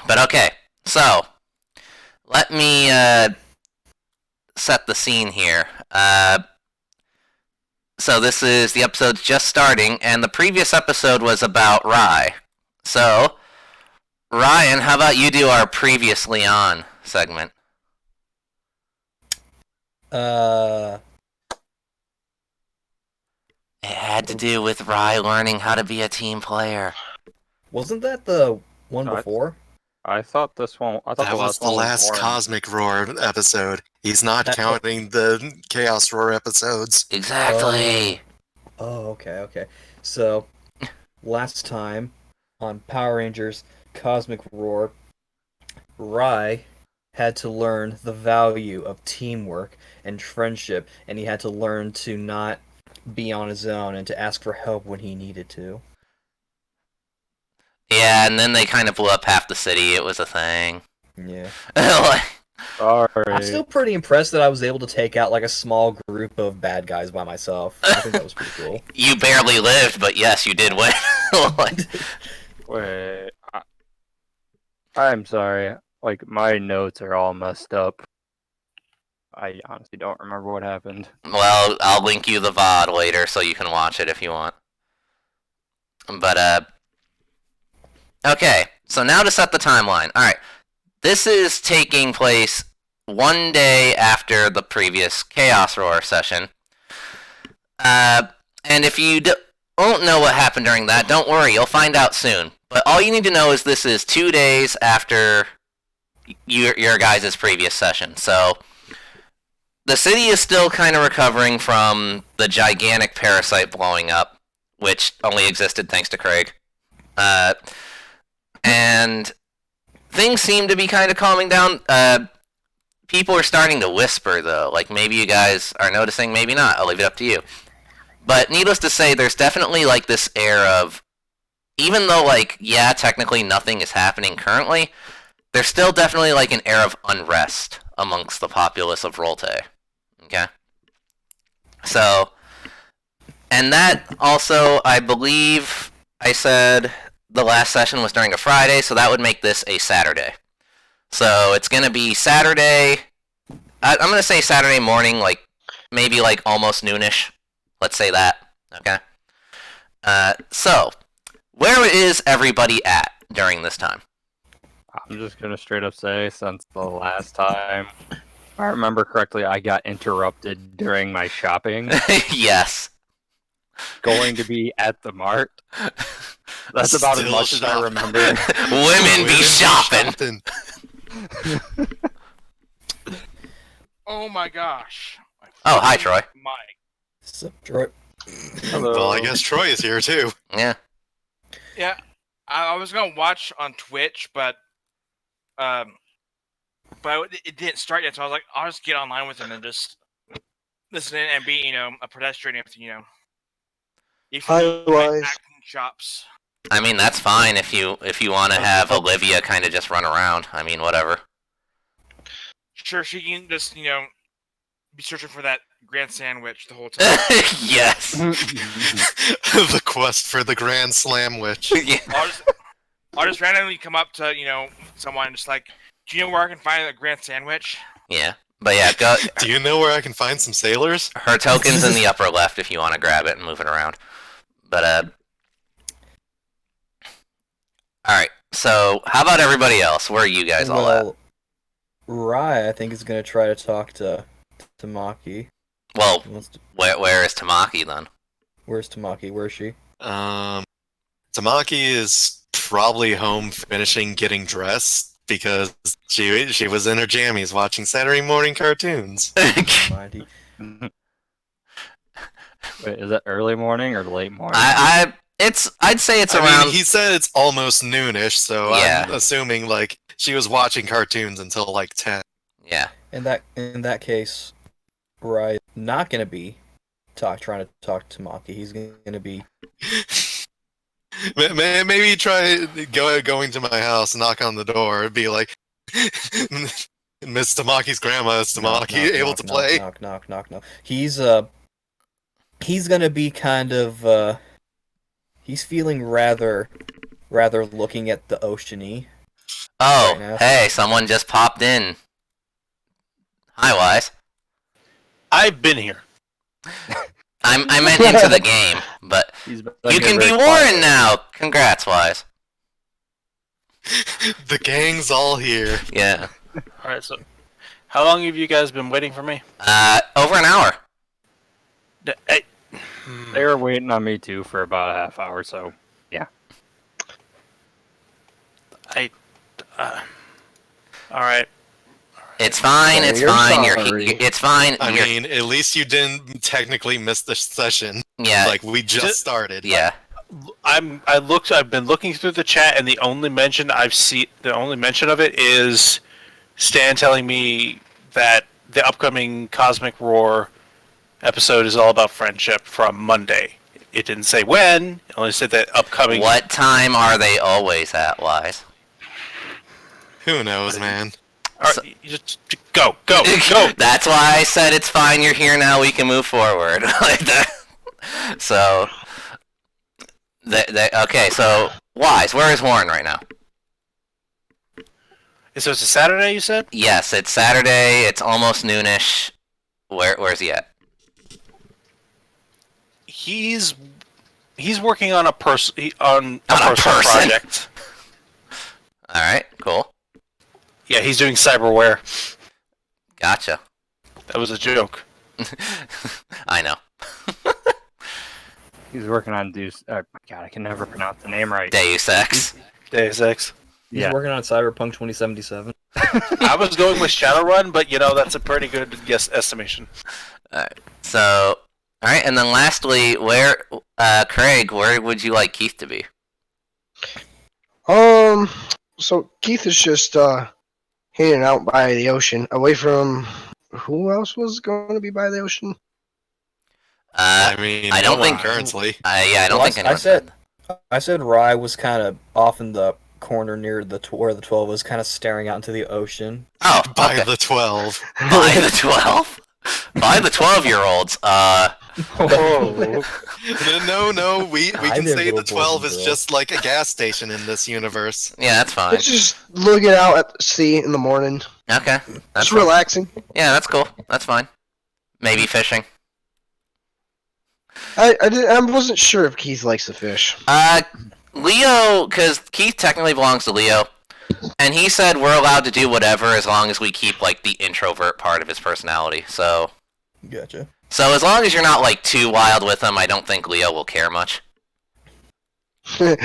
But okay, so let me set the scene here. So this is the episode's just starting, and the previous episode was about Rye. So, Ryan, how about you do our previously on segment? Uh, It had to do with Rye learning how to be a team player. wasn't that the one No, before? I thought this one. I thought That was the last Cosmic Roar episode. He's not counting the Chaos Roar episodes. Exactly. Oh, okay. So, last time on Power Rangers Cosmic Roar, Rai had to learn the value of teamwork and friendship, and he had to learn to not be on his own and to ask for help when he needed to. Yeah, and then they kind of blew up half the city. It was a thing. Yeah. Sorry. I'm still pretty impressed that I was able to take out like a small group of bad guys by myself. I think that was pretty cool. You barely lived, but yes, you did win. Wait. I'm sorry. Like, my notes are all messed up. I honestly don't remember what happened. Well, I'll link you the VOD later so you can watch it if you want. But, okay, so now to set the timeline. Alright, this is taking place one day after the previous Chaos Roar session. And if you don't know what happened during that, don't worry, you'll find out soon. But all you need to know is this is 2 days after your guys' previous session. So, the city is still kind of recovering from the gigantic parasite blowing up, which only existed thanks to Craig. And things seem to be kind of calming down. People are starting to whisper, though. Like, maybe you guys are noticing, maybe not. I'll leave it up to you. But needless to say, there's definitely, like, this air of... Even though, like, yeah, technically nothing is happening currently, there's still definitely, like, an air of unrest amongst the populace of Rolte. Okay? So... And that also, I believe I said the last session was during a Friday, so that would make this a Saturday. So it's going to be Saturday... I'm going to say Saturday morning, like, maybe, like, almost noonish. Let's say that. Okay? So... Where is everybody at during this time? I'm just gonna straight up say, since the last time, if I remember correctly, I got interrupted during my shopping. Yes. Going to be at the mart. That's about as much as I remember. Women be shopping. Oh my gosh. Oh, hi, Troy. Mike. Sup, Troy? Hello. Well, I guess Troy is here too. Yeah. Yeah, I was gonna watch on Twitch, but it didn't start yet, so I was like, I'll just get online with him and just listen in and be, a pedestrian if acting chops. I mean, that's fine if you want to have Olivia kind of just run around. I mean, whatever. Sure, she can just, be searching for that grand sandwich the whole time. Yes. The quest for the Grand Slam Witch. Yeah. I'll just randomly come up to, someone and just like, do you know where I can find a grand sandwich? Yeah. But yeah, go. Do you know where I can find some sailors? Her token's in the upper left if you want to grab it and move it around. But, Alright, so how about everybody else? Where are you guys all at? Rai, I think, is going to try to talk to Tamaki. Well, where is Tamaki then? Where's Tamaki? Where is she? Tamaki is probably home finishing getting dressed because she was in her jammies watching Saturday morning cartoons. Mighty. Wait, is it early morning or late morning? I'd say it's around. Mean, he said it's almost noonish, so yeah. I'm assuming like she was watching cartoons until like 10. Yeah. In that case, Rai not gonna be trying to talk to Tamaki. He's gonna be. Maybe try going to my house, knock on the door, and be like, Miss Tamaki's grandma is Tamaki able to play? Knock. He's gonna be kind of he's feeling rather looking at the oceany. Oh, Right now. hey, someone just popped in. Hi, Wise. I've been here. I meant into the game, but He's been you here can be very Warren quietly. now. Congrats, Wise. The gang's all here. Yeah. All right, so how long have you guys been waiting for me? Over an hour. They were waiting on me too for about a half hour, so All right. It's fine. It's You're fine. sorry. It's fine. I mean, at least you didn't technically miss the session. yeah, Like we just started. yeah. I've been looking through the chat, and the only mention of it is Stan telling me that the upcoming Cosmic Roar episode is all about friendship from Monday. It didn't say when. It only said that upcoming. What time are they always at, Wise? Who knows, man? All right, you just go. That's why I said it's fine. You're here now. We can move forward. Like that. So, okay. So, Wise, where is Warren right now? So it's a Saturday, you said? Yes, it's Saturday. It's almost noonish. Where's he at? He's working on a personal On a person? project. All right, cool. Yeah, he's doing cyberware. Gotcha. That was a joke. I know. he's working on Deus. God, I can never pronounce the name right. Deus Ex. Deus Ex. He's Yeah. working on Cyberpunk 2077. I was going with Shadowrun, but that's a pretty good guess estimation. Alright. So, alright, and then lastly, Craig, where would you like Keith to be? So Keith is just hanging out by the ocean, away from who else was going to be by the ocean? I mean, I don't no one think- currently. I don't Well, think anyone I said Rye was kind of off in the corner near where the 12 was, kind of staring out into the ocean. Oh, By okay. the 12. By the 12? By the 12-year-olds. No, we Hi can there, say the little boys 12 and is girls. just like a gas station in this universe. Yeah, that's fine. It's just looking out at the sea in the morning, Okay. That's just fine. relaxing. Yeah, that's cool. That's fine. Maybe fishing. I wasn't sure if Keith likes to fish. Leo, because Keith technically belongs to Leo, and he said we're allowed to do whatever as long as we keep, like, the introvert part of his personality, so... Gotcha. So as long as you're not, like, too wild with him, I don't think Leo will care much. We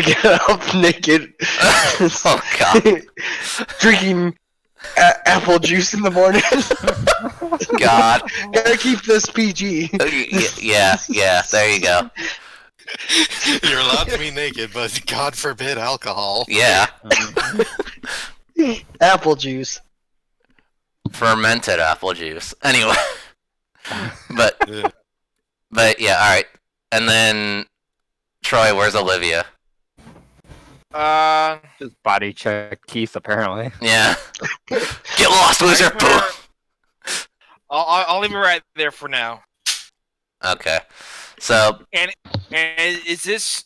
get up naked, Oh, God. drinking apple juice in the morning. God. Gotta keep this PG. Yeah, there you go. You're allowed to be naked, but God forbid alcohol. Yeah. Apple juice. Fermented apple juice. Anyway. But yeah, alright. And then, Troy, where's Olivia? Just body check Keith, apparently. Yeah. Get lost, loser! Boom! I'll leave it right there for now. Okay. So, And is this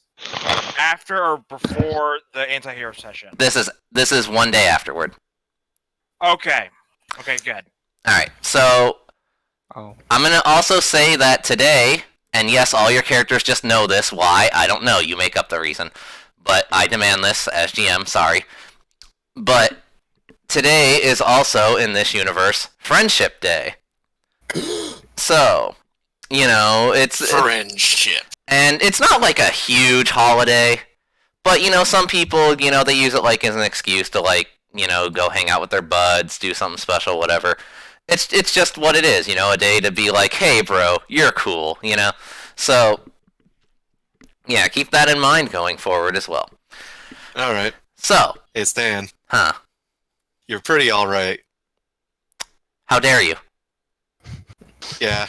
after or before the anti-hero session? this is one day afterward. Okay. Okay, good. Alright, so Oh. I'm gonna also say that today, and yes, all your characters just know this, why, I don't know, you make up the reason. But I demand this as GM, sorry. But today is also, in this universe, Friendship Day. So, it's... Friendship. And it's not like a huge holiday, but, some people, they use it, like, as an excuse to, like, go hang out with their buds, do something special, whatever. It's just what it is, a day to be like, hey, bro, you're cool, So, yeah, keep that in mind going forward as well. Alright. So, Hey, Stan. huh, You're pretty alright. how dare you? Yeah.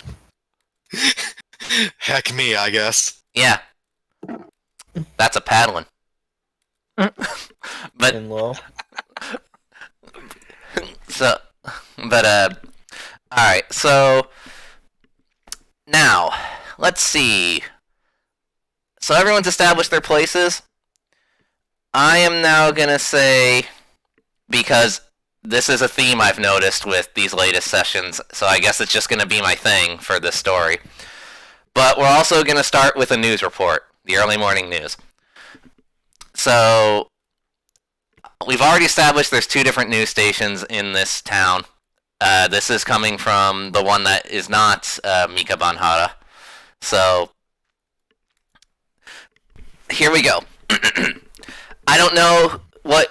Heck me, I guess. Yeah. That's a paddling. But, And low. alright, so, now, let's see. So everyone's established their places. I am now gonna say, because this is a theme I've noticed with these latest sessions, so I guess it's just gonna be my thing for this story. But we're also gonna start with a news report, the early morning news. So, we've already established there's 2 different news stations in this town. This is coming from the one that is not Mika Banhara. So, here we go. I don't know what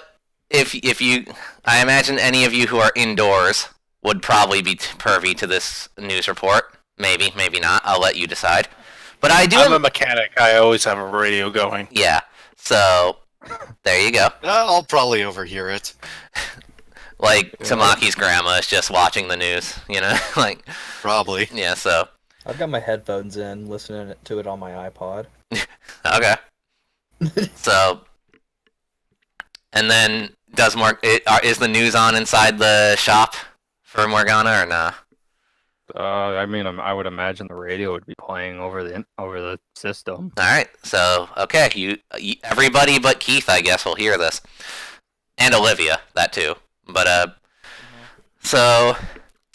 if you. I imagine any of you who are indoors would probably be privy to this news report. Maybe, maybe not. I'll let you decide. But I do. I'm a mechanic. I always have a radio going. Yeah. So there you go. I'll probably overhear it. Like Tamaki's grandma is just watching the news. You know, like Probably. yeah. So I've got my headphones in, listening to it on my iPod. okay. So. And then, is the news on inside the shop for Morgana or nah? I mean, I would imagine the radio would be playing over the system. All right, so okay, you everybody but Keith, I guess, will hear this, and Olivia, that too. But so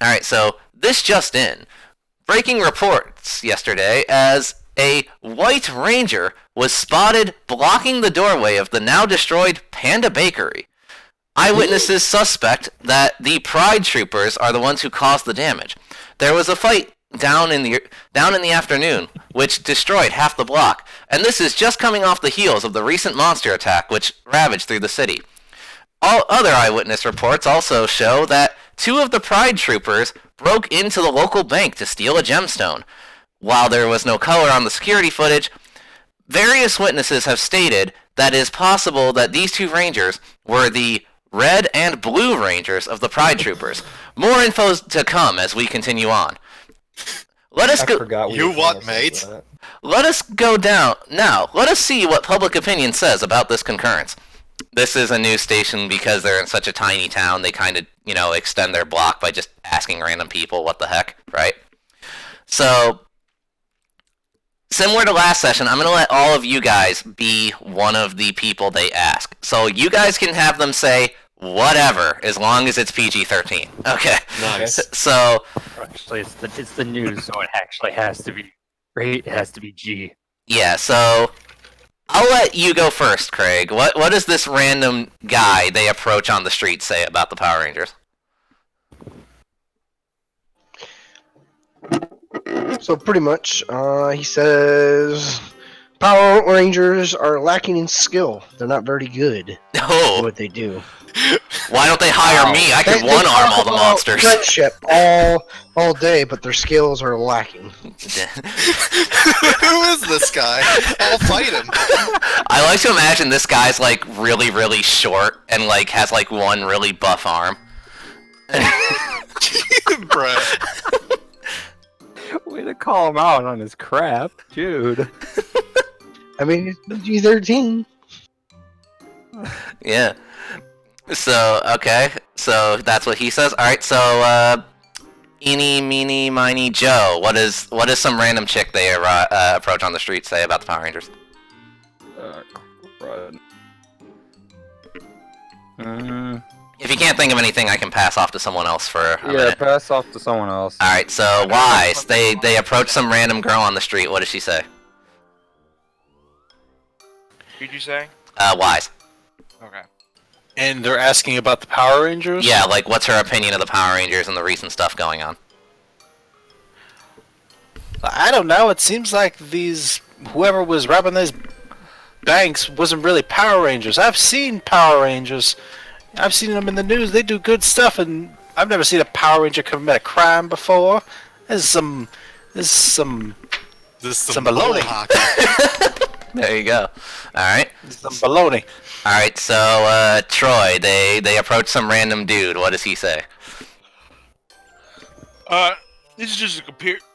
all right, so this just in: breaking reports yesterday as a white ranger was spotted blocking the doorway of the now destroyed Panda Bakery. Eyewitnesses suspect that the Pride Troopers are the ones who caused the damage. There was a fight down in the afternoon, which destroyed half the block, and this is just coming off the heels of the recent monster attack which ravaged through the city. All other eyewitness reports also show that 2 of the Pride Troopers broke into the local bank to steal a gemstone. While there was no color on the security footage, various witnesses have stated that it is possible that these 2 rangers were the red and blue rangers of the Pride Troopers. More info to come as we continue on. Let us go. Forgot You what, mate? Let us go down now. Let us see what public opinion says about this concurrence. This is a news station because they're in such a tiny town. They kind of, extend their block by just asking random people what the heck, right? So, similar to last session, I'm going to let all of you guys be one of the people they ask. So you guys can have them say whatever, as long as it's PG-13. Okay. Nice. So Actually, it's the news, so it actually has to be great. It has to be G. yeah, so I'll let you go first, Craig. What does this random guy they approach on the street say about the Power Rangers? So pretty much, he says Power Rangers are lacking in skill. They're not very good at Oh, what they do. why don't they hire me? I could They one-arm talk all the about monsters. friendship all day, but their skills are lacking. Who is this guy? I'll fight him. I like to imagine this guy's like really, really short and like has like one really buff arm. Bruh. Way to call him out on his crap, dude. I mean, it's PG-13. Yeah. So, okay. So that's what he says. Alright, so, eeny, meeny, miny, Joe. What is some random chick they approach on the street say about the Power Rangers? If you can't think of anything, I can pass off to someone else for a minute. pass off to someone else. Alright, so Wise. They approach some random girl on the street. What does she say? Who'd you say? Wise. Okay. And they're asking about the Power Rangers? Yeah, like, what's her opinion of the Power Rangers and the recent stuff going on? I don't know. It seems like whoever was robbing these banks wasn't really Power Rangers. I've seen Power Rangers. I've seen them in the news. They do good stuff, and I've never seen a Power Ranger commit a crime before. This is some Some baloney. hockey. There you go. Alright. Some baloney. Alright, so, Troy, they approach some random dude. What does he say? This is just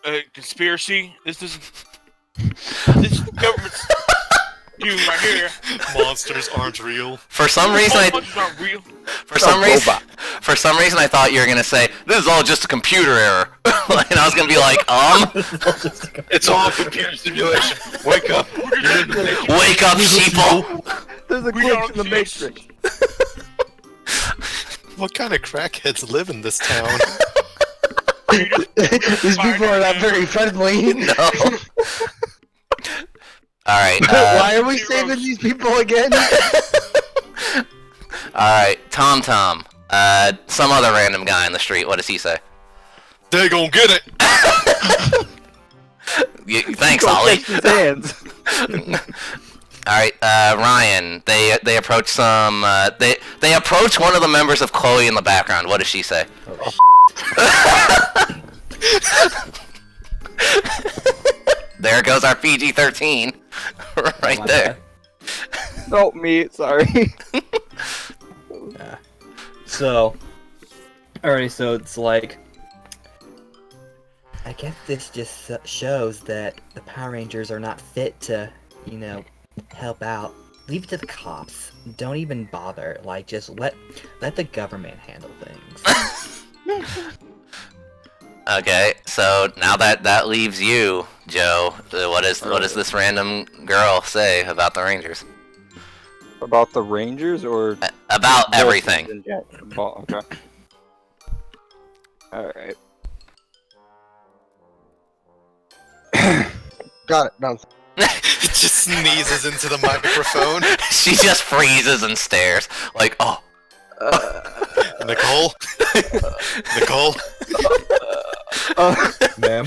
a conspiracy. This is the government's doing right here. Monsters aren't real. For some reason, Monsters aren't real. for some reason, I thought you were gonna say this is all just a computer error, and I was gonna be like, It's all computer simulation. Wake up. wake up, sheeple. There's a We glitch don't in the exist. Matrix. What kind of crackheads live in this town? These people are not very friendly. No. All right. Why are we saving these people again? All right. Tom. Some other random guy in the street. What does he say? They gonna get it. Thanks, Go Ollie. catch his hands. All right, Ryan. They approach some. They approach one of the members of Chloe in the background. What does she say? There goes our PG-13, right My there. No, me. Sorry. Yeah. So, alrighty, so it's like, I guess this just shows that the Power Rangers are not fit to, help out. Leave it to the cops. Don't even bother. Like, just let the government handle things. Okay, so now that leaves you, Joe. What does this random girl say about the Rangers? About the Rangers or About everything. Okay. All right. Got it. Done. He just sneezes into the microphone. She just freezes and stares, like, oh. Nicole? Nicole? Ma'am.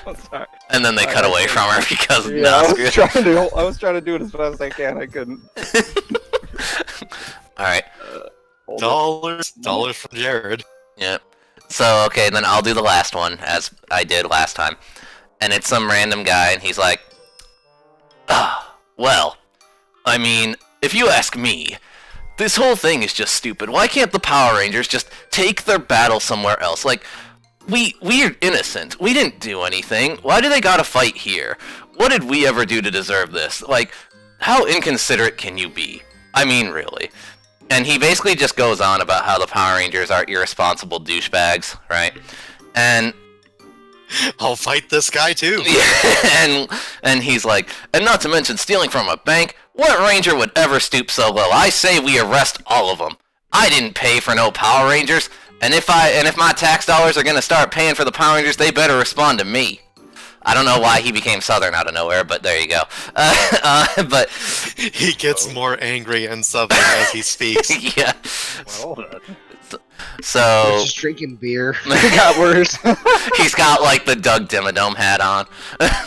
I'm sorry. And then they cut away from her because Yeah, no, I was trying to do it as fast as I can. I couldn't. All right. Hold on. Dollars from Jared. Yep. So okay, then I'll do the last one as I did last time, and it's some random guy, and he's like, well, I mean, if you ask me, this whole thing is just stupid. Why can't the Power Rangers just take their battle somewhere else? Like, we're innocent. We didn't do anything. Why do they gotta fight here? What did we ever do to deserve this? Like, how inconsiderate can you be? I mean, really. And he basically just goes on about how the Power Rangers are irresponsible douchebags, right? And I'll fight this guy too. and he's like, and not to mention stealing from a bank. What Ranger would ever stoop so low? I say we arrest all of them. I didn't pay for no Power Rangers, and if my tax dollars are gonna start paying for the Power Rangers, they better respond to me. I don't know why he became Southern out of nowhere, but there you go. But He gets more angry and southern as he speaks. yeah. Well, So Just drinking beer. It got worse. he's got like the Doug Dimmadome hat on.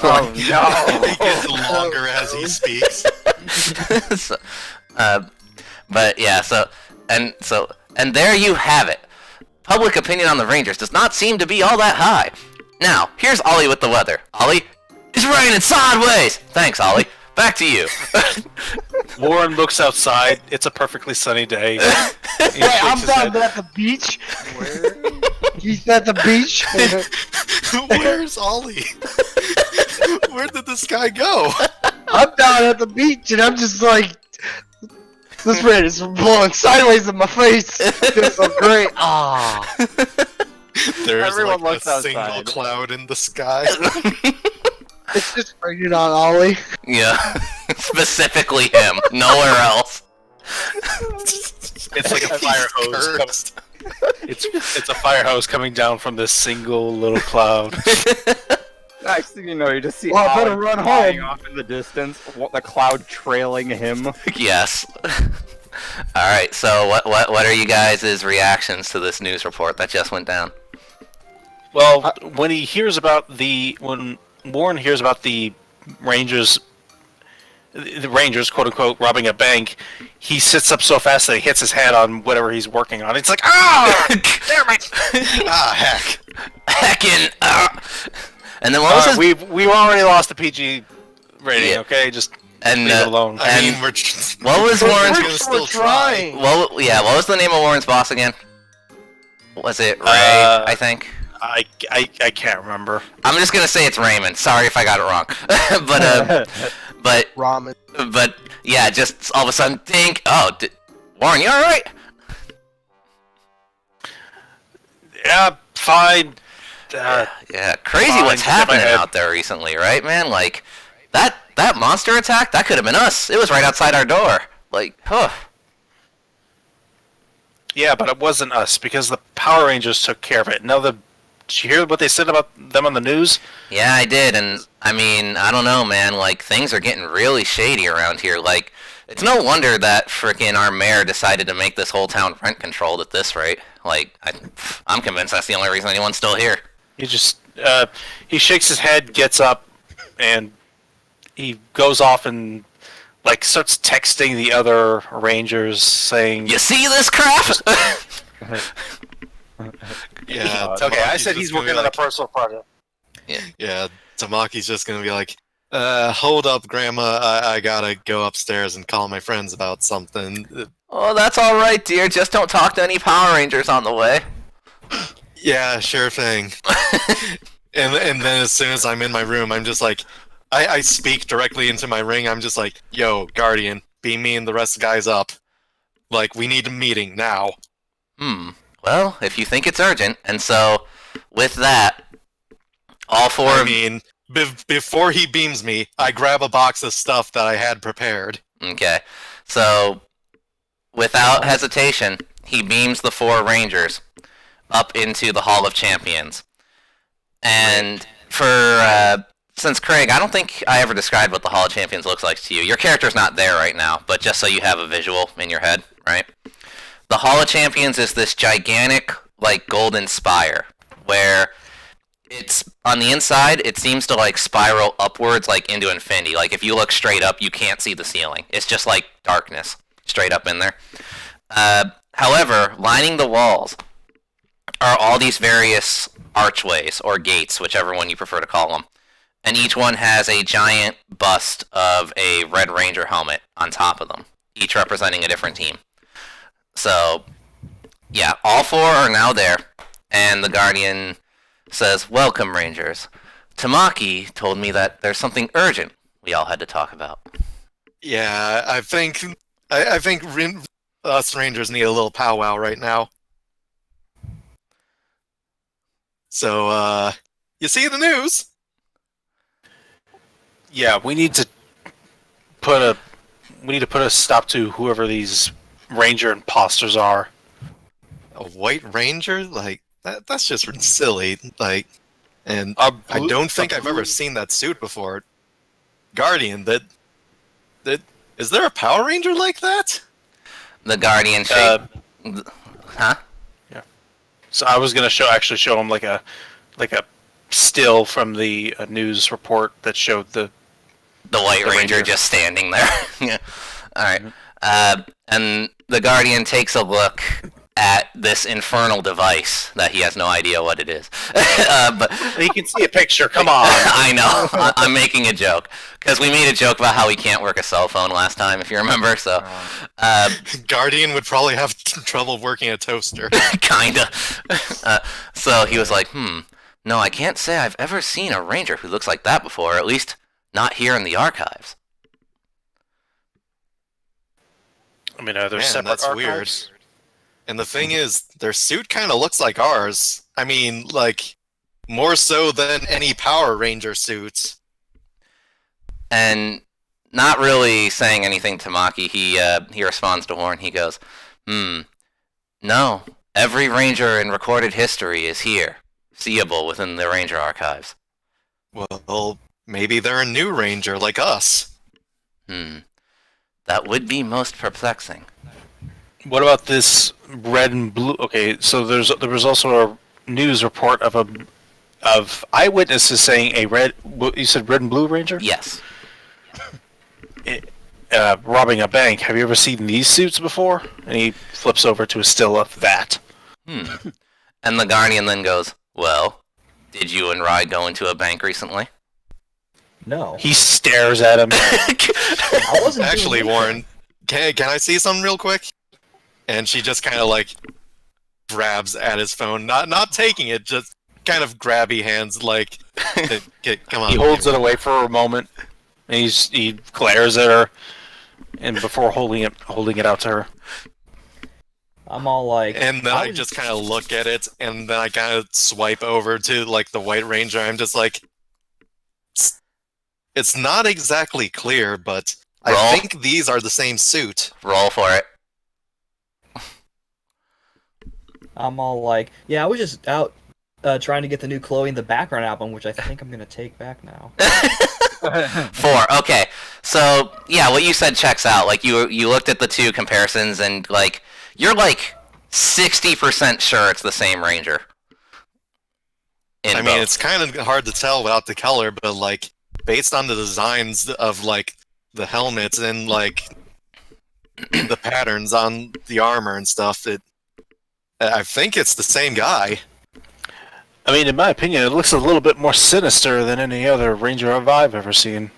oh no! He gets longer as he speaks. So, but yeah, and there you have it. Public opinion on the Rangers does not seem to be all that high. Now, here's Ollie with the weather. Ollie, it's raining sideways! Thanks, Ollie. Back to you. Warren looks outside. It's a perfectly sunny day. He Wait, shakes I'm his down head. at the beach. He's at the beach. Where's Ollie? Where did this guy go? I'm down at the beach, and I'm just like, this rain is blowing sideways in my face. It's so great. Ah. There's Everyone like looks a single outside. cloud in the sky. It's just raining on Ollie. Yeah. Specifically him. Nowhere else. It's like a fire hose. Cursed. It's a fire hose coming down from this single little cloud. Next thing you know, you just see Well, I better Ollie run flying home. off in the distance, the cloud trailing him. Yes. Alright, so what are you guys' reactions to this news report that just went down? Well, when Warren hears about the Rangers, quote unquote, robbing a bank, he sits up so fast that he hits his head on whatever he's working on. It's like, ah, damn it! Ah, heck. Heckin'! And then what was his... We've already lost the PG rating. Yeah. Okay, just And leave it alone. I And mean, we're just, what was Warren's... gonna still try. What was the name of Warren's boss again? Was it Ray, I think? I can't remember. I'm just gonna say it's Raymond. Sorry if I got it wrong. but Ramen. but yeah, just all of a sudden think, oh, Warren, you all right? Yeah, fine. Yeah, crazy fine, what's just hit my happening head. out there recently, right, man? Like that that monster attack, that could have been us. It was right outside our door. Like, huh. Yeah, but it wasn't us because the Power Rangers took care of it. Now, did you hear what they said about them on the news? Yeah, I did, and I mean, I don't know, man. Like, things are getting really shady around here. Like, it's no wonder that frickin' our mayor decided to make this whole town rent controlled at this rate. Like, I'm convinced that's the only reason anyone's still here. He just he shakes his head, gets up, and he goes off and like starts texting the other Rangers saying, You see this crap? Yeah. "Okay, I Tamaki's said just he's gonna be working on a like, personal project." Yeah, Tamaki's just gonna be like, hold up, Grandma. I gotta go upstairs and call my friends about something. Oh, that's all right, dear. Just don't talk to any Power Rangers on the way. Yeah, sure thing. and then as soon as I'm in my room, I'm just like, I speak directly into my ring. I'm just like, yo, Guardian, beam me and the rest of the guys up. Like, we need a meeting now. Well, if you think it's urgent, and so with that, all four I of mean, before he beams me, I grab a box of stuff that I had prepared. Okay, so without hesitation, he beams the four Rangers up into the Hall of Champions. And for since Craig, I don't think I ever described what the Hall of Champions looks like to you. Your character's not there right now, but just so you have a visual in your head, right? The Hall of Champions is this gigantic, like, golden spire, where it's on the inside, it seems to like spiral upwards, like into infinity. Like if you look straight up, you can't see the ceiling. It's just like darkness straight up in there. However, lining the walls are all these various archways or gates, whichever one you prefer to call them. And each one has a giant bust of a Red Ranger helmet on top of them, each representing a different team. So, yeah, all four are now there, and the Guardian says, "Welcome, Rangers. Tamaki told me that there's something urgent we all had to talk about." Yeah, I think us Rangers need a little powwow right now. So, you see the news? Yeah, we need to put a stop to whoever these Ranger imposters are. A White Ranger? Like, that's just silly. Like, and A I blue- don't think a I've blue- ever seen that suit before. Guardian, that is there a Power Ranger like that? The Guardian shape. Huh? So I was gonna show him like a still from the news report that showed the White The Ranger Ranger. just standing there. Yeah. All right. And the Guardian takes a look at this infernal device that he has no idea what it is. But You can see a picture. Come on. I know. I'm making a joke because we made a joke about how he can't work a cell phone last time, if you remember. So, Guardian would probably have trouble working a toaster. kinda. So he was like, no, I can't say I've ever seen a Ranger who looks like that before. At least not here in the archives. I mean, are there Man, separate that's archives? weird. And the thing is, their suit kind of looks like ours. I mean, like, more so than any Power Ranger suits. And not really saying anything to Maki, he responds to Horn. He goes, no, every Ranger in recorded history is here, seeable within the Ranger archives. Well, maybe they're a new Ranger like us. That would be most perplexing. What about this red and blue? Okay, so there was also a news report of eyewitnesses saying a red. You said red and blue Ranger? Yes. Robbing a bank. Have you ever seen these suits before? And he flips over to a still of that. And the Guardian then goes, well, did you and Rai go into a bank recently? No. He stares at him. I wasn't Actually, doing Warren, can I see something real quick? And she just kind of like grabs at his phone, not taking it, just kind of grabby hands, like, come on. He holds it away for a moment, and he glares at her, and before holding it out to her. I'm all like, And then I was- just kind of look at it, and then I kind of swipe over to like the White Ranger. I'm just like, It's not exactly clear, but Roll. I think these are the same suit. Roll for it. I'm all like, yeah, I was just out trying to get the new Chloe in the Background album, which I think I'm gonna take back now. 4. Okay. So yeah, what you said checks out. Like you looked at the two comparisons and like you're like 60% sure it's the same Ranger. I mean, it's kind of hard to tell without the color, but like based on the designs of like the helmets and like the patterns on the armor and stuff, I think it's the same guy. I mean, in my opinion, it looks a little bit more sinister than any other Ranger I've ever seen.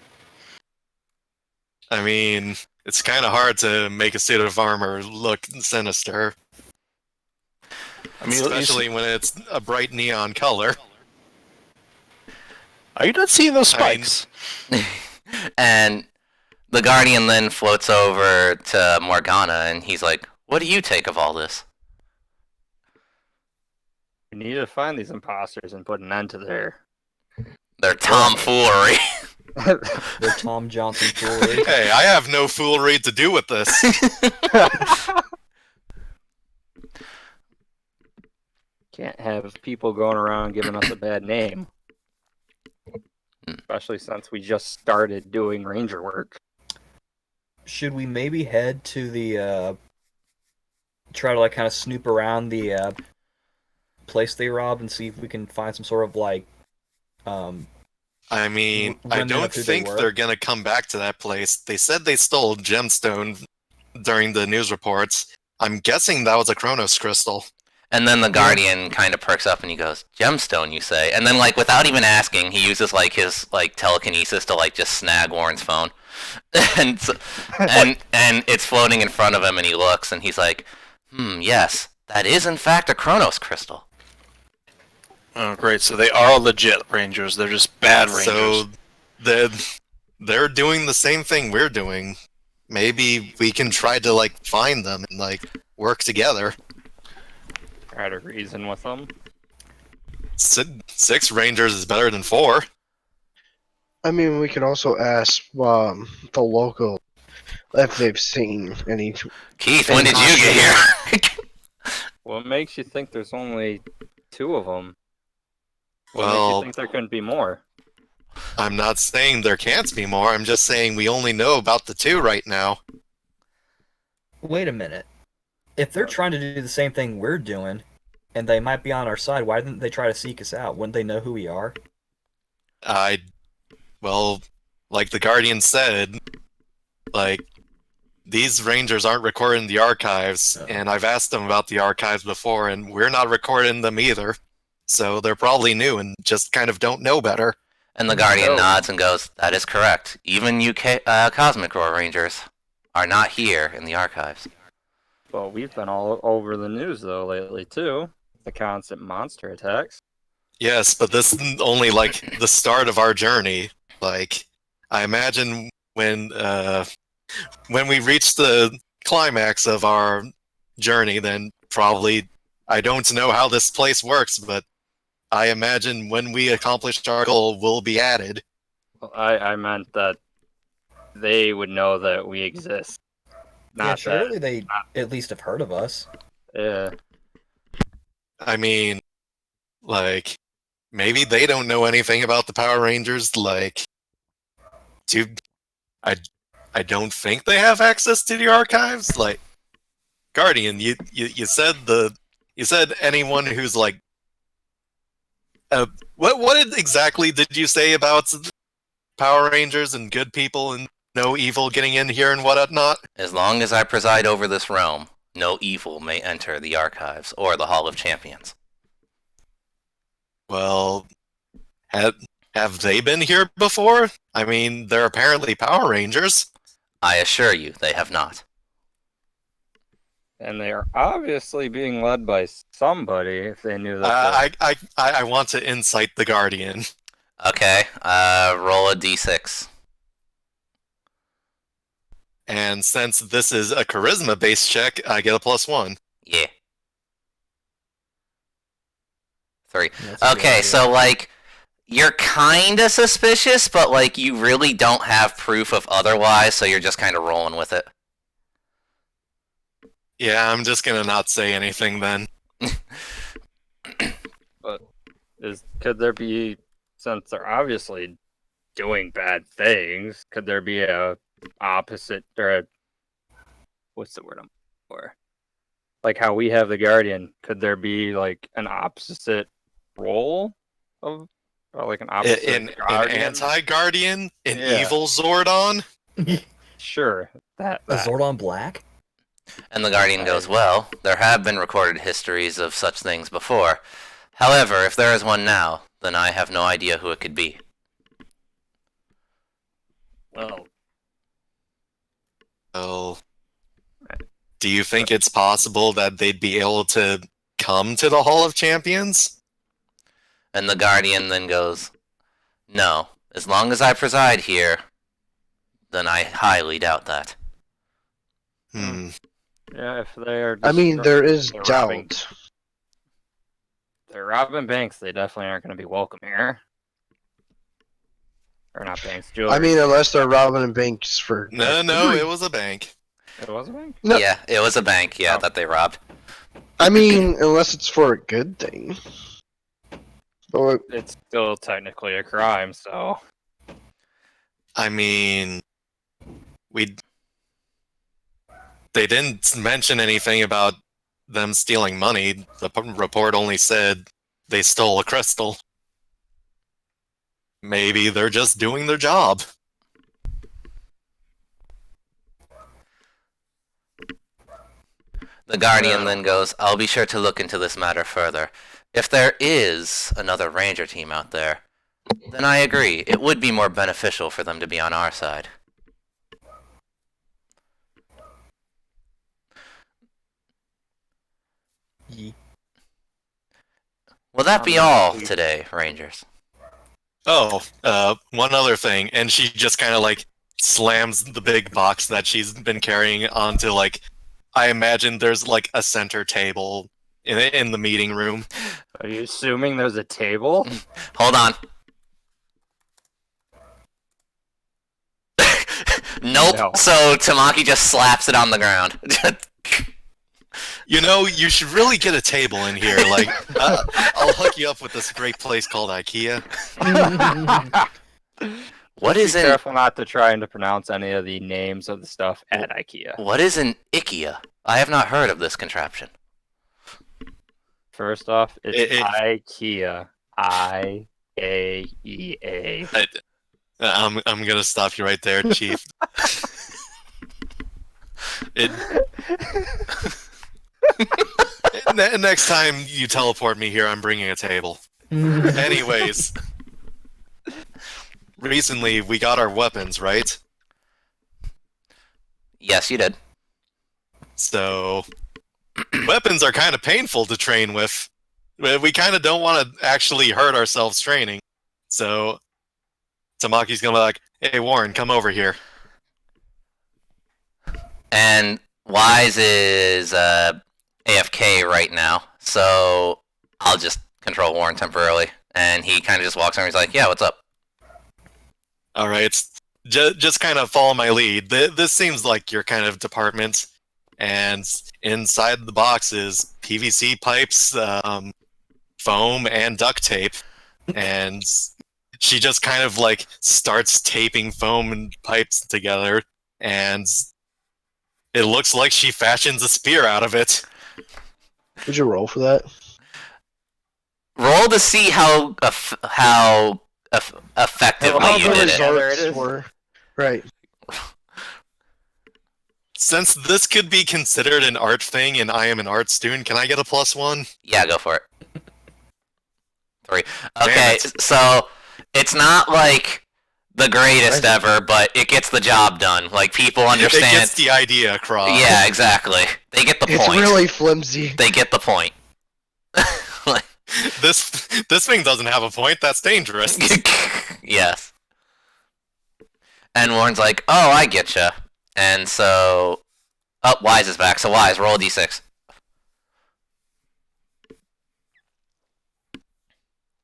I mean, it's kind of hard to make a suit of armor look sinister. I mean, especially when it's a bright neon color. Are you not seeing those spikes? And the Guardian then floats over to Morgana, and he's like, "What do you take of all this?" We need to find these imposters and put an end to their tomfoolery. The Tom Johnson foolery. Hey, I have no foolery to do with this. Can't have people going around giving us a bad name. Especially since we just started doing ranger work. Should we maybe head to the try to like kind of snoop around the place they robbed and see if we can find some sort of like I mean, I don't think they're gonna come back to that place. They said they stole a gemstone during the news reports. I'm guessing that was a Chronos crystal. And then the Guardian kind of perks up and he goes, "Gemstone, you say?" And then, like, without even asking, he uses like his like telekinesis to like just snag Warren's phone, and and it's floating in front of him, and he looks and he's like, yes, that is in fact a Chronos crystal." Oh, great! So they are legit Rangers. They're just bad Rangers. So they're doing the same thing we're doing. Maybe we can try to like find them and like work together. Try to reason with them. 6 Rangers is better than 4. I mean, we could also ask the local if they've seen any. Keith, when did you get here? What makes you think there's only 2 of them? What makes Well, you think there couldn't be more? I'm not saying there can't be more. I'm just saying we only know about the 2 right now. Wait a minute. If they're trying to do the same thing we're doing, and they might be on our side, why didn't they try to seek us out? Wouldn't they know who we are? Well, like the Guardian said, like, these Rangers aren't recording the archives, and I've asked them about the archives before, and we're not recording them either. So they're probably new and just kind of don't know better. And the Guardian nods and goes, "That is correct. Even UK Cosmic Roar Rangers are not here in the archives." Well, we've been all over the news, though, lately, too. The constant monster attacks. Yes, but this is only, like, the start of our journey. Like, I imagine when we reach the climax of our journey, then probably, I don't know how this place works, but I imagine when we accomplish our goal, we'll be added. Well, I meant that they would know that we exist. Not surely they at least have heard of us. Yeah. I mean, like, maybe they don't know anything about the Power Rangers. Like, dude, I don't think they have access to the archives. Like, Guardian, you said anyone who's like, what exactly did you say about Power Rangers and good people and no evil getting in here and whatnot? As long as I preside over this realm, no evil may enter the archives or the Hall of Champions. Well, have they been here before? I mean, they're apparently Power Rangers. I assure you, they have not. And they are obviously being led by somebody if they knew that. I want to incite the Guardian. Okay, roll a d6. And since this is a charisma-based check, I get a +1. Yeah. 3. Okay, so, like, you're kinda suspicious, but like you really don't have proof of otherwise, so you're just kind of rolling with it. Yeah, I'm just gonna not say anything then. But could there be, since they're obviously doing bad things, could there be a opposite or a, what's the word I'm looking for? Like how we have the Guardian, could there be like an opposite role of, or like an opposite An Guardian? anti-Guardian? An Yeah. evil Zordon? Sure, that. A Zordon Black? And the Guardian goes, well, there have been recorded histories of such things before. However, if there is one now, then I have no idea who it could be. Well, Oh. Do you think it's possible that they'd be able to come to the Hall of Champions? And the Guardian then goes, no, as long as I preside here, then I highly doubt that. Hmm. yeah, if they're. I mean, there is they're robbing- doubt. They're robbing banks. They definitely aren't going to be welcome here. Or not banks, jewelry. I mean, unless they're robbing banks for. No, it was a bank. It was a bank. No. Yeah, it was a bank, yeah, Oh. that they robbed. I mean, unless it's for a good thing. But It's still technically a crime, so. I mean, they didn't mention anything about them stealing money. The report only said they stole a crystal. Maybe they're just doing their job. The Guardian then goes, I'll be sure to look into this matter further. If there is another Ranger team out there, then I agree. It would be more beneficial for them to be on our side. Ye- Will that be all today, Rangers? Oh, one other thing, and she just kind of like slams the big box that she's been carrying onto like, I imagine there's like a center table in the meeting room. Are you assuming there's a table? Hold on. Nope. No. So Tamaki just slaps it on the ground. You know, you should really get a table in here. Like, I'll hook you up with this great place called IKEA. What Be is an careful not to try and to pronounce any of the names of the stuff at IKEA. what is an IKEA? I have not heard of this contraption. First off, it's It- IKEA. IKEA. I'm gonna stop you right there, Chief. It, next time you teleport me here, I'm bringing a table. Anyways, recently we got our weapons, right? Yes, you did. So, weapons are kind of painful to train with. We kind of don't want to actually hurt ourselves training. So, Tamaki's gonna be like, hey, Warren, come over here. And Wise is AFK right now, so I'll just control Warren temporarily. And he kind of just walks over and he's like, yeah, what's up? Alright, just kind of follow my lead. This seems like your kind of department. And inside the box is PVC pipes, foam, and duct tape. And she just kind of like starts taping foam and pipes together. And it looks like she fashions a spear out of it. would you roll for that? Roll to see how effectively How you the did it. result- There it is. Were. Right. Since this could be considered an art thing and I am an art student, can I get a +1? Yeah, go for it. 3. Damn Okay, it. so it's not like the greatest ever, but it gets the job done. Like, people It understand. gets the idea across. Yeah, exactly. They get the It's point. really flimsy. They get the point. Like, This thing doesn't have a point. That's dangerous. yes. And Warren's like, oh, I getcha. And so... Oh, Wise is back. So Wise, roll a d6.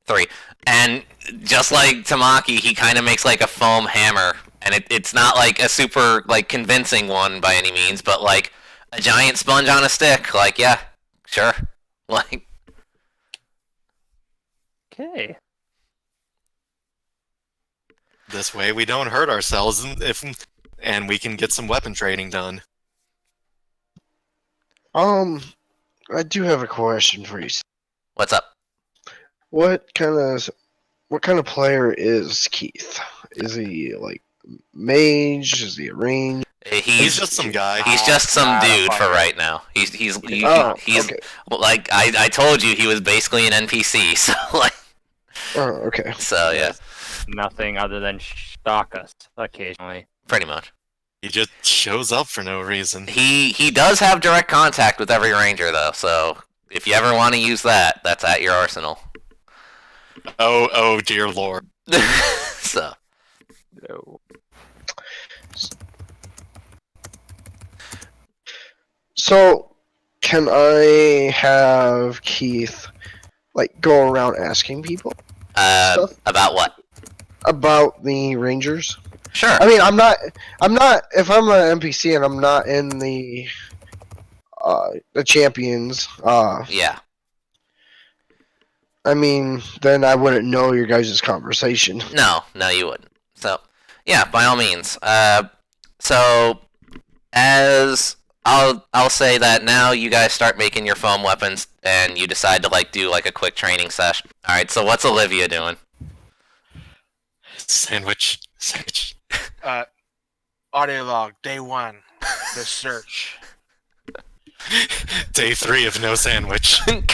3. And just like Tamaki, he kind of makes like a foam hammer, and it's not like a super like convincing one by any means, but like a giant sponge on a stick. Like, yeah, sure. Like, Okay. This way we don't hurt ourselves, and we can get some weapon training done. I do have a question for you. what's up? What kind of player is Keith? Is he like mage? Is he a range? He's just some guy. He's just some Not a dude for fighter. right now. He's Okay. like I told you, he was basically an NPC. So like, Oh, okay. so yeah, Nothing other than stalk us occasionally. pretty much. He just shows up for no reason. He does have direct contact with every ranger though. So if you ever want to use that, that's at your arsenal. Oh dear lord. So No. So, can I have Keith like go around asking people Stuff? about what? about the Rangers? Sure. I mean, I'm not. If I'm an NPC and I'm not in the champions, Yeah. I mean, then I wouldn't know your guys' conversation. No, you wouldn't. So, yeah, by all means. So as I'll say that now you guys start making your foam weapons and you decide to like do like a quick training session. All right. So what's Olivia doing? Sandwich. Audio log, day 1, the search. Day 3 of no sandwich. It's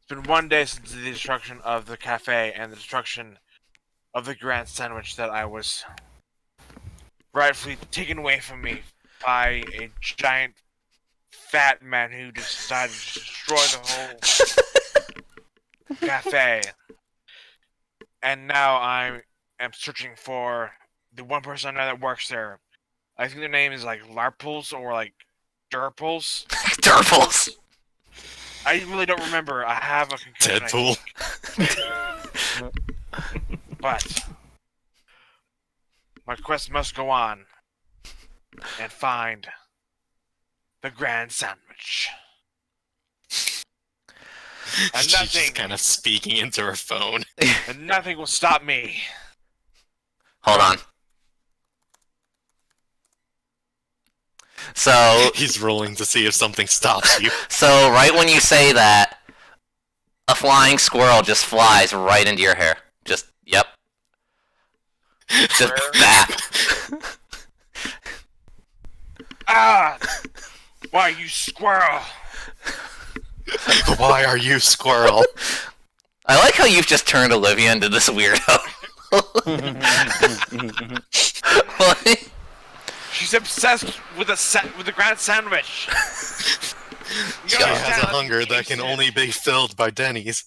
been 1 day since the destruction of the cafe and the destruction of the grand sandwich that I was rightfully taken away from me by a giant fat man who decided to destroy the whole cafe. And now I am searching for the one person I know that works there. I think their name is like Larples or like Durples. Durples. I really don't remember. I have a concussion. Deadpool. But my quest must go on and find the grand sandwich. And She's nothing, just kind of speaking into her phone. and nothing will stop me. Hold on. So He's rolling to see if something stops you. so right when you say that, a flying squirrel just flies right into your hair. Just yep. Just bap. Ah! Why, you squirrel? Why are you squirrel? I like how you've just turned Olivia into this weirdo. Like, She's obsessed with the grand sandwich. You She don't has understand a how hunger she that can tastes only it. be filled by Denny's.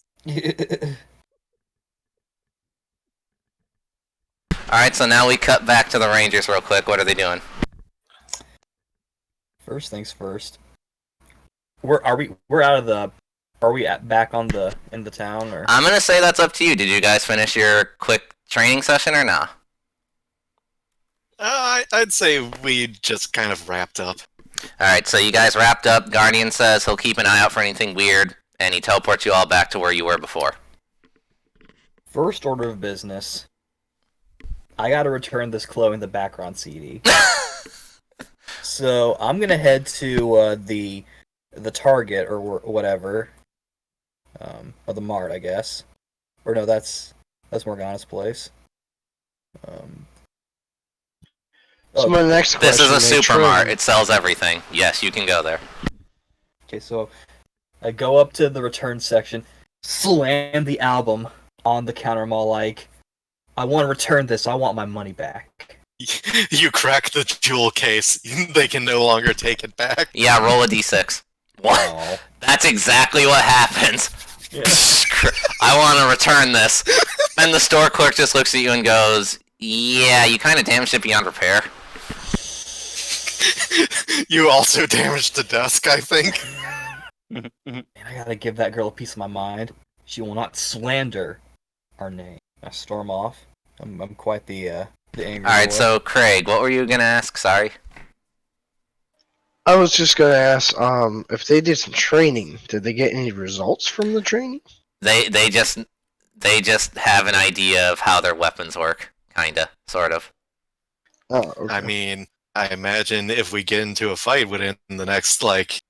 Alright, so now we cut back to the Rangers real quick. What are they doing? First things first. We're out of the. Are we back in the town or? I'm gonna say that's up to you. Did you guys finish your quick training session or not? I'd say we just kind of wrapped up. Alright, so you guys wrapped up. Guardian says he'll keep an eye out for anything weird, and he teleports you all back to where you were before. First order of business. I gotta return this Chloe in the background CD. So I'm gonna head to the Target or whatever, or the Mart, I guess. Or no, that's Morgana's place. So my next This question is a they supermart. train- It sells everything. Yes, you can go there. Okay, so I go up to the return section, slam the album on the counter. I'm all like, I want to return this. I want my money back. You crack the jewel case. They can no longer take it back. Yeah, roll a d6. What? Aw. That's exactly what happens. Yeah. I want to return this. And the store clerk just looks at you and goes, yeah, you kind of damaged it beyond repair. You also damaged the desk, I think. Man, I gotta give that girl a piece of my mind. She will not slander our name. I storm off. I'm quite the angry All right, boy. so Craig, what were you gonna ask? Sorry. I was just gonna ask, if they did some training, did they get any results from the training? They just have an idea of how their weapons work, kinda, sort of. Oh, okay. I mean, I imagine if we get into a fight within the next, like,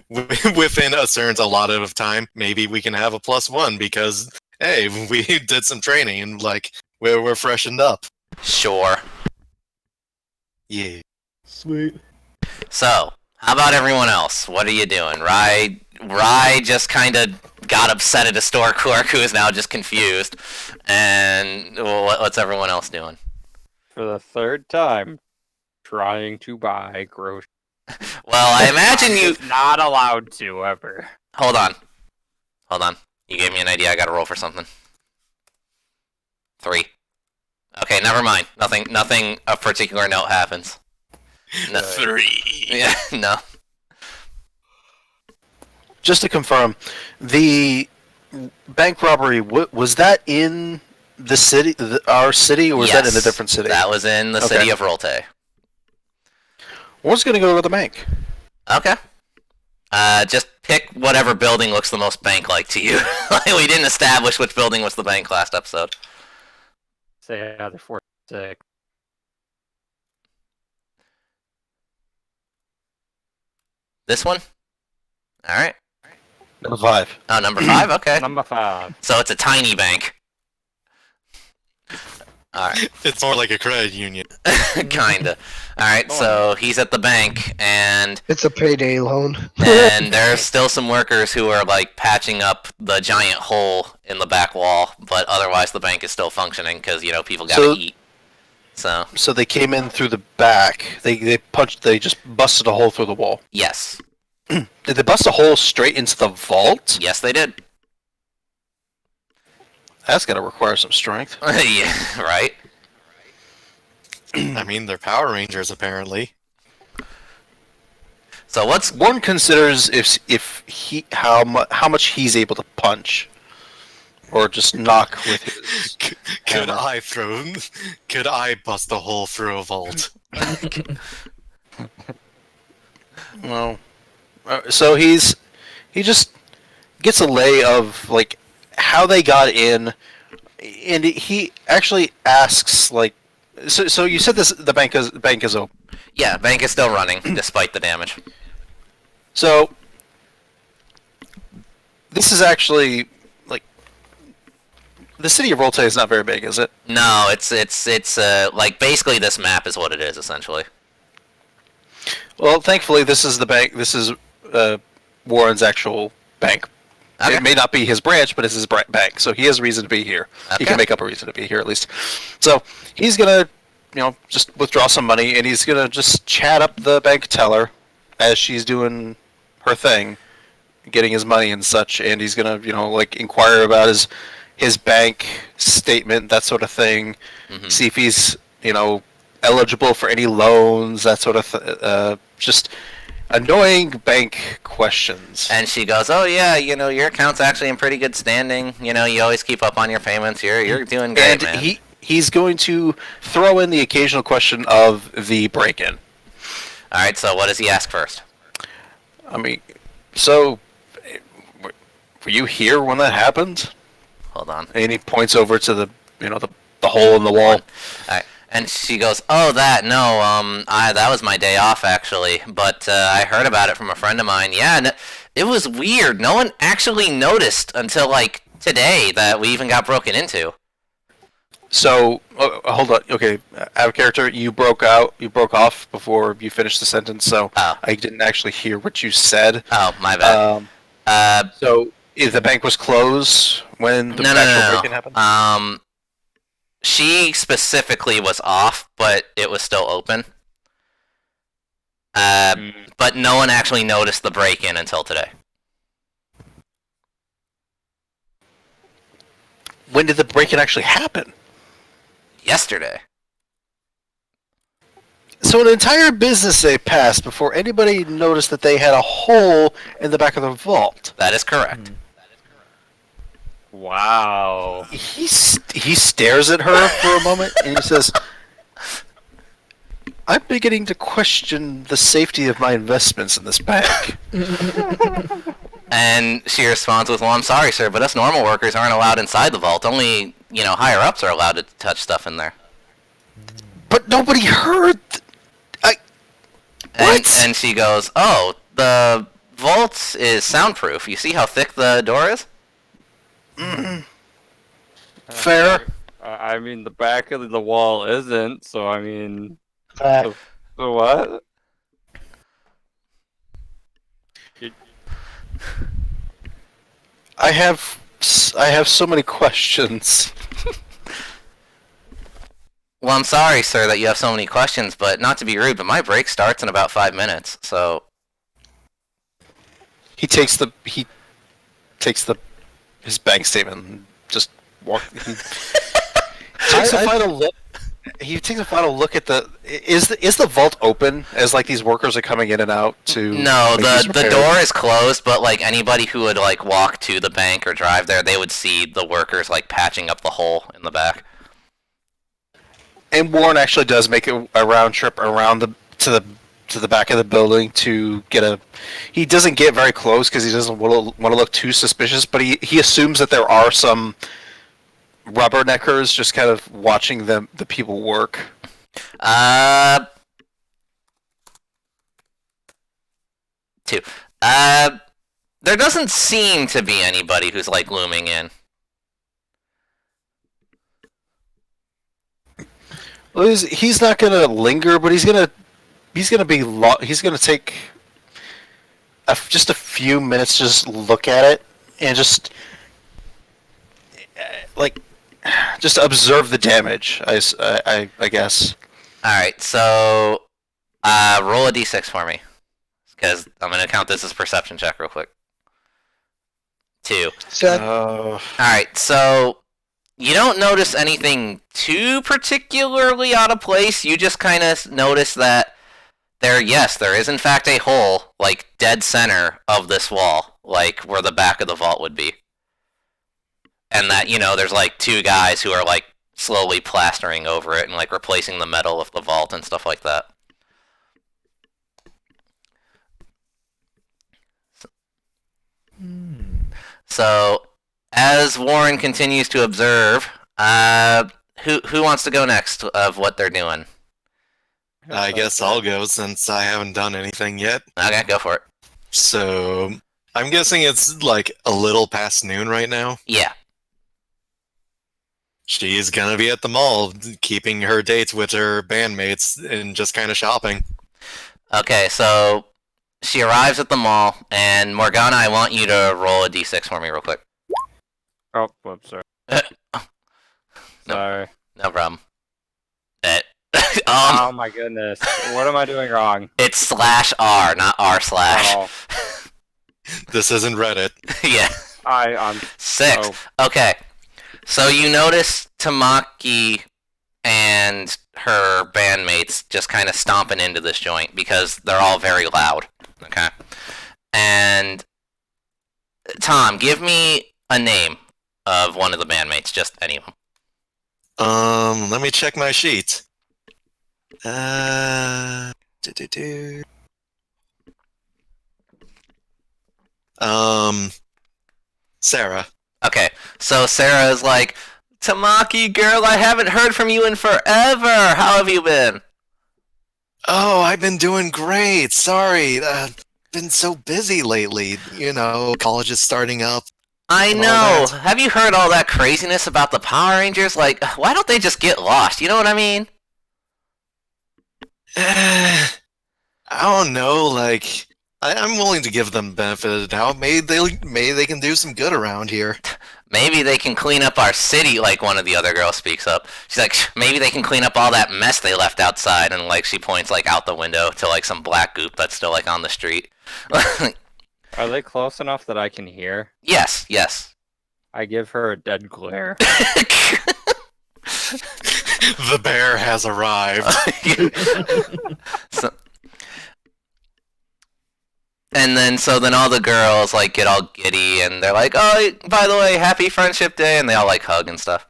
within a certain allotted of time, maybe we can have a +1 because, hey, we did some training and, like, we're freshened up. Sure. Yeah. Sweet. So, how about everyone else? What are you doing? Rye just kind of got upset at a store clerk who is now just confused. And what's everyone else doing? For the third time, trying to buy groceries. Well, I imagine you. Just not allowed to ever. Hold on. You gave me an idea. I got to roll for something. 3. Okay, never mind. Nothing of particular note happens. No. 3. Yeah, no. Just to confirm, the bank robbery was that in the city, our city, or was that in a Yes, different city? That was in the city of Rolte. We're going to go to the bank. Okay. Just pick whatever building looks the most bank-like to you. We didn't establish which building was the bank last episode. Say either 4 6. This one? Alright. Number 5. Oh, number 5? Okay. Number 5. So it's a tiny bank. Alright. It's more like a credit union. Kinda. Alright, so he's at the bank, and It's a payday loan. there's still some workers who are, like, patching up the giant hole in the back wall, but otherwise the bank is still functioning, because, people gotta eat. So, they came in through the back. They just busted a hole through the wall. yes. Did they bust a hole straight into the vault? Yes, they did. That's got to require some strength. Yeah, right? I mean, they're Power Rangers, apparently. So what's... One considers how much he's able to punch, or just knock with his. Could hammer. Could I bust a hole through a vault? Well, so he just gets a lay of like how they got in, and he actually asks like, so you said the bank is open. Yeah, bank is still running, despite the damage. So this is actually like the city of Rolte is not very big, is it? No, it's like, basically this map is what it is, essentially. Well, thankfully, this is the bank. This is Warren's actual bank. Okay. It may not be his branch, but it's his bank, so he has a reason to be here. He Okay. can make up a reason to be here, at least. So he's gonna, just withdraw some money, and he's gonna just chat up the bank teller as she's doing her thing, getting his money and such, and he's gonna, like inquire about his bank statement, that sort of thing, see if he's, eligible for any loans, that sort of just annoying bank questions. And she goes, "Oh yeah, your account's actually in pretty good standing. You always keep up on your payments. You're doing great, And man." he's going to throw in the occasional question of the break-in. All right, so what does he ask first? I mean, so were you here when that happened? Hold on. And he points over to the the hole in the wall. All right. And she goes, "Oh, that, no, that was my day off, actually, but I heard about it from a friend of mine. Yeah, and it was weird. No one actually noticed until, like, today that we even got broken into." So, hold on. Okay, out of character, you broke off before you finished the sentence, so Oh. I didn't actually hear what you said. Oh, my bad. So, if the bank was closed when the actual break-in happened? She specifically was off, but it was still open. But no one actually noticed the break-in until today. When did the break-in actually happen? Yesterday. So an entire business day passed before anybody noticed that they had a hole in the back of the vault. That is correct. Wow. He stares at her for a moment and he says, "I'm beginning to question the safety of my investments in this bank." And she responds with, "Well, I'm sorry, sir, but us normal workers aren't allowed inside the vault. Only, higher ups are allowed to touch stuff in there." But nobody heard. What? And she goes, "Oh, the vault is soundproof. You see how thick the door is?" Fair. I mean, the back of the wall isn't, so I mean... Fact. So what? I have so many questions. Well, I'm sorry, sir, that you have so many questions, but not to be rude, but my break starts in about 5 minutes, so... He takes his bank statement and just takes a final look. He takes a final look at the. Is the vault open as like these workers are coming in and out to? No, make these the repairs? door is closed, but like anybody who would like walk to the bank or drive there, they would see the workers like patching up the hole in the back. And Warren actually does make a round trip around to the back of the building to get a. He doesn't get very close because he doesn't want to look too suspicious, but he assumes that there are some rubberneckers just kind of watching the people work. Two. There doesn't seem to be anybody who's like looming in. Well, he's not gonna linger, but he's gonna take just a few minutes to just look at it and just just observe the damage. I guess. All right, so roll a d6 for me, because I'm gonna count this as a perception check real quick. 2. All right, so you don't notice anything too particularly out of place. You just kind of notice that there is in fact a hole, like dead center of this wall, like where the back of the vault would be. And that, there's like 2 guys who are like slowly plastering over it and like replacing the metal of the vault and stuff like that. So, as Warren continues to observe, who wants to go next of what they're doing? I guess I'll go since I haven't done anything yet. Okay, go for it. So, I'm guessing it's like a little past noon right now. Yeah. She's gonna be at the mall, keeping her dates with her bandmates and just kind of shopping. Okay, so she arrives at the mall, and Morgana, I want you to roll a d6 for me real quick. Oh, whoops, sorry. No. Sorry. No problem. Oh my goodness. What am I doing wrong? It's /R, not R/. Oh, This isn't Reddit. Yeah. I'm 6. Oh. Okay. So you notice Tamaki and her bandmates just kind of stomping into this joint because they're all very loud. Okay. And Tom, give me a name of one of the bandmates, just any of them. Let me check my sheet. Do. Sarah. Okay, so Sarah is like, Tamaki, girl, I haven't heard from you in forever. How have you been? Oh, I've been doing great. Sorry, been so busy lately. College is starting up. I and all know. that. Have you heard all that craziness about the Power Rangers? Like, why don't they just get lost? You know what I mean? I don't know. Like, I'm willing to give them benefit of the doubt. Maybe they can do some good around here. Maybe they can clean up our city, like one of the other girls speaks up. She's like, maybe they can clean up all that mess they left outside, and like she points like out the window to like some black goop that's still like on the street. Are they close enough that I can hear? Yes, yes. I give her a dead glare. The bear has arrived. And then all the girls like get all giddy and they're like, "Oh, by the way, happy Friendship Day," and they all like hug and stuff.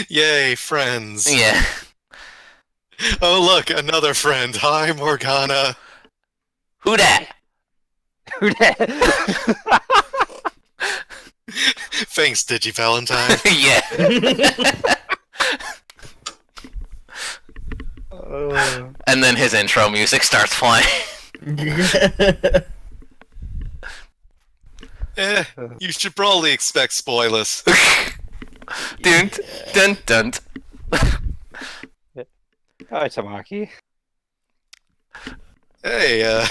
Yay, friends. Yeah. Oh, look, another friend. Hi, Morgana. Who dat? Who dat? Thanks, Digi Valentine. Yeah. And then his intro music starts playing. You should probably expect spoilers. Dun dun dun. Hi, Tamaki. Hey,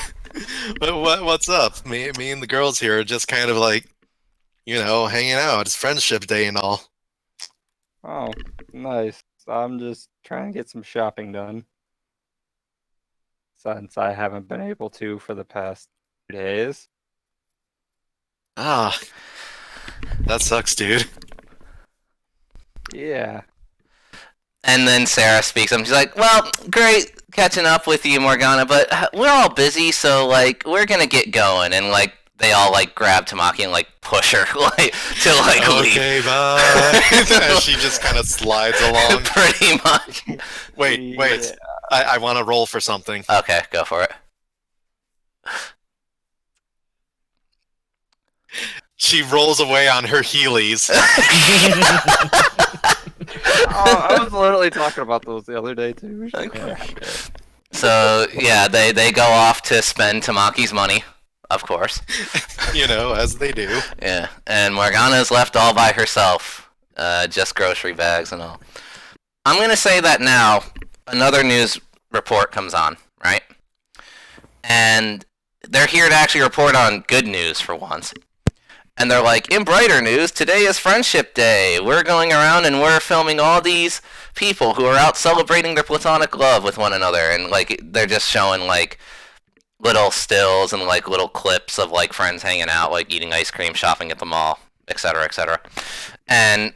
what's up? Me and the girls here are just kind of like, hanging out. It's Friendship Day and all. Oh, nice. I'm just trying to get some shopping done. Since I haven't been able to for the past 2 days. Ah, that sucks, dude. Yeah. And then Sarah speaks up. She's like, "Well, great catching up with you, Morgana, but we're all busy, so like we're gonna get going." And like they all like grab Tamaki and like push her like to like leave. Okay, bye. She just kind of slides along. Pretty much. Wait. Yeah. I want to roll for something. Okay, go for it. She rolls away on her Heelys. Oh, I was literally talking about those the other day too. So yeah, they go off to spend Tamaki's money, of course. As they do. Yeah, and Morgana's left all by herself, just grocery bags and all. I'm gonna say that now. Another news report comes on, right? And they're here to actually report on good news for once. And they're like, in brighter news, today is Friendship Day. We're going around and we're filming all these people who are out celebrating their platonic love with one another. And like they're just showing like little stills and like little clips of like friends hanging out, like eating ice cream, shopping at the mall, etc., etc. And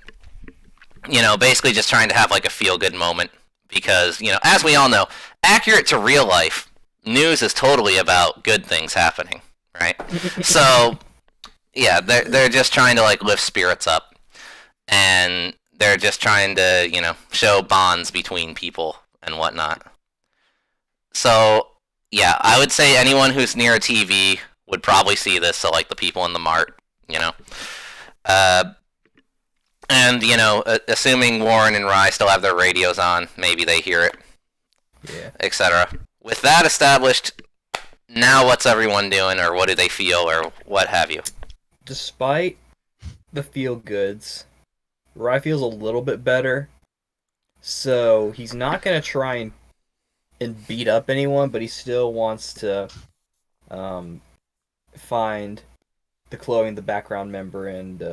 basically just trying to have like a feel-good moment because, as we all know, accurate to real life, news is totally about good things happening, right? So, yeah, they're just trying to like lift spirits up, and they're just trying to, show bonds between people and whatnot. So, yeah, I would say anyone who's near a TV would probably see this, so like the people in the mart, And, assuming Warren and Rye still have their radios on, maybe they hear it, Yeah. etc. With that established, now what's everyone doing, or what do they feel, or what have you? Despite the feel goods, Rye feels a little bit better. So he's not gonna try and beat up anyone, but he still wants to find the Chloe in the background member and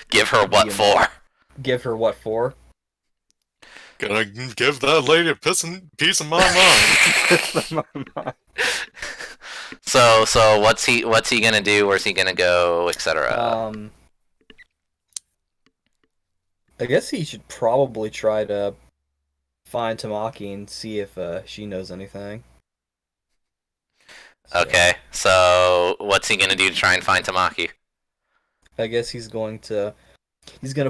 Give her what for? give her what for. Gonna give that lady a piece of my mind. So what's he gonna do? Where's he gonna go, etc. I guess he should probably try to find Tamaki and see if she knows anything. Okay, so what's he gonna do to try and find Tamaki? I guess he's gonna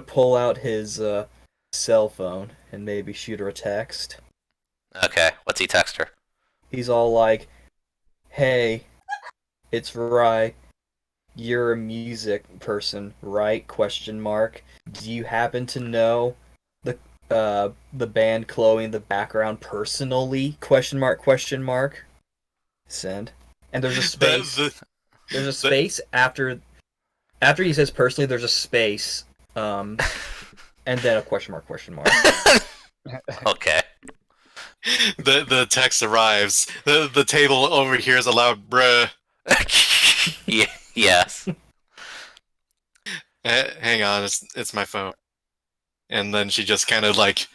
pull out his cell phone and maybe shoot her a text. Okay, what's he text her? He's all like, "Hey, it's Rye. You're a music person, right? Question mark. Do you happen to know the band Chloe in the background personally? Question mark, question mark. Send." And there's a space. There's a space after he says personally. There's a space, and then a question mark, question mark. Okay. The text arrives. The table overhears a loud bruh. Yes. Hang on, it's my phone. And then she just kind of like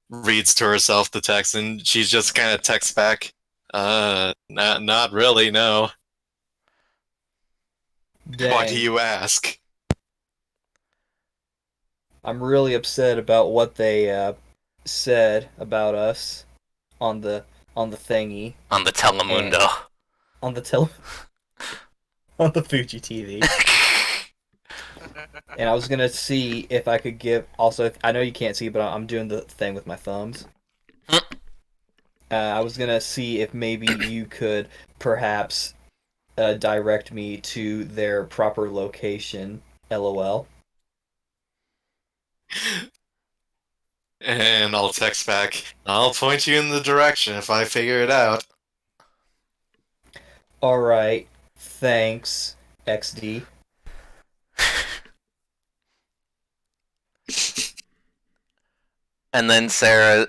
reads to herself the text, and she just kind of texts back, not really, no. Why do Dang. you ask? I'm really upset about what they said about us on the on the thingy, On the Telemundo. on the on the Fuji TV. And I was gonna see if I could give. Also, I know you can't see, but I'm doing the thing with my thumbs. I was gonna see if maybe you could perhaps direct me to their proper location. LOL. And I'll text back. I'll point you in the direction if I figure it out. All right. Thanks, XD. And then Sarah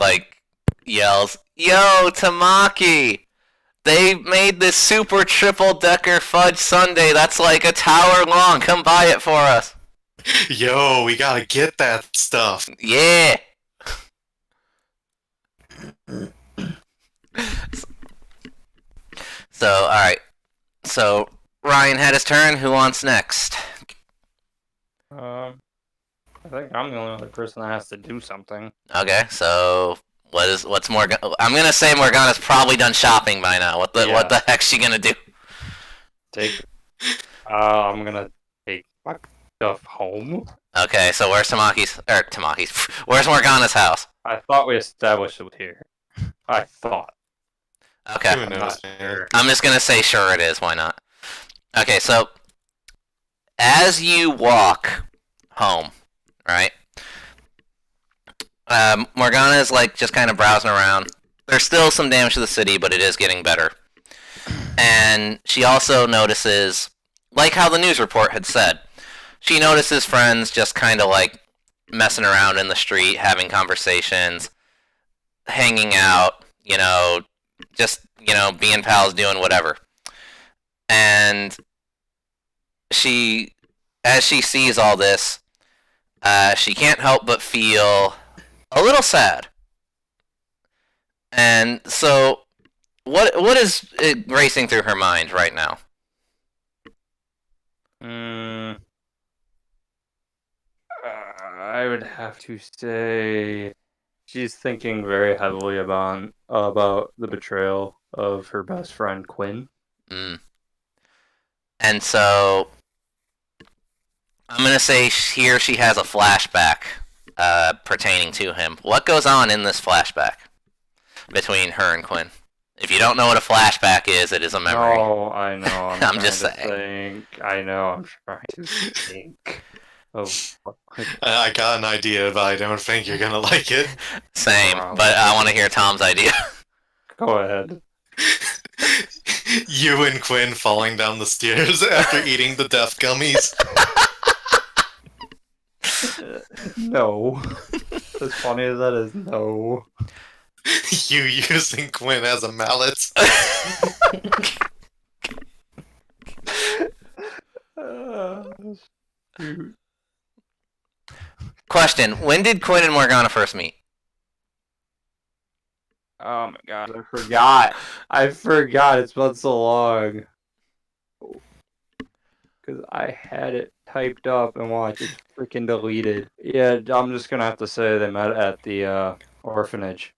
like yells, "Yo, Tamaki! They made this super triple decker fudge sundae that's like a tower long. Come buy it for us." Yo, we gotta get that stuff. Yeah. So, alright. So, Ryan had his turn. Who wants next? I think I'm the only other person that has to do something. Okay, so what's Morgana? I'm gonna say Morgana's probably done shopping by now. What the heck's she gonna do? I'm gonna take my stuff home. Okay, so where's where's Morgana's house? I thought we established it here. I thought. Okay. Who knows, man? I'm just gonna say sure it is, why not? Okay, so as you walk home, right? Morgana is like just kind of browsing around. There's still some damage to the city, but it is getting better. And she also notices, like how the news report had said, she notices friends just kind of like messing around in the street, having conversations, hanging out, just, being pals, doing whatever. And as she sees all this, she can't help but feel a little sad. And so, what is racing through her mind right now? I would have to say she's thinking very heavily about the betrayal of her best friend Quinn. And so, I'm gonna say here she has a flashback pertaining to him. What goes on in this flashback between her and Quinn? If you don't know what a flashback is, it is a memory. Oh, I know. I'm just saying. I know. I'm trying to think. I got an idea, but I don't think you're gonna like it. Same, but I want to hear Tom's idea. Go ahead. You and Quinn falling down the stairs after eating the death gummies. No. As funny as that is, no. You using Quinn as a mallet. Question: when did Quinn and Morgana first meet? Oh my god, I forgot. It's been so long. Because I had it typed up and watched it freaking deleted. Yeah, I'm just gonna have to say they met at the orphanage.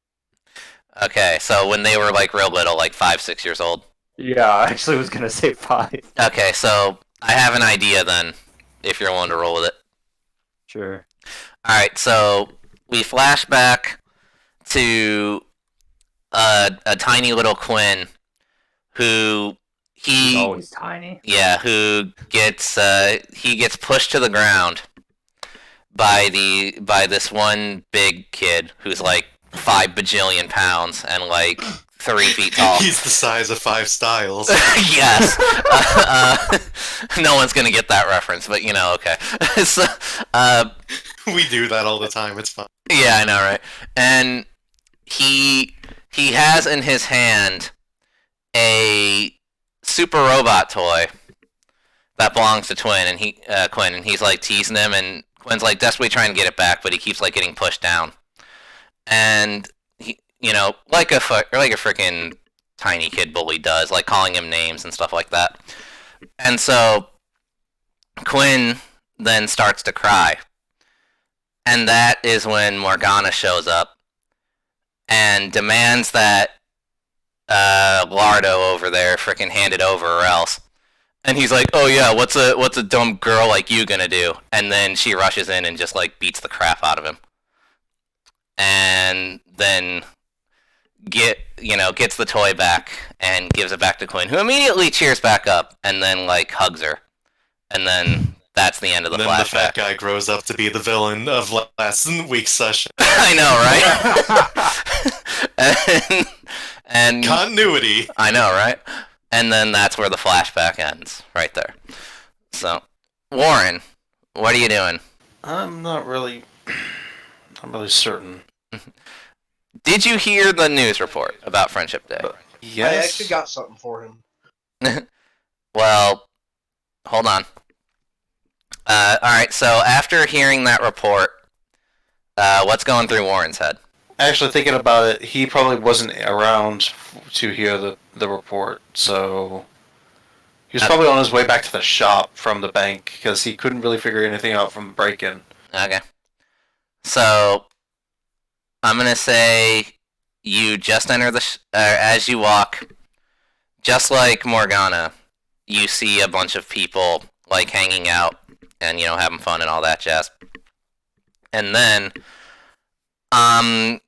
Okay, so when they were like real little, like 5, 6 years old. Yeah, I actually was gonna say 5. Okay, so I have an idea then, if you're willing to roll with it. Sure. Alright, so we flash back to a tiny little Quinn who He's always tiny. Yeah, who gets pushed to the ground by this one big kid who's like 5 bajillion pounds and like 3 feet tall. He's the size of 5 styles. Yes. No one's gonna get that reference, but okay. So, We do that all the time. It's fun. yeah, I know, right? And he has in his hand a super robot toy that belongs to Quinn, and he's like teasing him, and Quinn's like desperately trying to get it back, but he keeps like getting pushed down. And he, like a freaking tiny kid bully does, like calling him names and stuff like that. And so Quinn then starts to cry. And that is when Morgana shows up. and demands that Lardo over there frickin' hand it over or else. And he's like, "Oh yeah, what's a dumb girl like you gonna do?" And then she rushes in and just like beats the crap out of him, and then gets the toy back and gives it back to Quinn, who immediately cheers back up and then like hugs her, and then that's the end of the And then the flashback. fat guy grows up to be the villain of last week's session. I know, right? and Continuity. I know, right? And then that's where the flashback ends, right there. So, Warren, what are you doing? I'm not really certain. Did you hear the news report about Friendship Day? Yes. I actually got something for him. Well, hold on. Alright, so after hearing that report, what's going through Warren's head? Actually, thinking about it, he probably wasn't around to hear the report, so he was probably on his way back to the shop from the bank because he couldn't really figure anything out from the break-in. Okay. So, I'm gonna say you just enter as you walk, just like Morgana, you see a bunch of people like hanging out and having fun and all that jazz. And then, I'm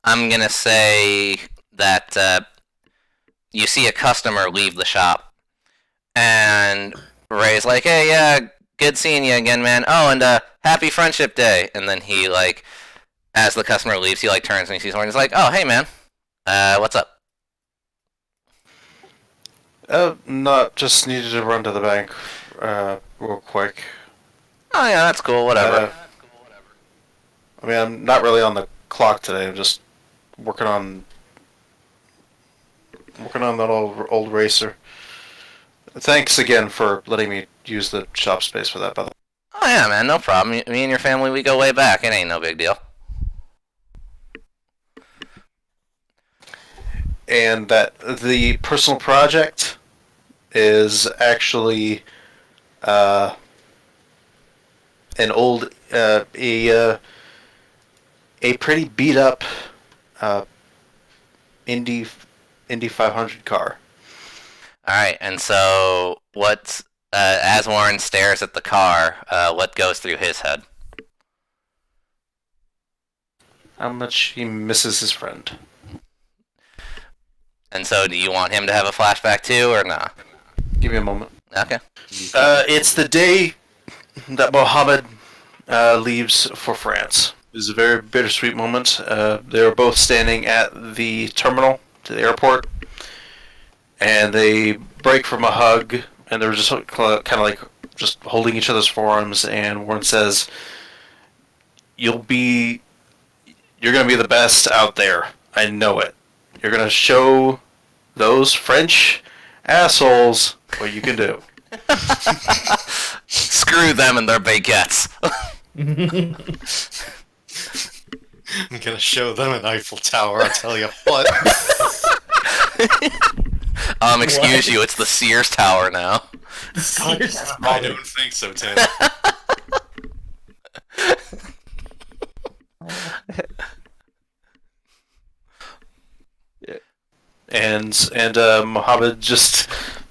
gonna say that you see a customer leave the shop, and Ray's like, "Hey, yeah, good seeing you again, man. Oh, and happy Friendship Day." And then he like, as the customer leaves, he like turns and he sees Warren. He's like, "Oh, hey, man, what's up?" Not just needed to run to the bank, real quick. Oh yeah, that's cool. Whatever. I mean, I'm not really on the clock today. I'm just working on that old racer. Thanks again for letting me use the shop space for that, by the way. Oh yeah, man, no problem. Me and your family, we go way back. It ain't no big deal. And that the personal project is actually an old a pretty beat up Indy 500 car. All right, and so what's as Warren stares at the car, what goes through his head? How much he misses his friend. And so, do you want him to have a flashback too, or not? Give me a moment. Okay. It's the day that Mohammed leaves for France. It was a very bittersweet moment. They were both standing at the terminal to the airport, and they break from a hug, and they were just kind of like just holding each other's forearms. And Warren says, you're gonna be the best out there. I know it. You're gonna show those French assholes what you can do." Screw them and their baguettes. I'm gonna show them an Eiffel Tower, I'll tell you what. Excuse you, it's the Sears Tower now. I don't think so, Tim. And Mohammed just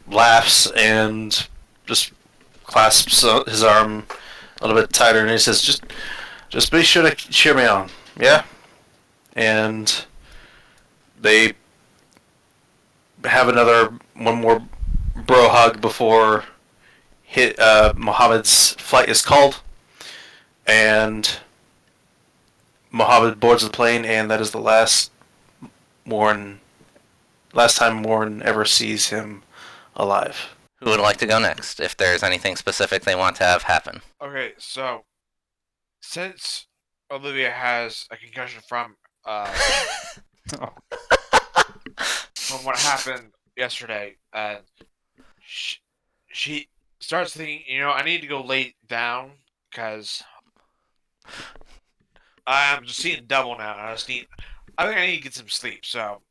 laughs and just clasps his arm a little bit tighter, and he says, "Just be sure to cheer me on, yeah." And they have one more bro hug before Mohammed's flight is called, and Mohammed boards the plane, and that is the last time Warren ever sees him alive. Who would like to go next, if there's anything specific they want to have happen? Okay, so since Olivia has a concussion from what happened yesterday, she starts thinking, I need to go lay down because I'm just seeing double now. I think I need to get some sleep. So,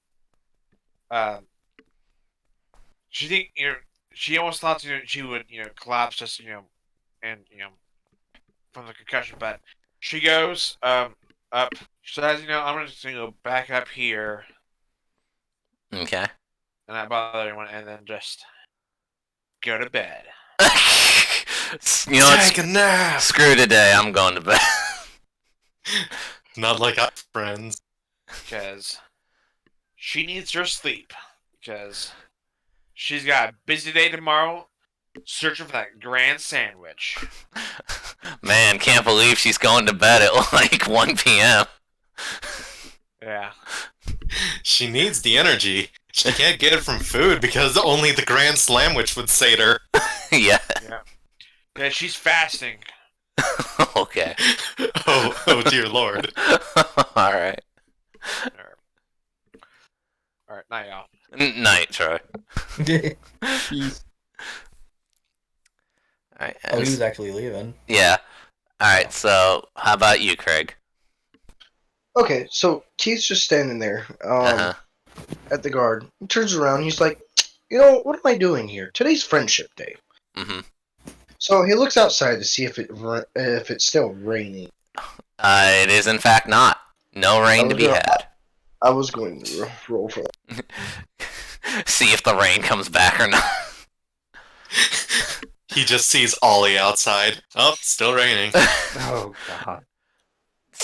she almost thought she would collapse just and from the concussion, but she goes up. So as you know, I'm just gonna go back up here Okay. and not bother anyone, and then just go to bed. You know, Take a nap. screw today. I'm going to bed. Not like our friends. Because she needs her sleep. Because she's got a busy day tomorrow searching for that grand sandwich. Man, can't believe she's going to bed at like 1 p.m. Yeah. She needs the energy. She can't get it from food because only the Grand Slamwich would sate her. Yeah. Yeah, she's fasting. Okay. Oh dear lord. All right. Alright, night, y'all. Night, Troy. Jeez. All right. Oh, he was actually leaving. Yeah. All right. So, how about you, Craig? Okay, so Keith's just standing there Uh-huh. at the guard. He turns around. He's like, what am I doing here? Today's Friendship Day. Mm-hmm. So he looks outside to see if it's still raining. It is in fact not. No rain to be had. I was going to roll for that. See if the rain comes back or not. He just sees Ollie outside. Oh, still raining. Oh god.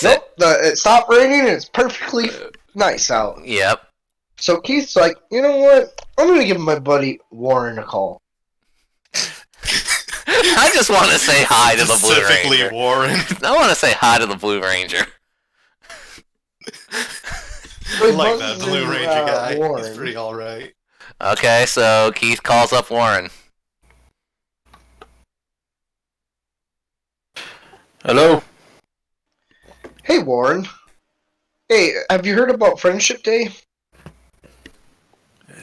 Nope, it stopped raining and it's perfectly nice out. Yep. So Keith's like, you know what? I'm going to give my buddy Warren a call. I just want to say hi to the Blue Specifically Ranger. Warren. I want to say hi to the Blue Ranger. I like that Blue buzzes, Ranger guy. Warren. He's pretty alright. Okay, so Keith calls up Warren. Hello? Hey, Warren. Hey, have you heard about Friendship Day?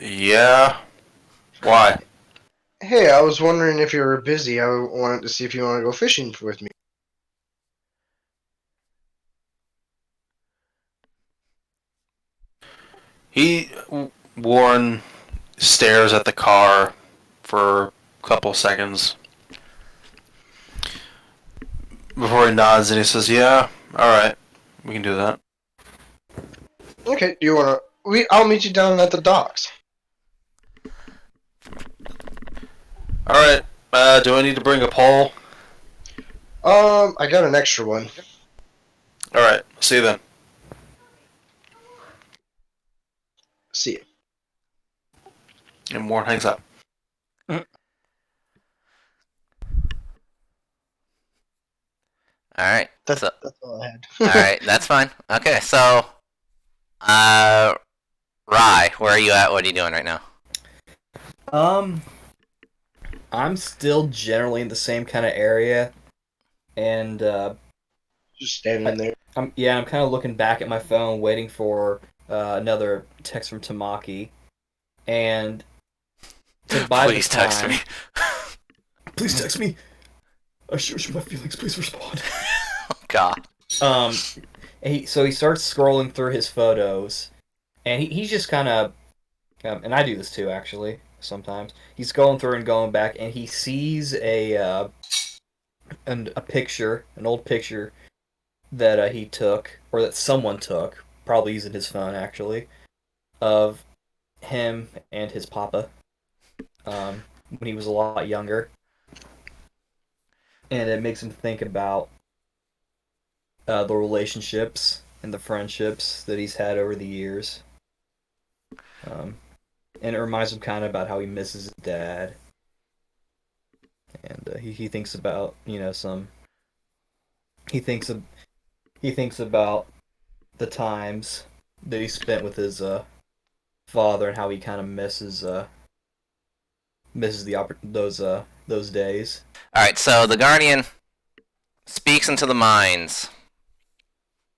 Yeah. Why? Hey, I was wondering if you were busy. I wanted to see if you want to go fishing with me. Warren stares at the car for a couple seconds before he nods and he says, "Yeah, all right, we can do that." Okay, do you want to... I'll meet you down at the docks. All right. Do I need to bring a pole? I got an extra one. All right. See you then. See you. And Warren hangs up. All right. That's So, all I had. all right, that's fine. Okay, so, Rye, where are you at? What are you doing right now? I'm still generally in the same kind of area, and Just standing there. I'm kind of looking back at my phone, waiting for another text from Tamaki, and to buy Please the text time, me. Please text me. I sure my feelings. Please respond. Oh, God. So he starts scrolling through his photos, and he's just kind of, and I do this too actually sometimes. He's going through and going back, and he sees a picture, an old picture that he took, or that someone took, probably using his phone actually, of him and his papa, when he was a lot younger, and it makes him think about the relationships and the friendships that he's had over the years. And it reminds him kind of about how he misses his dad. And he thinks about, he thinks about the times that he spent with his father and how he kind of misses those days. All right, so the Guardian speaks into the minds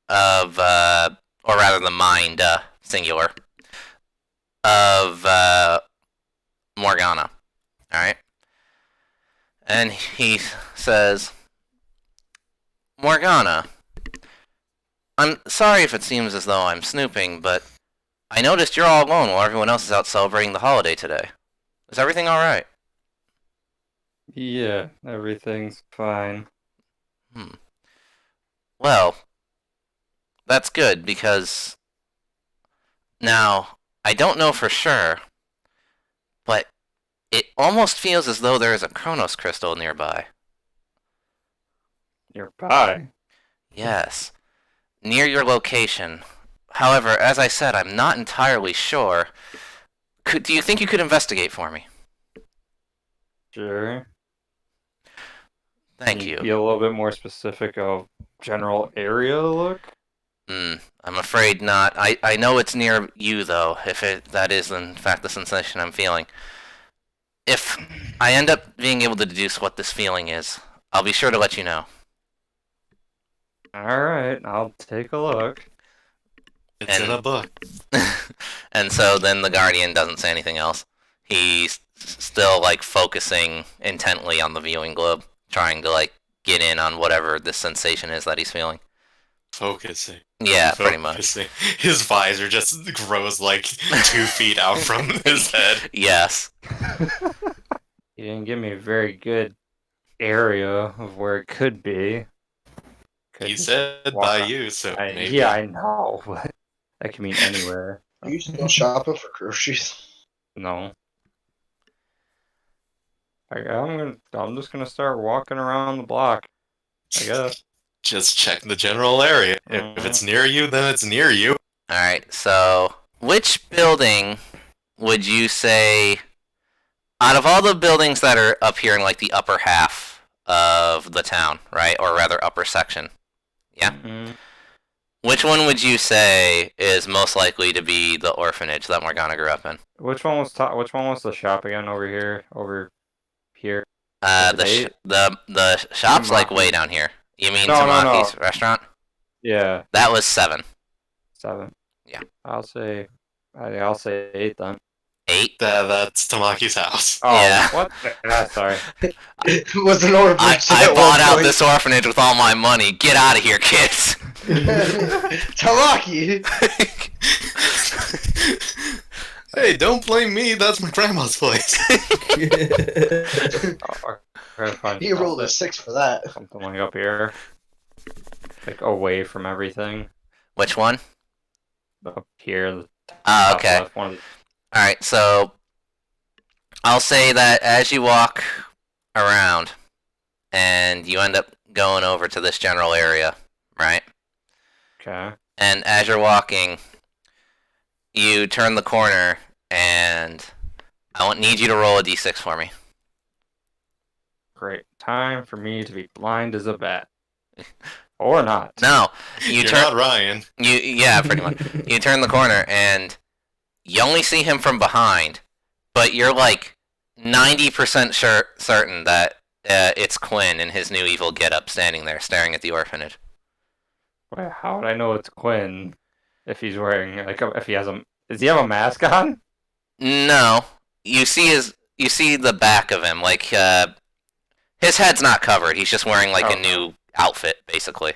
of, or rather the mind, singular, of Morgana. All right? And he says, Morgana, I'm sorry if it seems as though I'm snooping, but I noticed you're all alone while everyone else is out celebrating the holiday today. Is everything alright? Yeah, everything's fine. Well, That's good, because now, I don't know for sure, but it almost feels as though there is a Chronos crystal nearby. Nearby. Yes, near your location. However, as I said, I'm not entirely sure. Do you think you could investigate for me? Sure. Thank Can you. Be a little bit more specific of general area look. I'm afraid not. I know it's near you, though, if that is, in fact, the sensation I'm feeling. If I end up being able to deduce what this feeling is, I'll be sure to let you know. Alright, I'll take a look. It's in a book. And so then the Guardian doesn't say anything else. He's still, like, focusing intently on the viewing globe, trying to, like, get in on whatever this sensation is that he's feeling. Focusing. Yeah, pretty much. Focusing. His visor just grows like 2 feet out from his head. Yes. You didn't give me a very good area of where it could be. Could He just said walk by up- you, so maybe. Yeah, I know, but that can mean anywhere. Are you still shopping for groceries? No. I'm just gonna start walking around the block, I guess. Just check the general area. If it's near you, then it's near you. Alright, so which building would you say, out of all the buildings that are up here in, like, the upper half of the town, right? Or rather, upper section. Yeah? Mhm. Which one would you say is most likely to be the orphanage that Morgana grew up in? Which one was the shop again over here? Over here? The shop's, like, way Tamaki. down here. You mean No, no, Tamaki's no. restaurant? Yeah, That was 7. 7. Yeah. I'll say 8 then. 8? That's Tamaki's house. Oh, Yeah. what? Sorry. It was an orphanage. I at bought one out point. this orphanage with all my money. Get out of here, kids! Tamaki! Hey, don't blame me. That's my grandma's place. Oh, I gotta find He rolled a 6 for that. something like up here, like away from everything. Which one? Up here. The Ah, top okay. left, one of the- Alright, so I'll say that as you walk around and you end up going over to this general area, right? Okay. And as you're walking, you turn the corner and I need you to roll a d6 for me. Great. Time for me to be blind as a bat. Or not. No, you You're turn. not Ryan. Yeah, pretty much. You turn the corner and you only see him from behind, but you're like 90% certain that it's Quinn in his new evil getup standing there staring at the orphanage. Wait, how would I know it's Quinn if he's wearing if he has a does he have a mask on? No, you see the back of him, like his head's not covered. He's just wearing like a new outfit, basically.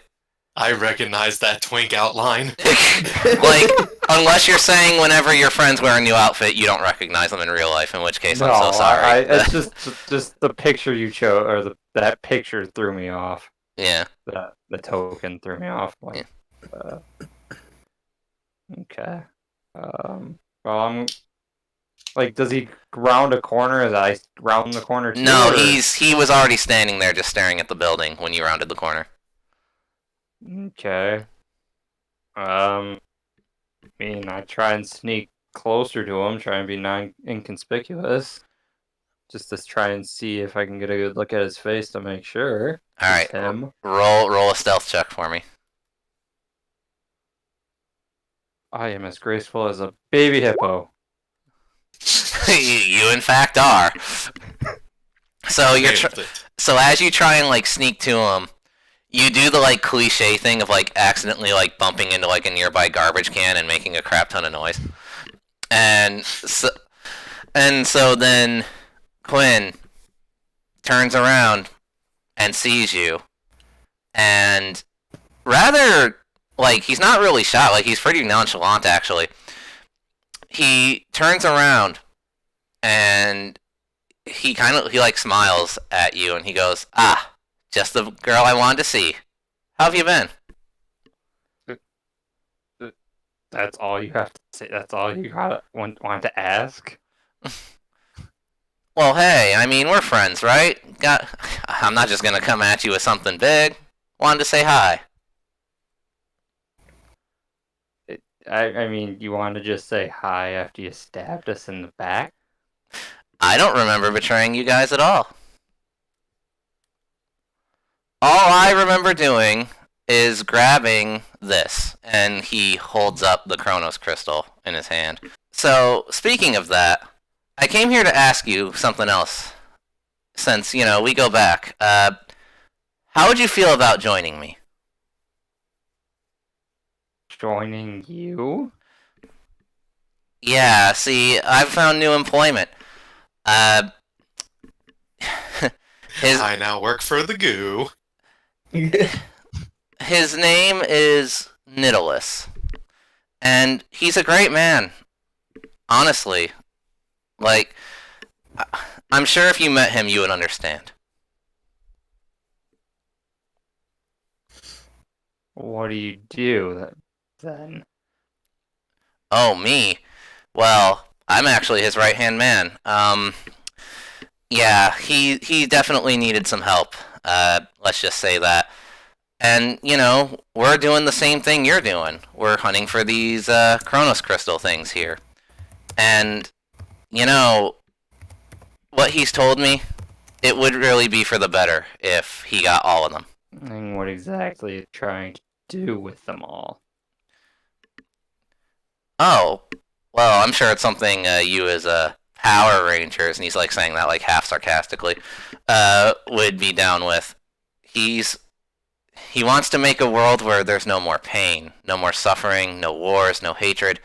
I recognize that twink outline. Like, unless you're saying whenever your friends wear a new outfit, you don't recognize them in real life, in which case I'm so sorry. It's just the picture you chose, or that picture threw me off. Yeah. The token threw me off. Like, okay. Well, I'm like, does he round a corner as I round the corner too? No, or- he was already standing there just staring at the building when you rounded the corner. Okay. I mean, I try and sneak closer to him, try and be inconspicuous, just to try and see if I can get a good look at his face to make sure. All right, It's him. roll a stealth check for me. I am as graceful as a baby hippo. You in fact are. So so as you try and like sneak to him, you do the like cliche thing of like accidentally like bumping into like a nearby garbage can and making a crap ton of noise. And so then Quinn turns around and sees you, and rather like he's not really shocked, like he's pretty nonchalant actually. He turns around and he like smiles at you and he goes, "Ah, just the girl I wanted to see. How have you been?" That's all you have to say. That's all you want to ask. Well, hey, I mean, we're friends, right? I'm not just gonna come at you with something big. Wanted to say hi. I mean, you want to just say hi after you stabbed us in the back? I don't remember betraying you guys at all. All I remember doing is grabbing this, and he holds up the Chronos crystal in his hand. So, speaking of that, I came here to ask you something else. Since, we go back. How would you feel about joining me? Joining you? Yeah, see, I've found new employment. I now work for the goo. His name is Nidalus. And he's a great man. Honestly. Like, I'm sure if you met him, you would understand. What do you do then? Oh, me? Well, I'm actually his right-hand man. Yeah, he definitely needed some help. Let's just say that. And, we're doing the same thing you're doing. We're hunting for these Chronos Crystal things here. And, what he's told me, it would really be for the better if he got all of them. And what exactly are you trying to do with them all? Oh, well, I'm sure it's something you as Power Rangers, and he's like saying that like half sarcastically, would be down with. He wants to make a world where there's no more pain, no more suffering, no wars, no hatred.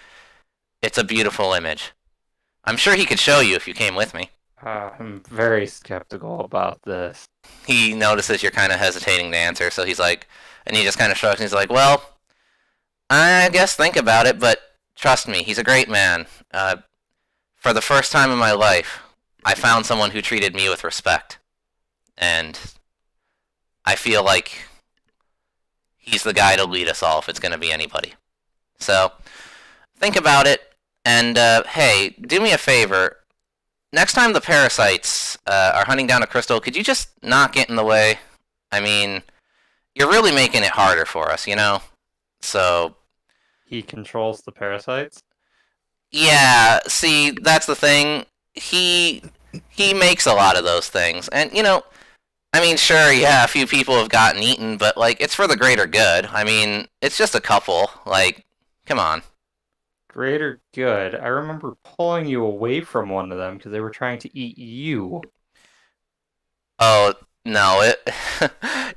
It's a beautiful image. I'm sure he could show you if you came with me. I'm very skeptical about this. He notices you're kind of hesitating to answer, so he's like, and he just kind of shrugs, and he's like, well, I guess think about it, but trust me, he's a great man. For the first time in my life, I found someone who treated me with respect. And I feel like he's the guy to lead us all if it's going to be anybody. So, think about it, and hey, do me a favor. Next time the parasites are hunting down a crystal, could you just not get in the way? I mean, you're really making it harder for us, So... He controls the parasites? Yeah, see, that's the thing. He makes a lot of those things. And, I mean, sure, yeah, a few people have gotten eaten, but, like, it's for the greater good. I mean, it's just a couple. Like, come on. Greater good. I remember pulling you away from one of them because they were trying to eat you. Oh, no, it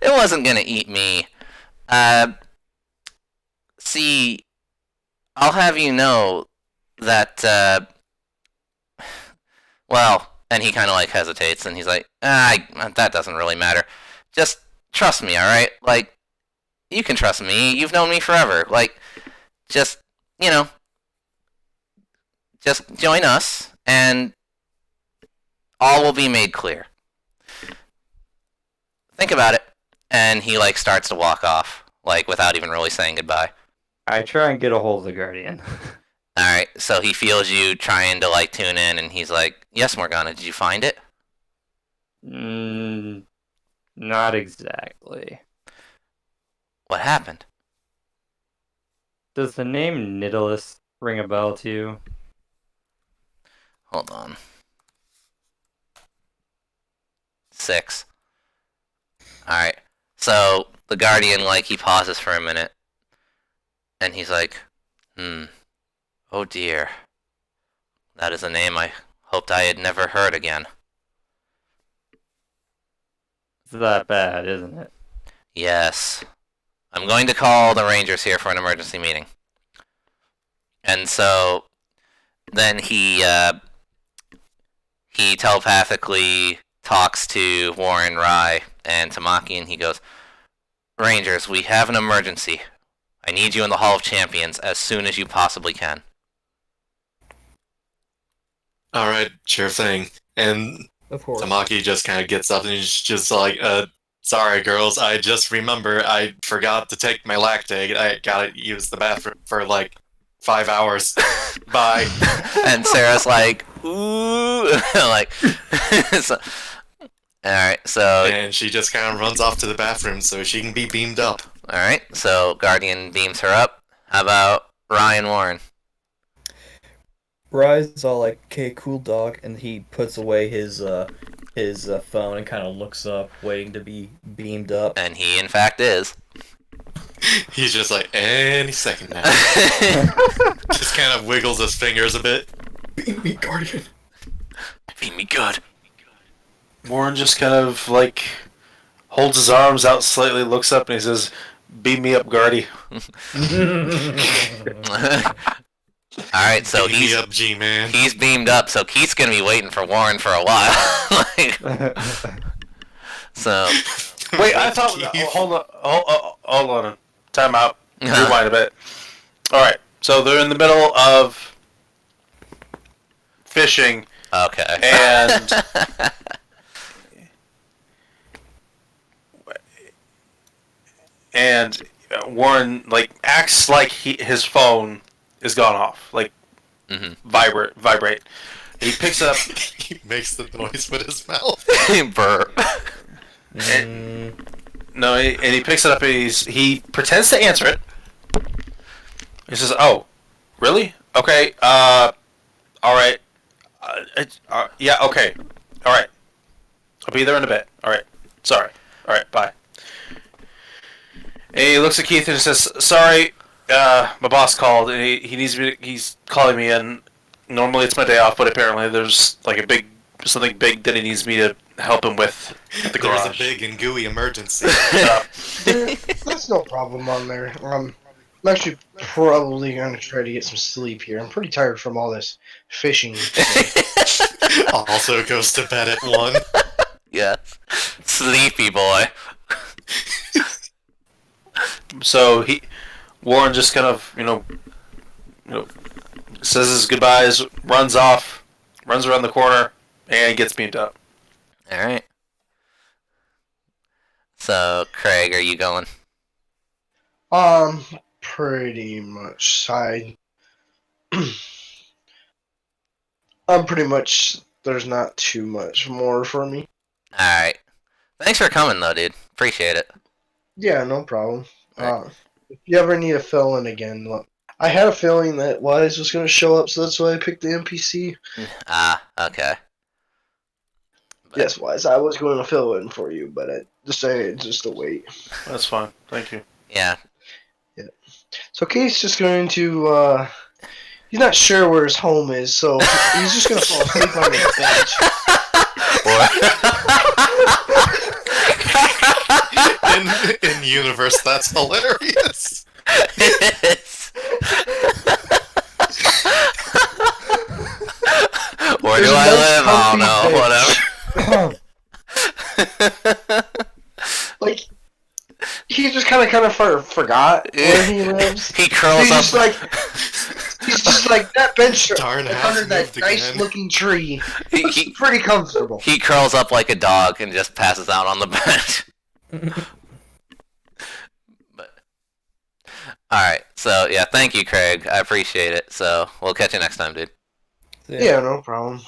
it wasn't gonna eat me. See, I'll have you know that, well, and he kind of, like, hesitates, and he's like, that doesn't really matter. Just trust me, alright? Like, you can trust me. You've known me forever. Like, just, just join us, and all will be made clear. Think about it. And he, like, starts to walk off, like, without even really saying goodbye. I try and get a hold of the Guardian. Alright, so he feels you trying to, like, tune in, and he's like, yes, Morgana, did you find it? Not exactly. What happened? Does the name Nidalus ring a bell to you? Hold on. 6. Alright, so the Guardian, like, he pauses for a minute, and he's like, oh dear. That is a name I hoped I had never heard again. It's that bad, isn't it? Yes. I'm going to call the Rangers here for an emergency meeting. And so then he telepathically talks to Warren, Rye, and Tamaki, and he goes, Rangers, we have an emergency. I need you in the Hall of Champions as soon as you possibly can. Alright, sure thing. And Of course. Tamaki just kind of gets up and he's just like, sorry girls, I just remember I forgot to take my lactate. I gotta use the bathroom for like 5 hours. Bye. And Sarah's like, ooh, like, so, all right, so And she just kind of runs off to the bathroom so she can be beamed up. all right, so Guardian beams her up. How about Ryan Warren? Rye's all like, "Okay, cool dog," and he puts away his phone and kind of looks up, waiting to be beamed up. And he, in fact, is. He's just like, any second now. Just kind of wiggles his fingers a bit. Beam me, Guardian. Beat me good. Warren just kind of like holds his arms out slightly, looks up, and he says, "Beam me up, Guardy." All right, so Beam me up, G-Man. he's beamed up, so Keith's gonna be waiting for Warren for a while. Like, so Wait, I thought. Keith. Hold on. Time out. Rewind a bit. All right, so they're in the middle of fishing, okay. and Warren like acts like his phone is gone off, like vibrate. He picks up. He makes the noise with his mouth. Burp. And he picks it up and he pretends to answer it. He says, "Oh, really? Okay. All right. Yeah. Okay. All right. I'll be there in a bit. All right. Sorry. All right. Bye." And he looks at Keith and says, "Sorry, my boss called. And he needs me. He's calling me in. Normally it's my day off, but apparently there's like something big that he needs me to help him with at the There's garage." a big and gooey emergency. That's no problem on there. I'm actually probably going to try to get some sleep here. I'm pretty tired from all this fishing. Also goes to bed at 1. Yes. Sleepy boy. So Warren just kind of, says his goodbyes, runs off, runs around the corner, and gets beamed up. All right. So, Craig, are you going? Pretty much. I'm pretty much. There's not too much more for me. All right. Thanks for coming, though, dude. Appreciate it. Yeah, no problem. Alright. If you ever need a fill-in again, look, I had a feeling that Wise was going to show up, so that's why I picked the NPC. Ah, okay. Yes, Wise, I was going to fill in for you, but I decided just to wait. That's fine. Thank you. Yeah. So Keith's just going to, he's not sure where his home is, so he's just going to fall asleep on the bench. In universe, that's hilarious. Where do I live? I don't know. Whatever. Like, he just kind of forgot where he lives. He curls up. He's just like that bench Darn house under that moved again. nice-looking tree. He Pretty comfortable. he curls up like a dog and just passes out on the bench. But all right. So yeah, thank you, Craig. I appreciate it. So we'll catch you next time, dude. Yeah, no problem.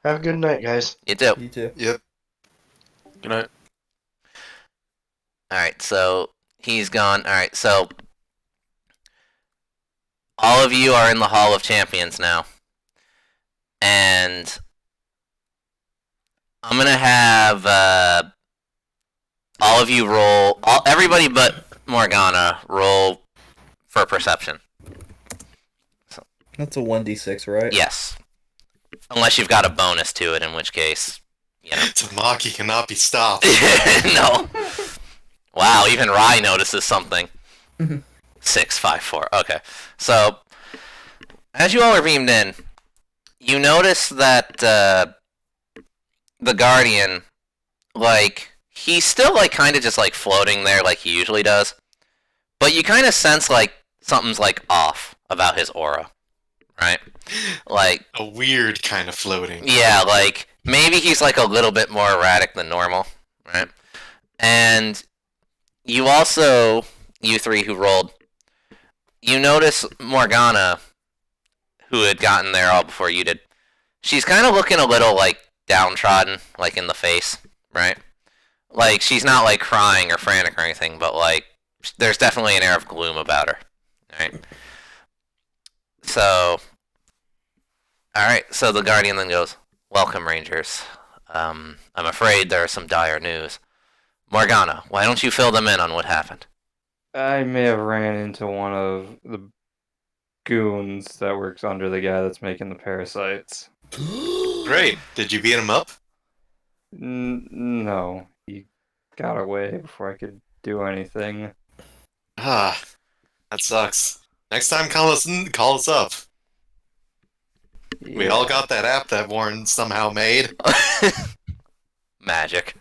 Have a good night, guys. You too. You too. Yep. Good night. All right. So he's gone. All right. So all of you are in the Hall of Champions now, and I'm gonna have all of you roll. Everybody but Morgana roll for perception. That's a 1d6, right? Yes, unless you've got a bonus to it, in which case, you know. Tamaki cannot be stopped. No. Wow, even Rai notices something. 6, 5, 4. Okay. So, as you all are beamed in, you notice that the Guardian, like, he's still, like, kind of just, like, floating there like he usually does. But you kind of sense, like, something's, like, off about his aura. Right? Like, A weird kind of floating. yeah, like, maybe he's, like, a little bit more erratic than normal. Right? And you also, you three who rolled, you notice Morgana, who had gotten there all before you did. She's kind of looking a little like downtrodden, like in the face, right? Like she's not like crying or frantic or anything, but like there's definitely an air of gloom about her, right? So, all right. So the Guardian then goes, "Welcome, Rangers. I'm afraid there is some dire news. Morgana, why don't you fill them in on what happened?" I may have ran into one of the goons that works under the guy that's making the parasites. Great. Did you beat him up? No, he got away before I could do anything. Ah, that sucks. Next time, call us up. We all got that app that Warren somehow made. Magic.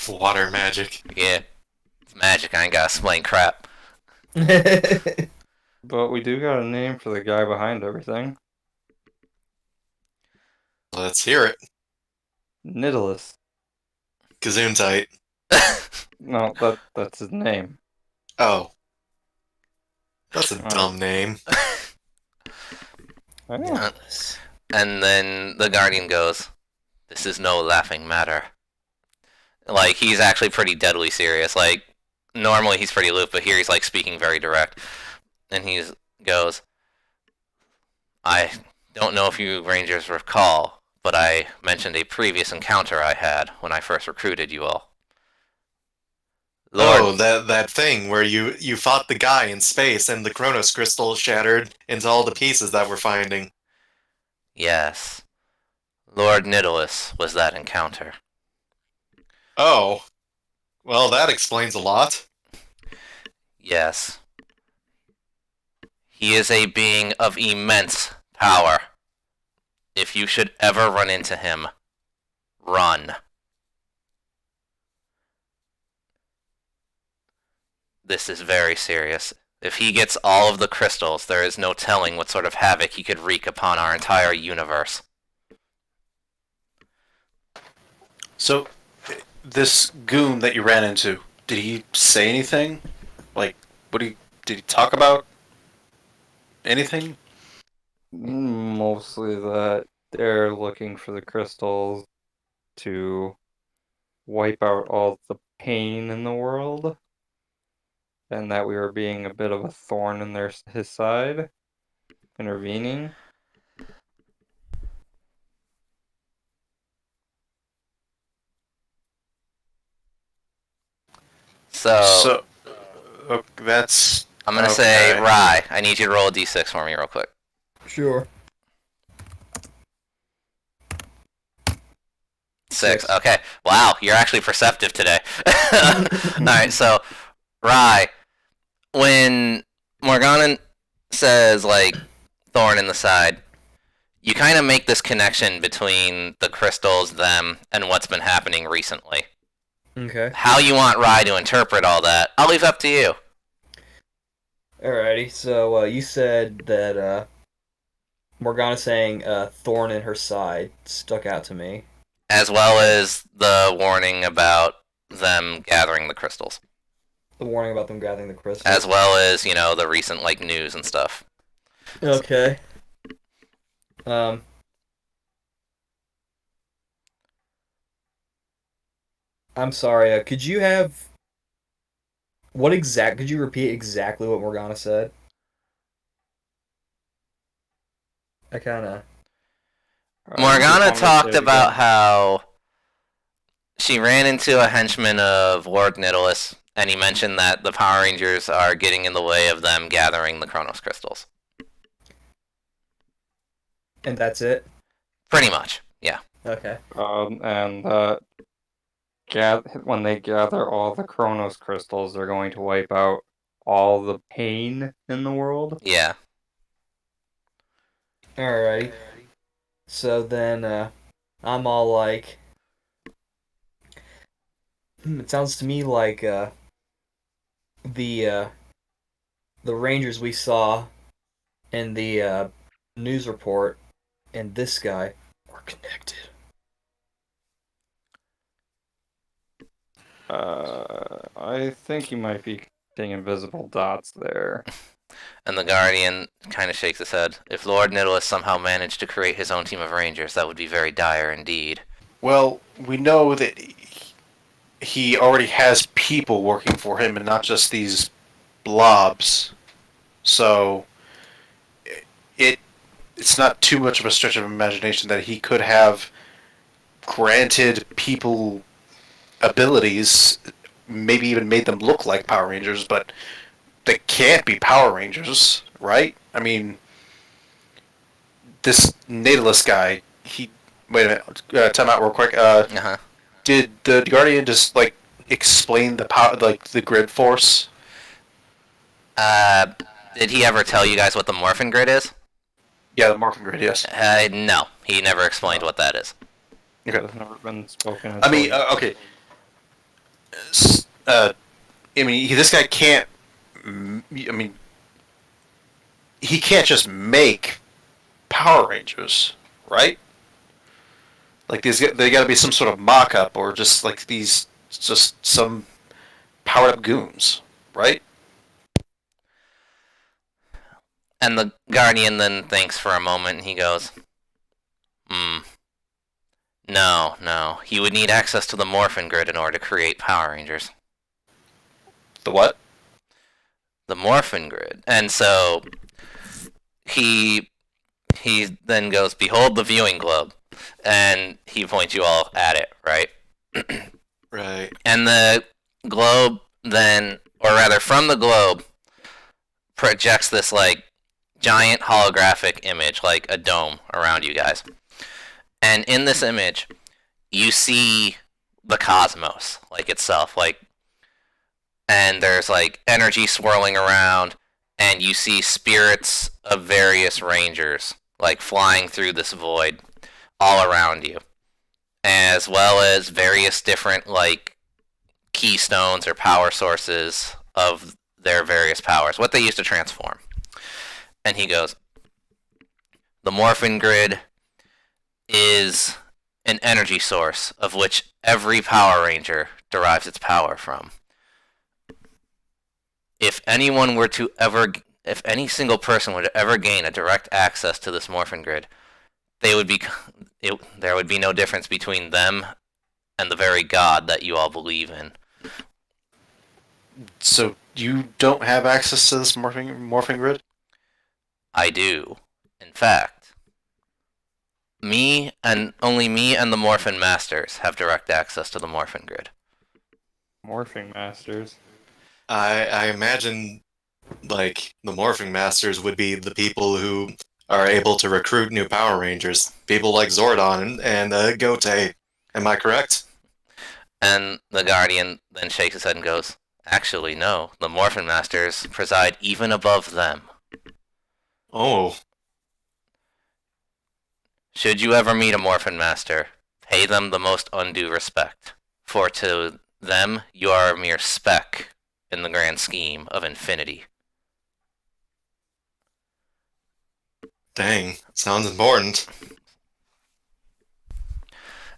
Water magic. Yeah, it's magic. I ain't gotta explain crap. But we do got a name for the guy behind everything. Let's hear it. Nidalus. Gesundheit. No, that's his name. Oh. That's a dumb name. I know. And then the Guardian goes, "This is no laughing matter." Like, he's actually pretty deadly serious. Like, normally he's pretty aloof, but here he's, like, speaking very direct. And he goes, "I don't know if you Rangers recall, but I mentioned a previous encounter I had when I first recruited you all. Lord, Oh, that thing where you fought the guy in space and the Chronos crystal shattered into all the pieces that we're finding. yes. Lord Nidalus was that encounter. Oh. Well, that explains a lot. Yes. He is a being of immense power. If you should ever run into him, run. This is very serious. If he gets all of the crystals, there is no telling what sort of havoc he could wreak upon our entire universe." So, this goon that you ran into, did he say anything? Like, did he talk about anything? Mostly that they're looking for the crystals to wipe out all the pain in the world, and that we were being a bit of a thorn in his side, intervening. So, That's I'm gonna say, okay. Rye, I need you to roll a d6 for me real quick. Sure. 6. Okay. Wow, you're actually perceptive today. Alright, so, Rye, when Morgana says, like, thorn in the side, you kind of make this connection between the crystals, them, and what's been happening recently. Okay. How you want Rye to interpret all that, I'll leave up to you. Alrighty. So you said that Morgana saying "thorn in her side" stuck out to me. As well as the warning about them gathering the crystals. The warning about them gathering the crystals. As well as, you know, the recent, like, news and stuff. Okay. I'm sorry. Could you repeat exactly what Morgana said? I kind of. Morgana talked about how she ran into a henchman of Lord Nidalus, and he mentioned that the Power Rangers are getting in the way of them gathering the Chronos crystals. And that's it? Pretty much, yeah. Okay. And when they gather all the Chronos crystals, they're going to wipe out all the pain in the world. Yeah. Alrighty. So then, I'm all like, it sounds to me like the Rangers we saw in the news report and this guy are connected. I think you might be connecting invisible dots there. And the Guardian kind of shakes his head. If Lord Nidalis somehow managed to create his own team of rangers, that would be very dire indeed. Well, we know that he already has people working for him and not just these blobs. So it's not too much of a stretch of imagination that he could have granted people abilities, maybe even made them look like Power Rangers, but they can't be Power Rangers, right? I mean, this Natalist guy, wait a minute, time out real quick. Uh-huh. Did the Guardian just, like, explain the power, like, the grid force? Did he ever tell you guys what the Morphin Grid is? Yeah, the Morphin Grid, yes. No. He never explained what that is. Okay. It's never been spoken. I mean, okay. I mean, this guy can't. I mean, he can't just make Power Rangers, right? Like they got to be some sort of mock-up, or just like just some powered-up goons, right? And the Guardian then thinks for a moment and he goes, No. He would need access to the Morphin Grid in order to create Power Rangers. The what? The Morphin Grid. And so he then goes, behold the viewing globe. And he points you all at it, right? Right. And the globe then, or rather from the globe, projects this like giant holographic image, like a dome around you guys. And in this image, you see the cosmos, like itself, like, and there's like energy swirling around, and you see spirits of various rangers, like flying through this void all around you, as well as various different like keystones or power sources of their various powers, what they use to transform. And he goes, the Morphin Grid is an energy source of which every Power Ranger derives its power from. If any single person would ever gain a direct access to this Morphin Grid, there would be no difference between them and the very God that you all believe in. So you don't have access to this morphing grid? I do. In fact, only me and the Morphin Masters have direct access to the Morphin Grid. Morphing Masters. I imagine, like, the Morphing Masters would be the people who are able to recruit new Power Rangers. People like Zordon and Gote. Am I correct? And the Guardian then shakes his head and goes, actually, no. The Morphin Masters preside even above them. Oh. Should you ever meet a Morphin Master, pay them the most undue respect. For to them, you are a mere speck in the grand scheme of infinity. Dang, sounds important.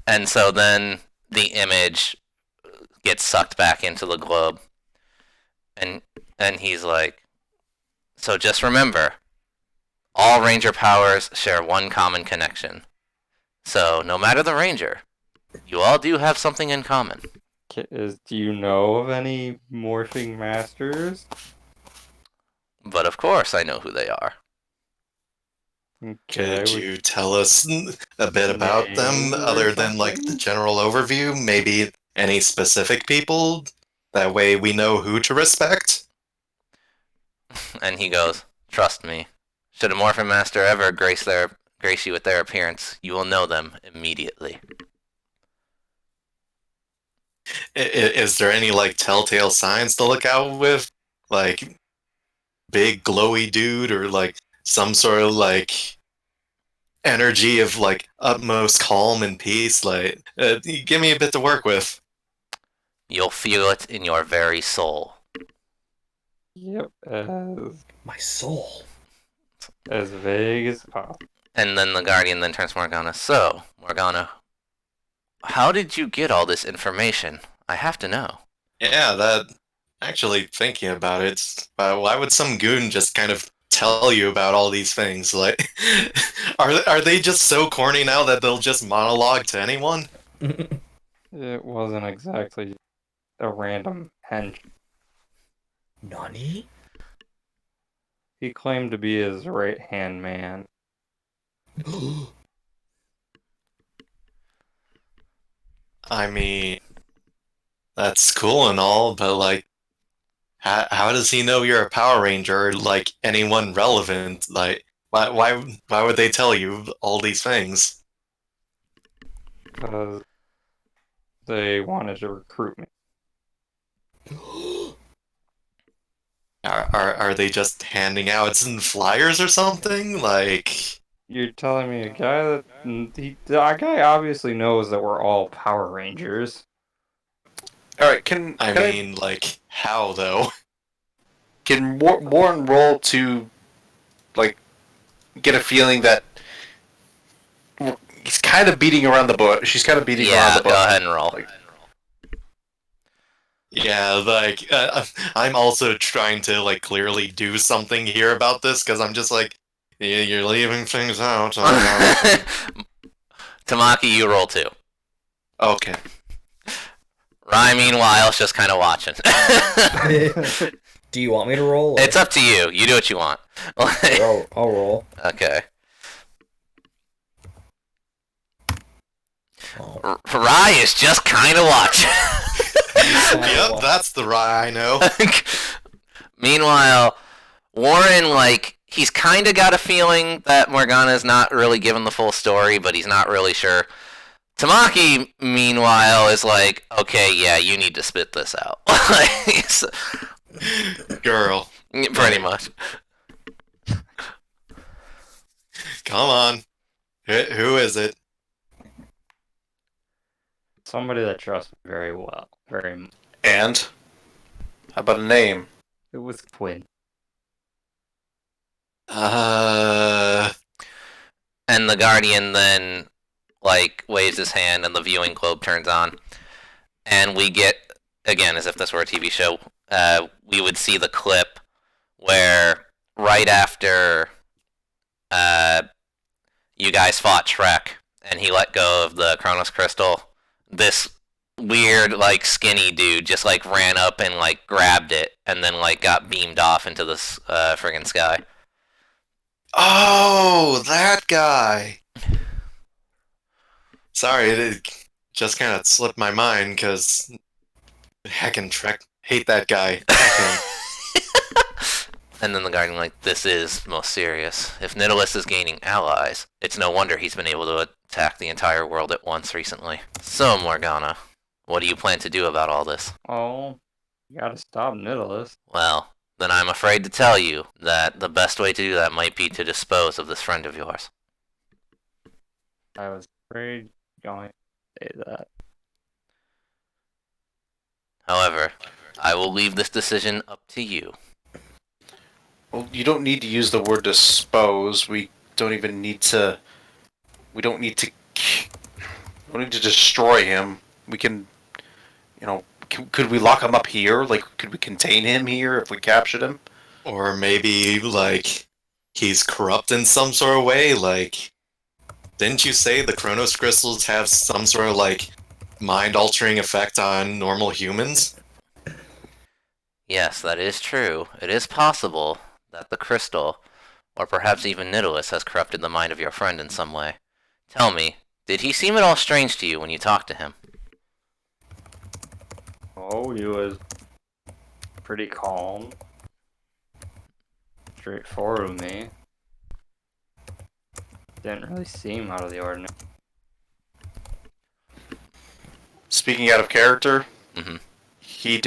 And so then the image gets sucked back into the globe. And he's like, so just remember, all Ranger powers share one common connection. So no matter the Ranger, you all do have something in common. Do you know of any Morphing Masters? But of course I know who they are. Okay, Could you tell us a bit about them, Names or other than, like, the something? general overview? Maybe any specific people? That way we know who to respect? And he goes, trust me, should a Morphin Master ever grace you with their appearance, you will know them immediately. Is there any, like, telltale signs to look out with? Like, big glowy dude, or, like, some sort of, like, energy of, like, utmost calm and peace? Like, give me a bit to work with. You'll feel it in your very soul. Yep, My soul. as vague as possible. And then the Guardian then turns to Morgana. So, Morgana, how did you get all this information? I have to know. Yeah, Actually, thinking about it, why would some goon just kind of tell you about all these things? Like, are they just so corny now that they'll just monologue to anyone? It wasn't exactly a random hench. Nani? He claimed to be his right-hand man. I mean, that's cool and all, but like, how does he know you're a Power Ranger or like anyone relevant? Like, why would they tell you all these things? Because they wanted to recruit me. Are they just handing out some flyers or something? Like, You're telling me a guy that a guy obviously knows that we're all Power Rangers. All right, I mean, like, how though? can Warren roll to like get a feeling that he's kind of beating around the bush. She's kind of beating around Yeah, the bush. go ahead and roll. Like, Yeah, like, I'm also trying to like clearly do something here about this because I'm just like, yeah, you're leaving things out. Tamaki, you roll too. Okay. Rye, meanwhile, is just kind of watching. Do you want me to roll? It's up to you. You do what you want. I'll roll. Okay. Oh. Rye is just kind of watching. Yep, that's the Rye I know. Meanwhile, Warren, like, he's kind of got a feeling that Morgana's not really given the full story, but he's not really sure. Tamaki, meanwhile, is like, okay, yeah, you need to spit this out. Girl, Pretty much. come on. Who is it? Somebody that trusts me very well. Very much. and how about a name? It was Quinn. And the Guardian then, like, waves his hand and the viewing globe turns on. And we get, again, as if this were a TV show, we would see the clip where right after you guys fought Shrek and he let go of the Chronos Crystal, this weird, like, skinny dude just, like, ran up and, like, grabbed it and then, like, got beamed off into the friggin' sky. Oh, that guy. Sorry, it just kind of slipped my mind because heckin' Trek hate that guy. Heckin'. And then the Guardian, like, this is most serious. If Nidalis is gaining allies, it's no wonder he's been able to attack the entire world at once recently. So, Morgana, what do you plan to do about all this? Oh, you gotta stop Nidalis. Well, then I'm afraid to tell you that the best way to do that might be to dispose of this friend of yours. I was afraid you're going to say that. However, I will leave this decision up to you. Well, you don't need to use the word dispose. We don't even need to. We don't need to. We don't need to destroy him. We can, could we lock him up here? Like, could we contain him here if we captured him? Or maybe, like, he's corrupt in some sort of way? Like, didn't you say the Chronos crystals have some sort of, like, mind-altering effect on normal humans? Yes, that is true. It is possible that the crystal, or perhaps even Nidalis, has corrupted the mind of your friend in some way. Tell me, did he seem at all strange to you when you talked to him? Oh, he was pretty calm. Straightforward with me. Didn't really seem out of the ordinary. Speaking out of character, Mm-hmm. He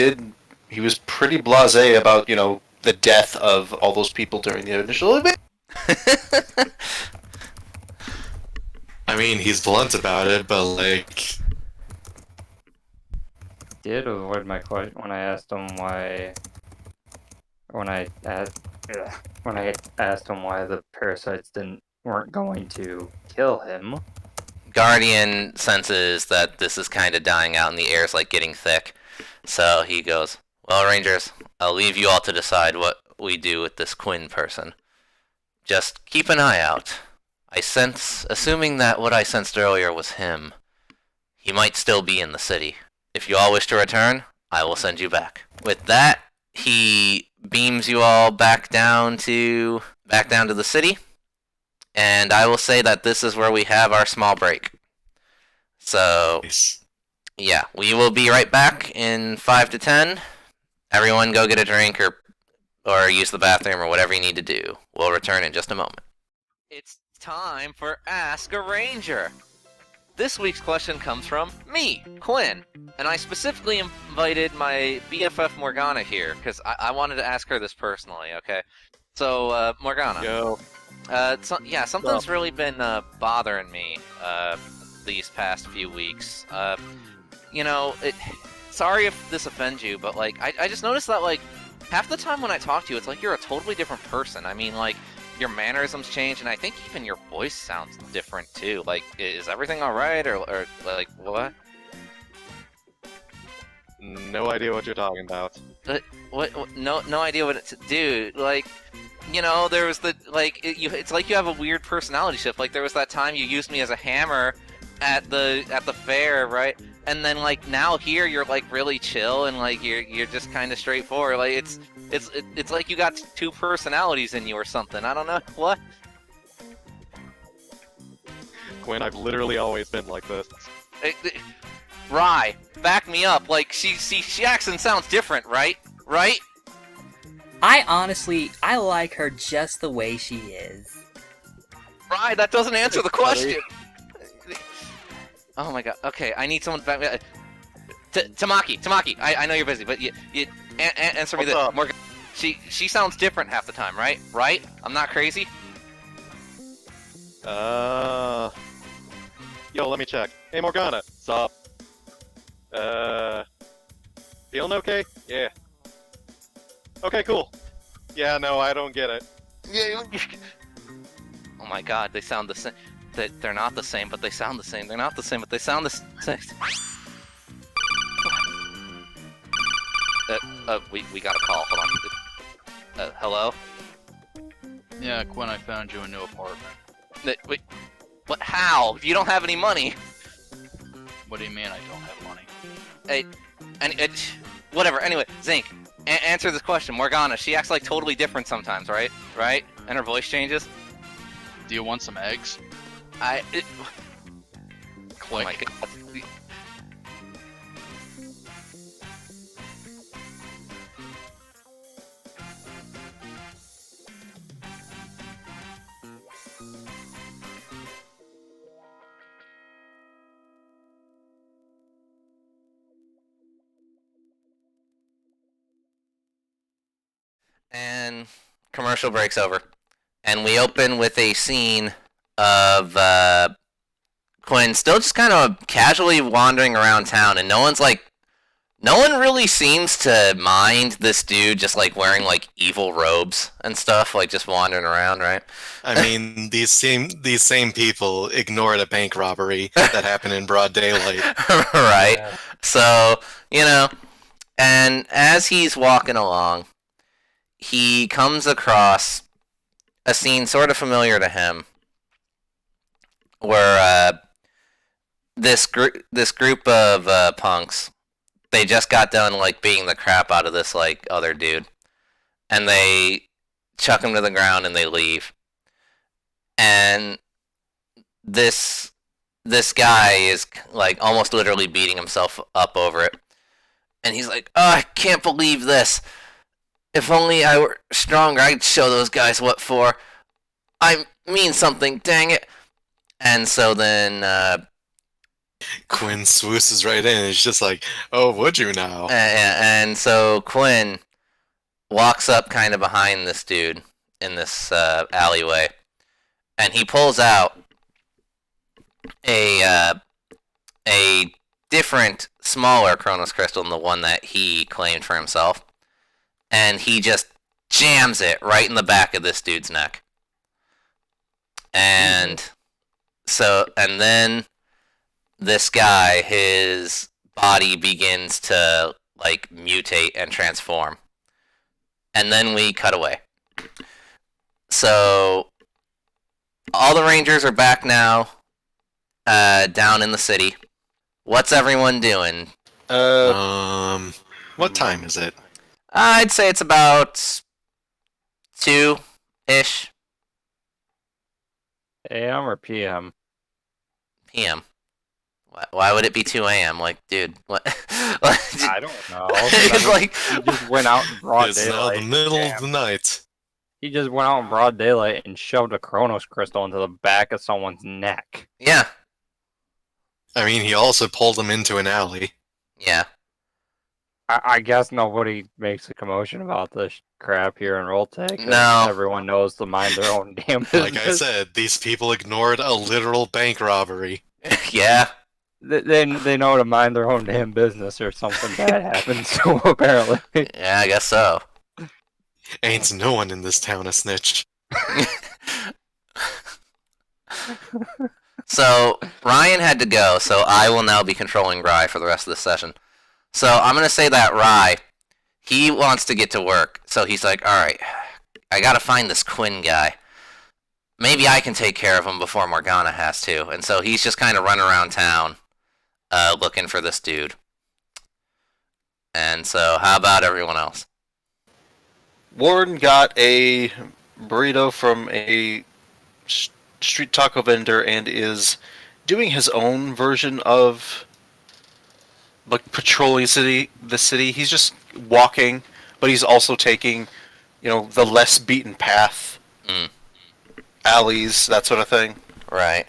was pretty blasé about, the death of all those people during the initial event. I mean, he's blunt about it, but, like... Did avoid my question when I asked him why. When I asked him why the parasites weren't going to kill him. Guardian senses that this is kind of dying out and the air's like getting thick. So he goes, Well, Rangers, I'll leave you all to decide what we do with this Quinn person. Just keep an eye out. Assuming that what I sensed earlier was him, he might still be in the city. If you all wish to return, I will send you back. With that, he beams you all back down to the city, and I will say that this is where we have our small break. So, Nice. yeah, we will be right back in 5 to 10. Everyone go get a drink or use the bathroom or whatever you need to do. We'll return in just a moment. It's time for Ask a Ranger. This week's question comes from me, Quinn, and I specifically invited my BFF Morgana here because I wanted to ask her this personally, okay? So, Morgana, Yo. something's really been bothering me these past few weeks. Sorry if this offends you, but, like, I just noticed that, like, half the time when I talk to you, it's like you're a totally different person. I mean, like, your mannerisms change, and I think even your voice sounds different too. Like, is everything all right, or like what? No idea what you're talking about. What? No idea what it's. Dude, like, there was it's like you have a weird personality shift. Like, there was that time you used me as a hammer at the fair, right? And then, like, now here you're, like, really chill and, like, you're just kind of straightforward. Like, it's like you got two personalities in you or something. I don't know what. Quinn, I've literally always been like this. Rye, back me up. Like, she acts and sounds different, right? Right? I like her just the way she is. Rye, that doesn't answer the question. Oh my god. Okay, I need someone to back me up. Tamaki, I know you're busy, but you answer me What's this. up? Morgan, she sounds different half the time, right? Right? I'm not crazy? Yo, let me check. Hey, Morgana. Sup? Feeling okay? Yeah. Okay, cool. Yeah, no, I don't get it. Oh my god, they sound the same. They're not the same, but they sound the same. They're not the same, but they sound the same. We got a call. Hold on. Hello? Yeah, Quinn, I found you a new apartment. Wait, what? How? You don't have any money. What do you mean I don't have money? Hey, whatever. Anyway, Zink, answer this question. Morgana, she acts like totally different sometimes, right? Right? And her voice changes. Do you want some eggs? Oh Click. my god. And commercial breaks over. And we open with a scene of Quinn still just kind of casually wandering around town, and no one really seems to mind this dude just like wearing like evil robes and stuff, like just wandering around, right? I mean, these same people ignored a bank robbery that happened in broad daylight. Right. Yeah. So, and as he's walking along, he comes across a scene sort of familiar to him where this group of punks, they just got done like beating the crap out of this like other dude, and they chuck him to the ground and they leave. And this guy is like almost literally beating himself up over it, and he's like, "Oh, I can't believe this. If only I were stronger, I'd show those guys what for. I mean something, dang it." And so then Quinn swooses right in. It's just like, oh, would you now? and so Quinn walks up kind of behind this dude in this alleyway, and he pulls out a different, smaller Chronos crystal than the one that he claimed for himself, and he just jams it right in the back of this dude's neck. And then this guy, his body begins to like mutate and transform. And then we cut away. So all the Rangers are back now, down in the city. What's everyone doing? What time is it? I'd say it's about 2-ish AM or PM? p.m. Why would it be 2 a.m.? Like, dude, what? I don't know. It's like He just went out in broad It's now daylight. the middle of the night. He just went out in broad daylight and shoved a Chronos crystal into the back of someone's neck. yeah, I mean, he also pulled him into an alley. yeah. I guess nobody makes a commotion about this crap here in Roll-Take. No. Everyone knows to mind their own damn business. Like I said, these people ignored a literal bank robbery. Yeah. They know to mind their own damn business or something bad happens, so apparently. Yeah, I guess so. Ain't no one in this town a snitch. So Ryan had to go, so I will now be controlling Rye for the rest of the session. So I'm gonna say that Rye, he wants to get to work, so he's like, all right, I gotta find this Quinn guy. Maybe I can take care of him before Morgana has to, and so he's just kind of running around town, looking for this dude. And so, how about everyone else? Warren got a burrito from a street taco vendor and is doing his own version of like patrolling the city. He's just walking, but he's also taking, the less beaten path, alleys, that sort of thing. Right.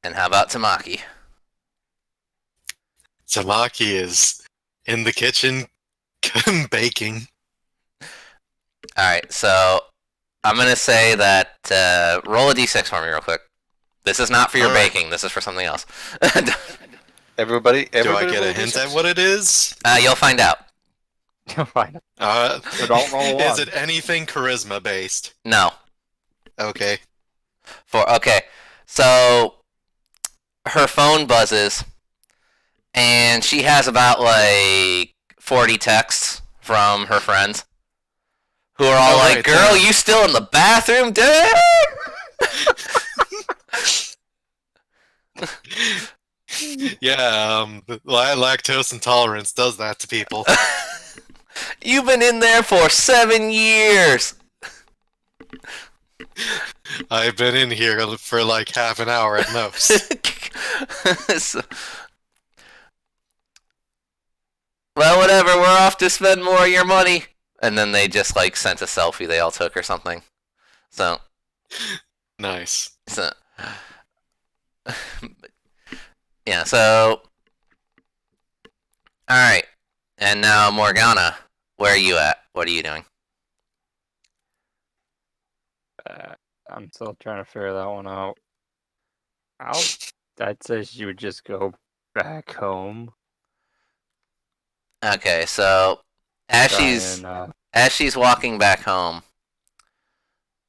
And how about Tamaki? Tamaki is in the kitchen baking. Alright, so I'm gonna say that roll a d6 for me real quick. This is not for your Alright. baking, this is for something else. Everybody Do I roll get a a hint D6? at what it is? You'll find out. Fine. So don't roll Is one. it anything charisma based? No. Okay. Okay. So her phone buzzes and she has about like 40 texts from her friends who are all like, right, girl, you still in the bathroom, dude? Yeah, lactose intolerance does that to people. You've been in there for 7 years. I've been in here for like half an hour at most. So- well, whatever, we're off to spend more of your money. And then they just like sent a selfie they all took or something. So, Nice. yeah, so alright. And now Morgana, where are you at? What are you doing? I'm still trying to figure that one out. I'd say she would just go back home. Okay, so as she's walking back home,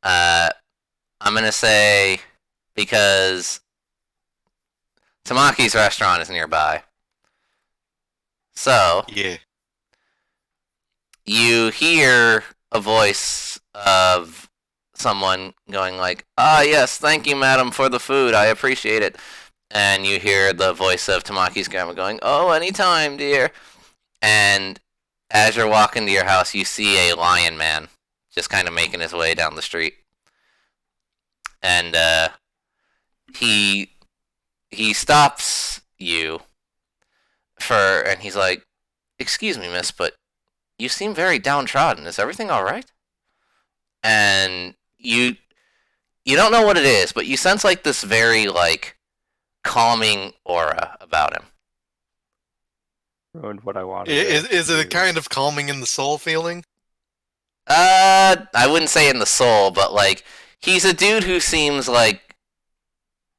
I'm gonna say, because Tamaki's restaurant is nearby. So Yeah. you hear a voice of someone going like, "Ah, yes, thank you, madam, for the food. I appreciate it." And you hear the voice of Tamaki's grandma going, "Oh, anytime, dear." And as you're walking to your house, you see a lion man just kind of making his way down the street. And he stops you and he's like, "Excuse me, miss, but you seem very downtrodden. Is everything all right?" And you don't know what it is, but you sense like this very like calming aura about him. Ruined what I wanted. Is it a kind of calming in the soul feeling? I wouldn't say in the soul, but like he's a dude who seems like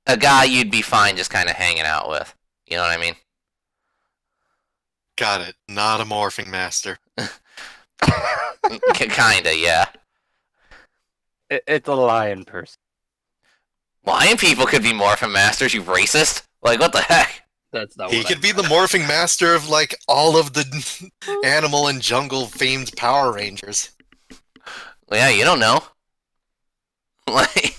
a guy you'd be fine just kind of hanging out with. You know what I mean? Got it. Not a morphing master. Kinda, yeah. It's a lion person. Lion people could be morphin masters, you racist. Like, what the heck? That's not He what could I be the meant. morphing master of like all of the animal and jungle famed Power Rangers. Well, yeah, you don't know. Like,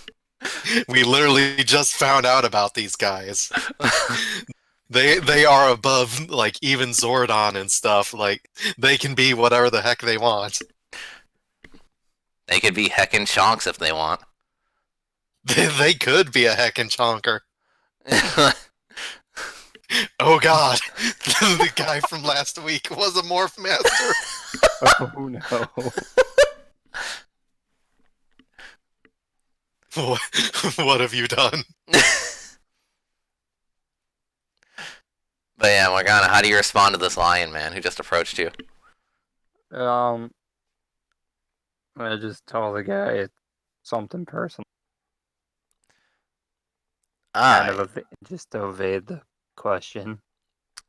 We literally just found out about these guys. They are above like even Zordon and stuff. Like they can be whatever the heck they want. they could be heckin' chonks if they want. They could be a heckin' chonker. Oh god, the guy from last week was a morph master. Oh no. What have you done? But yeah, Morgana, how do you respond to this lion man who just approached you? I just told the guy it's something personal. Kind Ah, of just to evade the question.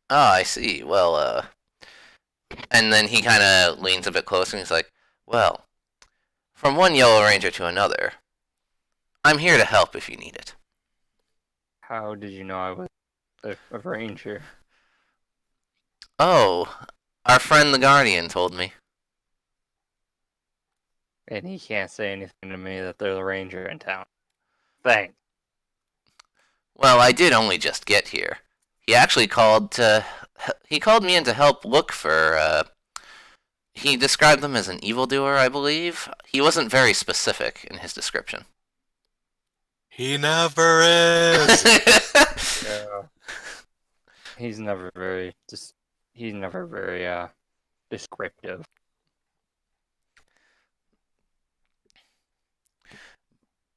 I see. Well, and then he kind of leans a bit closer and he's like, well, from one Yellow Ranger to another, I'm here to help if you need it. How did you know I was a ranger? Oh, our friend the Guardian told me. And he can't say anything to me that there's a ranger in town. Thanks. Well, I did only just get here. He actually called me in to help look for, he described them as an evildoer, I believe. He wasn't very specific in his description. He never is. Yeah. He's never very descriptive.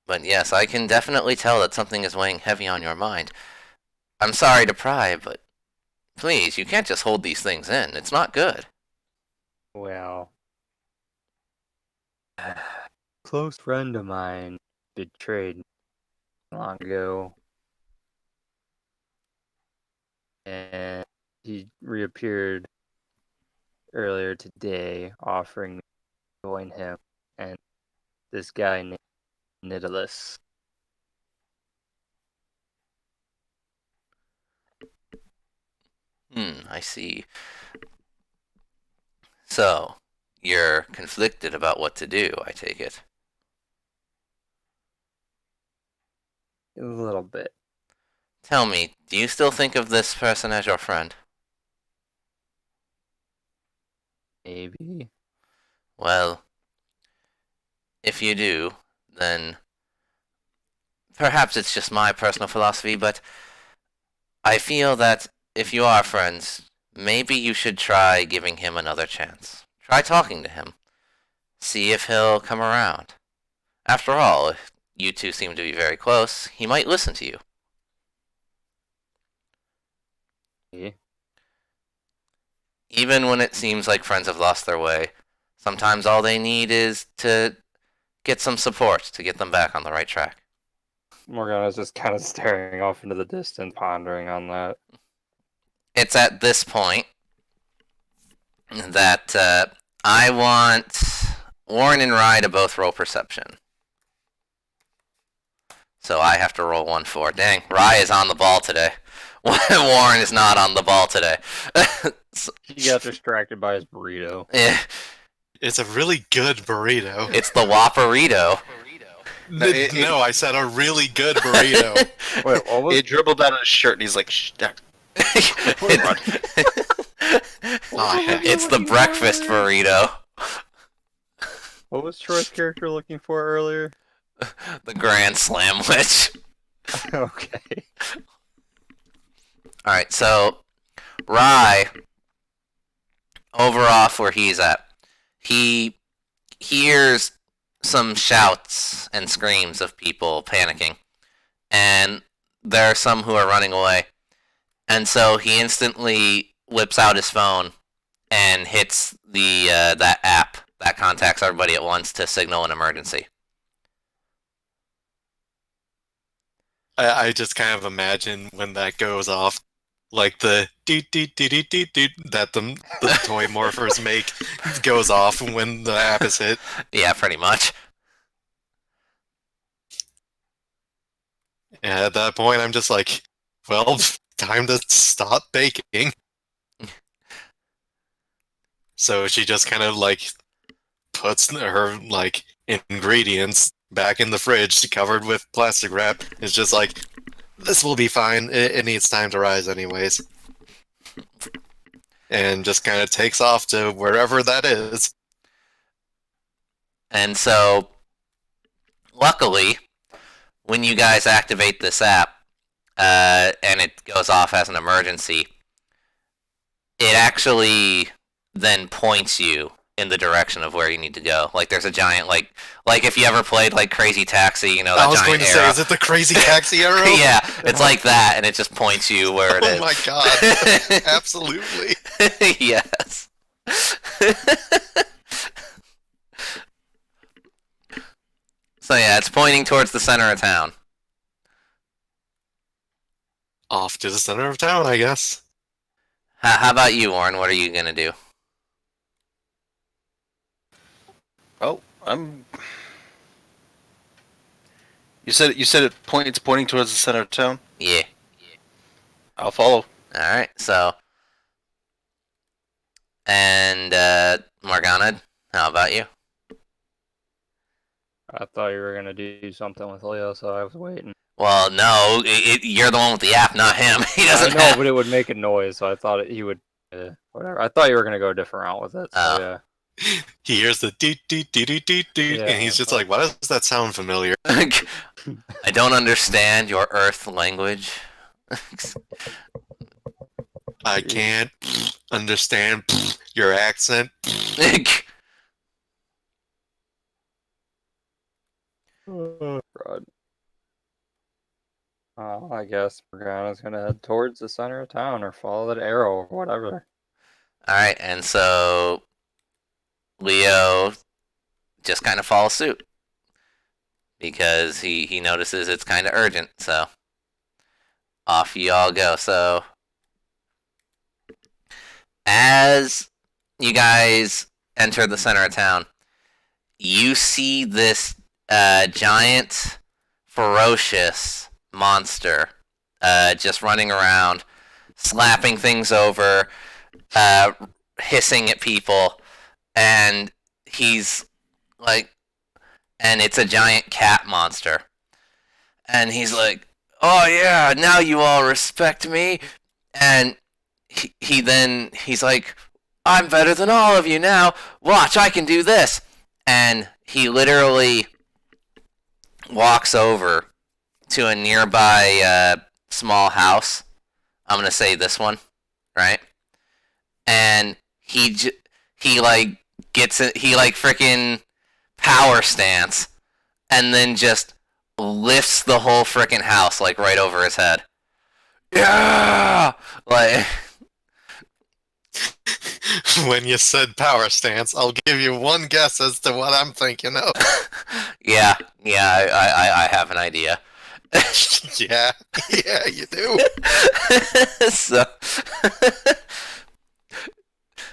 But yes, I can definitely tell that something is weighing heavy on your mind. I'm sorry to pry, but please, you can't just hold these things in. It's not good. Well, a close friend of mine betrayed me long ago, and he reappeared earlier today, offering me to join him and this guy named Nidalus. I see. So, you're conflicted about what to do, I take it. A little bit. Tell me, do you still think of this person as your friend? Maybe. Well, if you do, then perhaps it's just my personal philosophy, but I feel that if you are friends, maybe you should try giving him another chance. Try talking to him. See if he'll come around. After all, if you two seem to be very close, he might listen to you. Yeah. Even when it seems like friends have lost their way, sometimes all they need is to get some support to get them back on the right track. Morgana's just kind of staring off into the distance, pondering on that. It's at this point that I want Warren and Rye to both roll perception. So I have to roll 1-4. Dang, Rye is on the ball today. Warren is not on the ball today. He got distracted by his burrito. Yeah, It's a really good burrito. it's the Whopperito. No, I said a really good burrito. Wait, what was He dribbled down his shirt and he's like, shh, It's the breakfast burrito. what was Troy's character looking for earlier? The Grand Slam Witch. Okay. Alright, so Rye, over off where he's at, he hears some shouts and screams of people panicking, and there are some who are running away. And so he instantly whips out his phone and hits the that app that contacts everybody at once to signal an emergency. I just kind of imagine when that goes off, like the doot doot doot doot doot doot that the toy morphers make goes off when the app is hit. Yeah, pretty much. And at that point, I'm just like, well, time to stop baking. So she just kind of like puts her like ingredients back in the fridge covered with plastic wrap. It's just like, this will be fine. It needs time to rise anyways. And just kind of takes off to wherever that is. And so, luckily, when you guys activate this app, and it goes off as an emergency, it actually then points you in the direction of where you need to go. Like there's a giant, like if you ever played like Crazy Taxi, you know, that I was giant going to arrow. say, is it the Crazy Taxi arrow? Yeah, it's like that, and it just points you where it is. Oh my god, absolutely. Yes. So yeah, it's pointing towards the center of town. Off to the center of town, I guess. How about you, Warren? What are you gonna do? Oh, I'm. You said it's pointing towards the center of town. Yeah. I'll follow. All right. So, and Morgana, how about you? I thought you were gonna do something with Leo, so I was waiting. Well, no, you're the one with the app, not him. He doesn't I know, have... but it would make a noise, so I thought he would. Whatever. I thought you were gonna go a different route with it. So Oh. yeah. He hears the doot doot doot doot doot doot, Yeah, and he's just like, why does that sound familiar? I don't understand your Earth language. I can't understand your accent. Oh, God. I guess Morgana's gonna head towards the center of town or follow that arrow or whatever. Alright, and so Leo just kind of follows suit. Because he notices it's kind of urgent, so off you all go. So as you guys enter the center of town, you see this giant, ferocious monster just running around, slapping things over, hissing at people, and he's like, and it's a giant cat monster. And he's like, oh yeah, now you all respect me. And he's like, I'm better than all of you now. Watch, I can do this. And he literally walks over to a nearby small house. I'm gonna say this one, right? And he like gets it. He like freaking power stance, and then just lifts the whole freaking house like right over his head. Yeah, like. When you said power stance, I'll give you one guess as to what I'm thinking of. Yeah, I have an idea. Yeah, you do.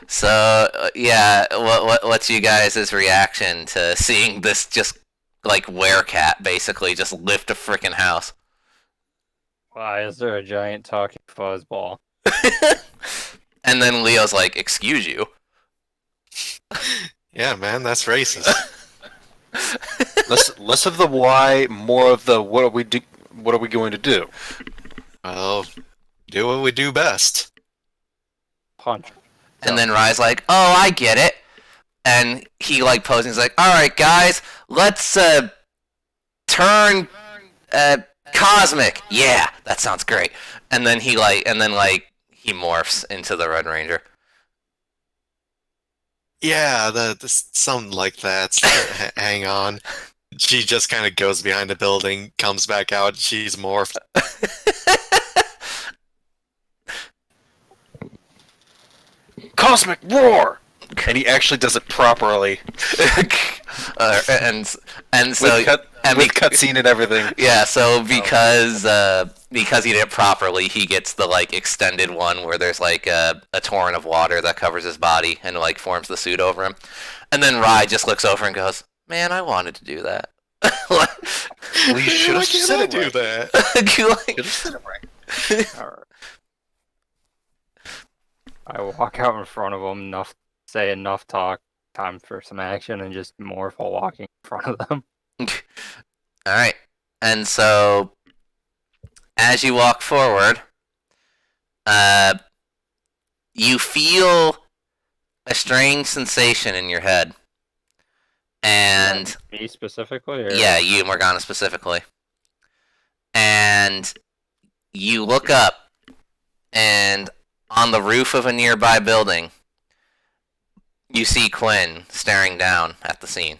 So yeah, what's you guys' reaction to seeing this just like werecat basically just lift a freaking house? Why is there a giant talking fuzzball? And then Leo's like, "Excuse you." Yeah, man, that's racist. Less of the why, more of the what are we going to do? Well, do what we do best. Punch. And then Rye's like, "Oh, I get it." And he like posing, he's like, "All right, guys, let's turn cosmic." Yeah, that sounds great. And then he morphs into the Red Ranger. Yeah, something like that. Hang on. She just kind of goes behind a building, comes back out, she's morphed. Cosmic roar! And he actually does it properly. And so with cutscene and everything. Yeah, so because he did it properly, he gets the like extended one where there's like a torrent of water that covers his body and like forms the suit over him. And then Rye just looks over and goes, "Man, I wanted to do that." Well, you should have said it do right. that. Like, Should have said it right. Alright. I walk out in front of them, say enough talk, time for some action, and just morph while walking in front of them. Alright. And so, as you walk forward, you feel a strange sensation in your head. And Me specifically? Or... yeah, you, Morgana, specifically. And you look up, and on the roof of a nearby building, you see Quinn staring down at the scene.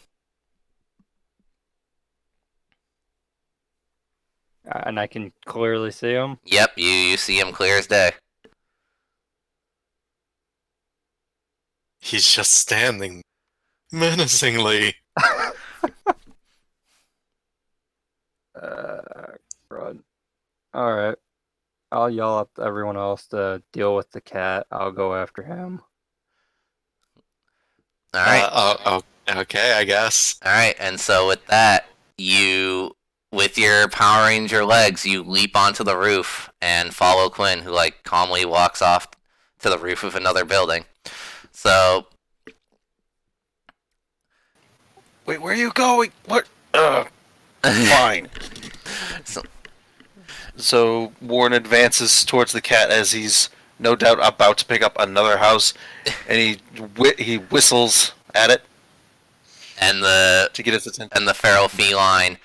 And I can clearly see him? Yep, you see him clear as day. He's just standing menacingly. Crud. Alright. I'll yell at everyone else to deal with the cat. I'll go after him. Alright. Okay, I guess. Alright, and so with that, you, with your Power Ranger legs, you leap onto the roof and follow Quinn, who, like, calmly walks off to the roof of another building. So... Wait, where are you going? What? Fine. So Warren advances towards the cat as he's no doubt about to pick up another house, and he whistles at it and the to get its attention. And the feral feline,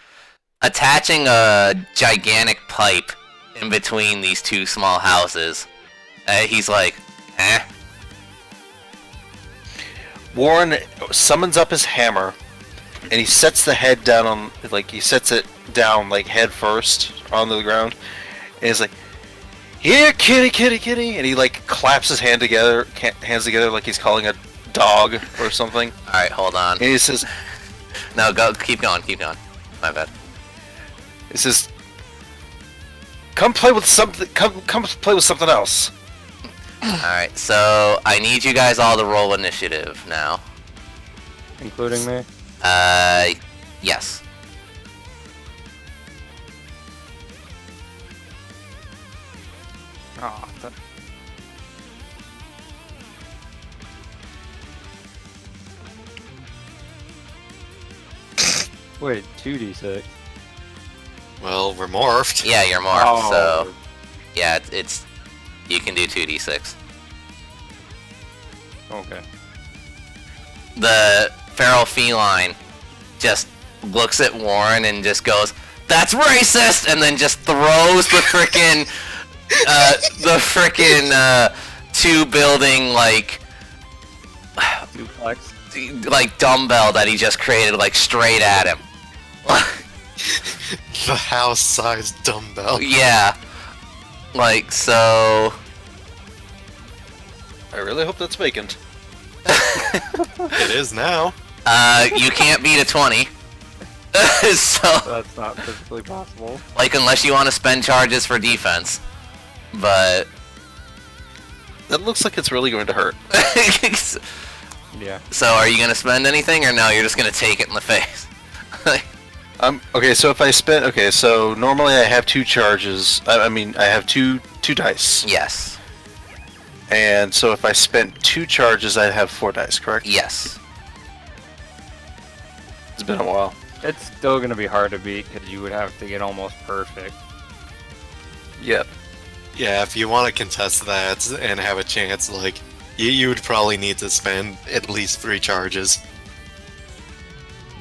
attaching a gigantic pipe in between these two small houses. He's like, eh? Warren summons up his hammer, and he sets the head down on, like, he sets it down, like, head first onto the ground, and he's like, "Here, kitty, kitty, kitty," and he, like, claps his hands together like he's calling a dog or something. Alright, hold on. And he says, no, keep going. My bad. He says, come play with something else. Alright, so I need you guys all to roll initiative now. Including me? Yes. Oh, Wait, 2d6. Well, we're morphed. Yeah, you're morphed, so... Oh. Yeah, it's... You can do 2d6. Okay. The feral feline just looks at Warren and just goes, "That's racist!" and then just throws the frickin' two building, like Duplex. like dumbbell that he just created, like, straight at him. The house-sized dumbbell. Yeah. Like, so... I really hope that's vacant. It is now. You can't beat a 20. So, That's not physically possible. like, unless you want to spend charges for defense. But... That looks like it's really going to hurt. Yeah. So, are you going to spend anything, or no, you're just going to take it in the face? Okay, so if I spend... Okay, so normally I have 2 charges. I have two dice. Yes. And so if I spent 2 charges, I'd have 4 dice, correct? Yes. It's been a while. It's still gonna be hard to beat because you would have to get almost perfect. Yep. Yeah, if you want to contest that and have a chance, like, you would probably need to spend at least 3 charges.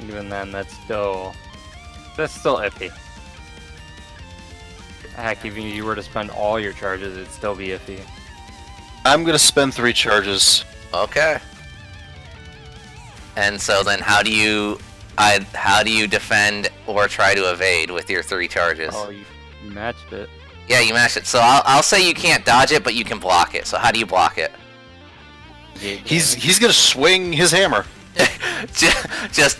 Even then, that's still iffy. Heck, even if you were to spend all your charges, it'd still be iffy. I'm gonna spend 3 charges. Okay. And so then how do you defend or try to evade with your 3 charges? Oh, you matched it. Yeah, you match it. So I'll say you can't dodge it, but you can block it. So how do you block it? He's gonna swing his hammer. just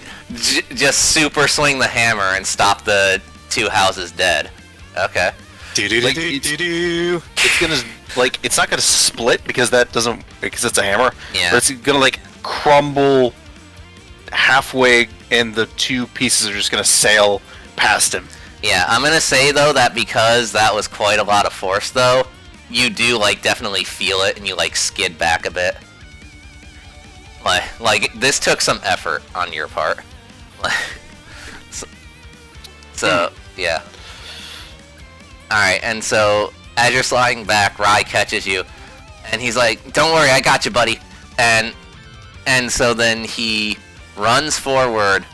super swing the hammer and stop the 2 houses dead. Okay. Like, it's gonna, like, it's not gonna split because it's a hammer. Yeah. But it's gonna, like, crumble halfway, and the 2 pieces are just gonna sail past him. Yeah, I'm gonna say though that because that was quite a lot of force though, you do like definitely feel it, and you like skid back a bit. Like this took some effort on your part. So yeah. All right, and so as you're sliding back, Rai catches you, and he's like, "Don't worry, I got you, buddy." And so then he runs forward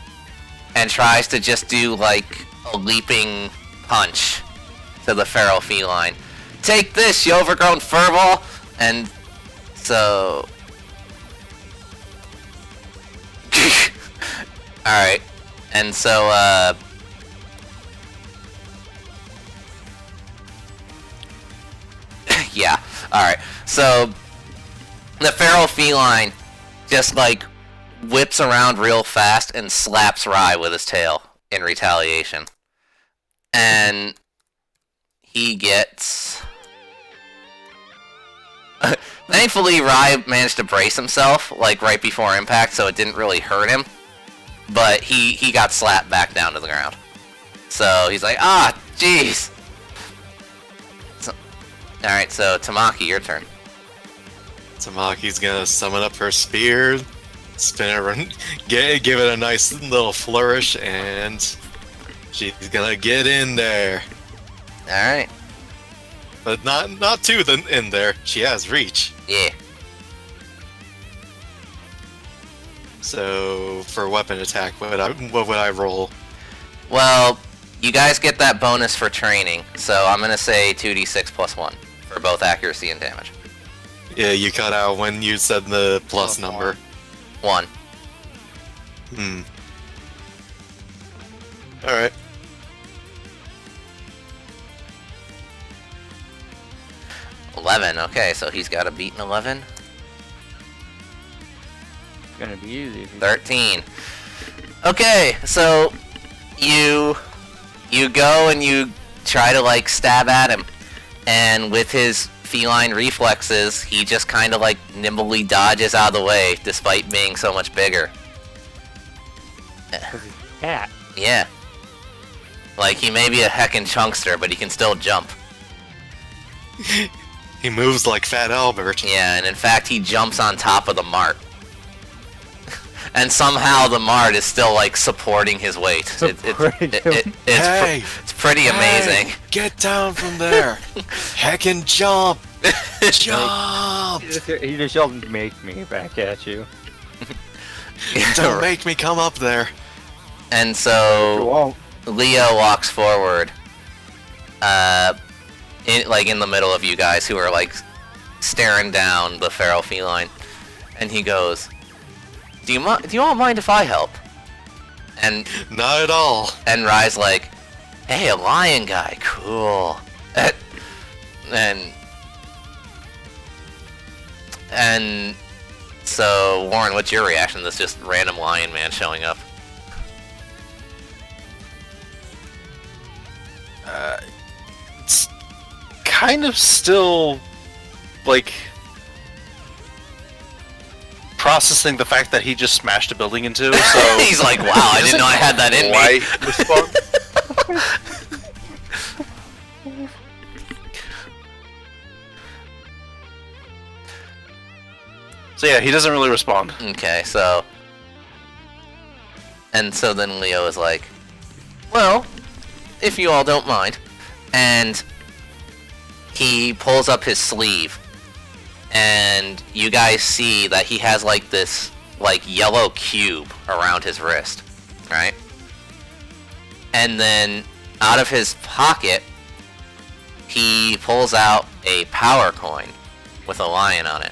and tries to just do like a leaping punch to the feral feline. Take this, you overgrown furball! And so... Alright. And so, yeah. Alright. So, the feral feline just, like, whips around real fast and slaps Rai with his tail in retaliation. And he gets... Thankfully, Rai managed to brace himself, like, right before impact, so it didn't really hurt him. But he got slapped back down to the ground. So he's like, ah, jeez! So, alright, so Tamaki, your turn. Tamaki's gonna summon up her spear, spin it around, give it a nice little flourish, and she's gonna get in there. Alright. But not too in there. She has reach. Yeah. So for weapon attack, what would I roll? Well, you guys get that bonus for training, so I'm gonna say 2d6 plus 1 for both accuracy and damage. Yeah, you cut out when you said the plus number. 1. Alright. Okay, so he's got to beat an 11. It's gonna be easy. 13. Okay, so you go and you try to like stab at him, and with his feline reflexes, he just kind of like nimbly dodges out of the way, despite being so much bigger. Cat. Yeah. Like, he may be a heckin' chunkster, but he can still jump. He moves like Fat Albert. Yeah, and in fact, he jumps on top of the mart. And somehow the mart is still, like, supporting his weight. It's pretty amazing. Get down from there! Heckin' jump! Jump! He just yelled, "Make me!" back at you. Don't make me come up there. And so Leo walks forward, in the middle of you guys who are like staring down the feral feline, and he goes, "Do you all mind if I help?" And not at all. And Rai's like, "Hey, a lion guy, cool." And so Warren, what's your reaction to this just random lion man showing up? It's kind of still, like, processing the fact that he just smashed a building in two, so... He's like, wow, I didn't know I had that in me. So yeah, he doesn't really respond. Okay, so... And so then Leo is like, well, if you all don't mind. And he pulls up his sleeve, and you guys see that he has like this like yellow cube around his wrist, right? And then out of his pocket, he pulls out a power coin with a lion on it.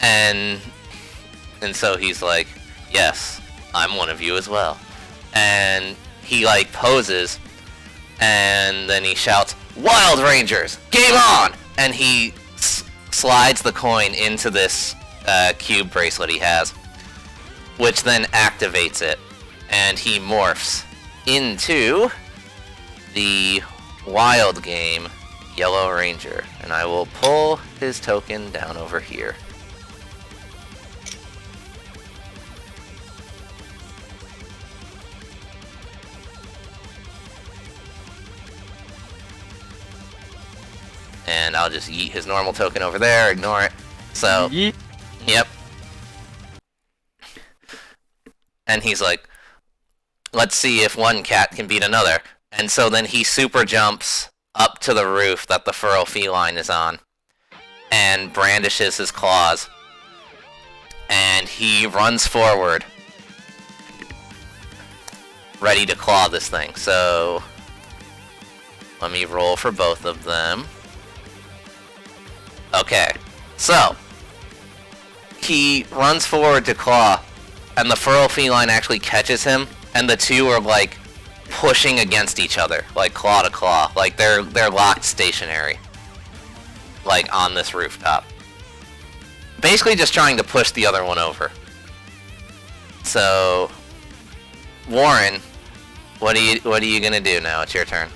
And so he's like, yes, I'm one of you as well. And he like poses, and then he shouts, "Wild Rangers, game on!" And he slides the coin into this cube bracelet he has, which then activates it, and he morphs into the wild game Yellow Ranger. And I will pull his token down over here. And I'll just yeet his normal token over there, ignore it. So, Yeet. yep. And he's like, let's see if one cat can beat another. And so then he super jumps up to the roof that the feral feline is on and brandishes his claws. And he runs forward, ready to claw this thing. So, let me roll for both of them. Okay, so he runs forward to claw, and the feral feline actually catches him, and the two are like pushing against each other, like claw to claw, like they're locked stationary, like on this rooftop. Basically, just trying to push the other one over. So, Warren, what are you gonna do now? It's your turn.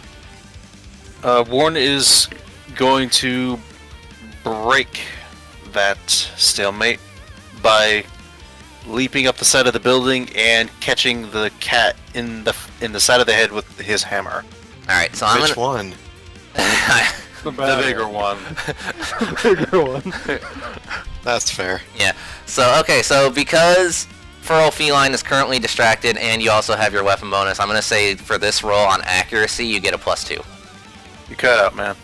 Warren is going to break that stalemate by leaping up the side of the building and catching the cat in the side of the head with his hammer. All right, so I'm Which gonna. one? The bigger one. Bigger one. That's fair. Yeah. So okay. So because feral feline is currently distracted, and you also have your weapon bonus, I'm gonna say for this roll on accuracy, you get a +2. You cut out, man.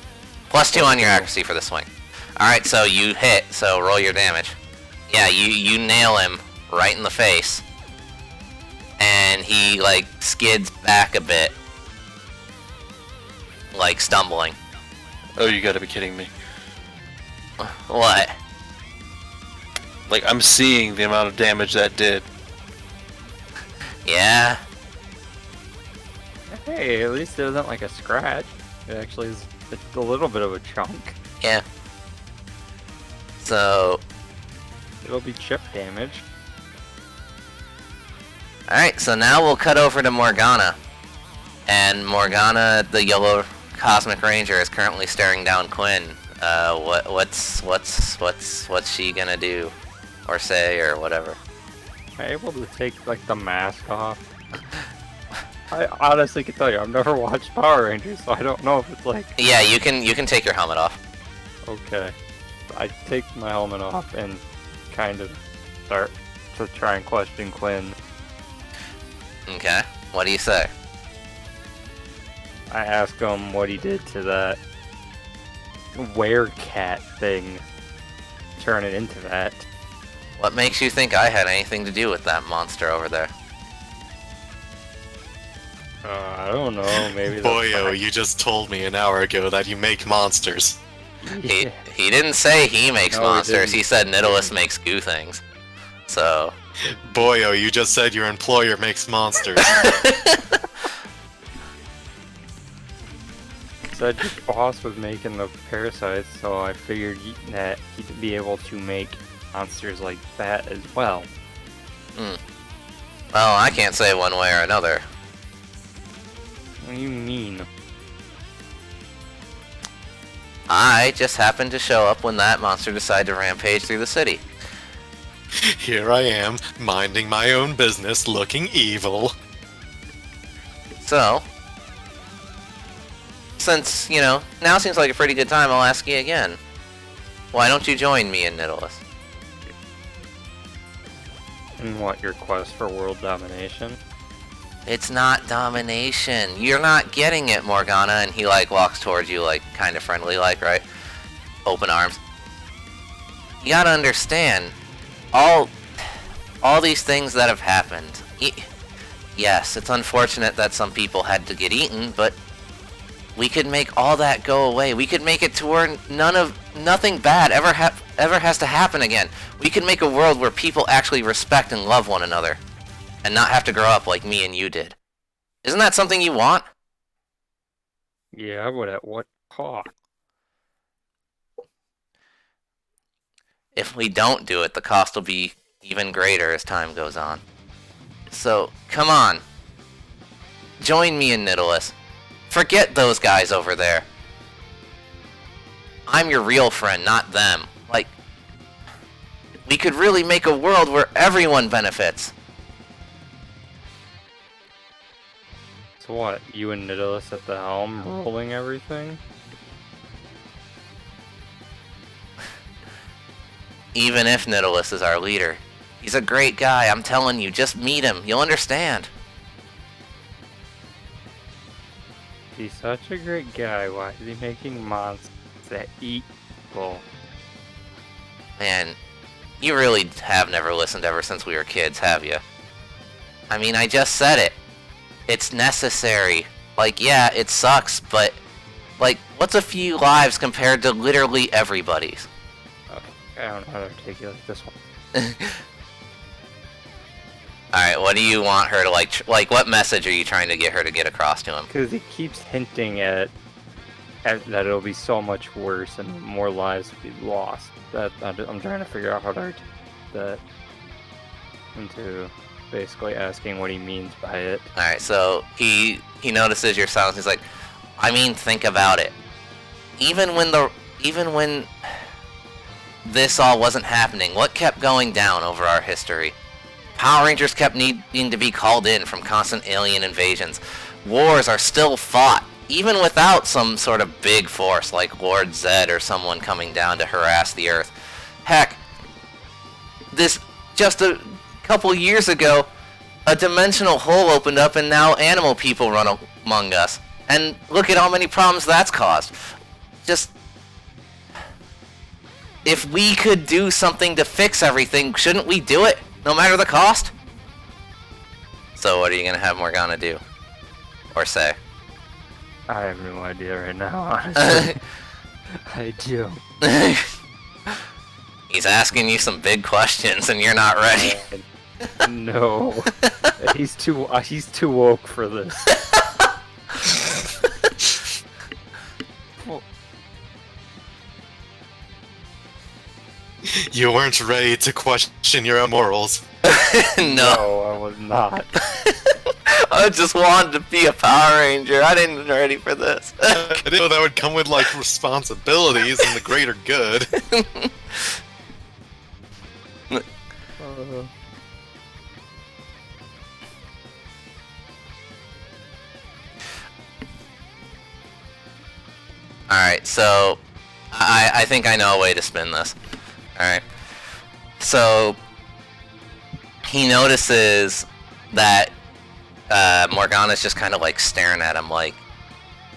+2 on your accuracy for the swing. All right. So you hit. So roll your damage. Yeah. You nail him right in the face, and he like skids back a bit, like stumbling. Oh, you gotta be kidding me. What? Like, I'm seeing the amount of damage that did. Yeah. Hey, at least it isn't like a scratch. It actually is it's a little bit of a chunk. Yeah. So. It'll be chip damage. Alright, so now we'll cut over to Morgana. And Morgana, the yellow Cosmic Ranger, is currently staring down Quinn. What's she gonna do? Or say, or whatever? Am I able to take like the mask off? I honestly can tell you, I've never watched Power Rangers, so I don't know if it's like... Yeah, you can take your helmet off. Okay. I take my helmet off and kind of start to try and question Quinn. Okay. What do you say? I ask him what he did to that werecat thing. Turn it into that. What makes you think I had anything to do with that monster over there? I don't know, maybe Boyo, you just told me an hour ago that you make monsters. Yeah. He didn't say he makes No, he monsters, he didn't. said Nidalus makes goo things. So... Boyo, you just said your employer makes monsters. Said your boss was making the parasites, so I figured that he'd be able to make monsters like that as well. Well, I can't say one way or another. What do you mean? I just happened to show up when that monster decided to rampage through the city. Here I am, minding my own business, looking evil. So, since, you know, now seems like a pretty good time, I'll ask you again. Why don't you join me in Nidalus? And what, your quest for world domination? It's not domination. You're not getting it, Morgana. And he, like, walks towards you, like, kind of friendly, like, right? Open arms. You gotta understand, all these things that have happened. Yes, it's unfortunate that some people had to get eaten, but we could make all that go away. We could make it to where nothing bad ever has to happen again. We could make a world where people actually respect and love one another, and not have to grow up like me and you did. Isn't that something you want? Yeah, but at what cost? If we don't do it, the cost will be even greater as time goes on. So, come on. Join me in Nidalus. Forget those guys over there. I'm your real friend, not them. Like, we could really make a world where everyone benefits. So what, you and Nidalus at the helm rolling everything? even if Nidalus is our leader. He's a great guy, I'm telling you, just meet him, you'll understand. He's such a great guy, why is he making monsters that eat people? Man, you really have never listened ever since we were kids, have you? I mean, I just said it. It's necessary. Like, yeah, it sucks, but, like, what's a few lives compared to literally everybody's? I don't know how to articulate this one. Alright, what do you want her to, like, what message are you trying to get her to get across to him? Because he keeps hinting at that it'll be so much worse and more lives will be lost. That I'm trying to figure out how to articulate that into basically asking what he means by it. Alright, so he notices your silence. He's like, I mean, think about it. Even when this all wasn't happening, what kept going down over our history? Power Rangers kept needing to be called in from constant alien invasions. Wars are still fought, even without some sort of big force like Lord Zed or someone coming down to harass the Earth. Heck, this just a couple years ago, a dimensional hole opened up and now animal people run among us. And look at how many problems that's caused. Just, if we could do something to fix everything, shouldn't we do it, no matter the cost? So what are you gonna have Morgana do? Or say? I have no idea right now, honestly. I do. He's asking you some big questions and you're not ready. No. He's too woke for this. You weren't ready to question your own morals. No, I was not. I just wanted to be a Power Ranger. I didn't ready for this. I didn't know that would come with, like, responsibilities and the greater good. Alright, so I think I know a way to spin this. Alright. So he notices that Morgana's just kind of like staring at him, like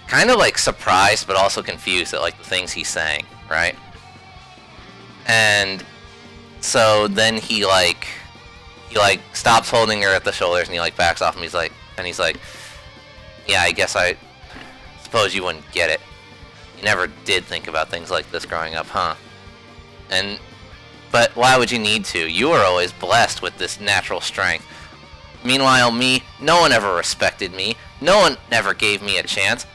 kind of like surprised but also confused at like the things he's saying, right? And so then he stops holding her at the shoulders and he like backs off and he's like, yeah, I guess I suppose you wouldn't get it. You never did think about things like this growing up, huh? But why would you need to? You were always blessed with this natural strength. Meanwhile, me, no one ever respected me. No one ever gave me a chance.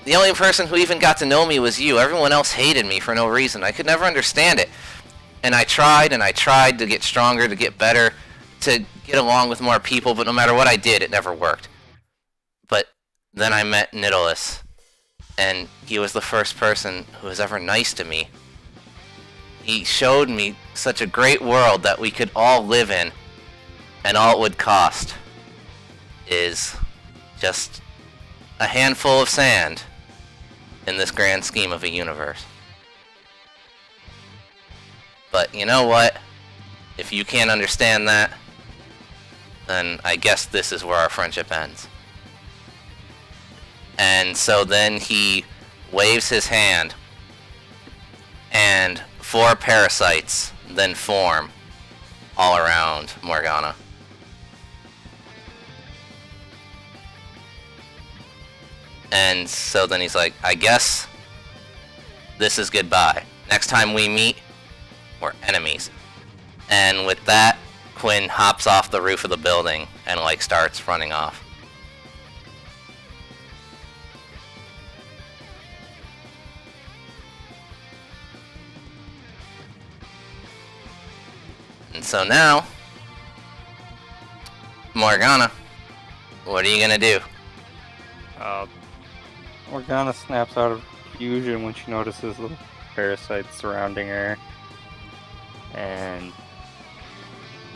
The only person who even got to know me was you. Everyone else hated me for no reason. I could never understand it. And I tried to get stronger, to get better, to get along with more people, but no matter what I did, it never worked. But then I met Nidalus, and he was the first person who was ever nice to me. He showed me such a great world that we could all live in, and all it would cost is just a handful of sand in this grand scheme of a universe. But you know what? If you can't understand that, then I guess this is where our friendship ends. And so then he waves his hand, and 4 parasites then form all around Morgana. And so then he's like, I guess this is goodbye. Next time we meet, we're enemies. And with that, Quinn hops off the roof of the building and like starts running off. And so now, Morgana, what are you gonna do? Morgana snaps out of confusion when she notices the parasites surrounding her. And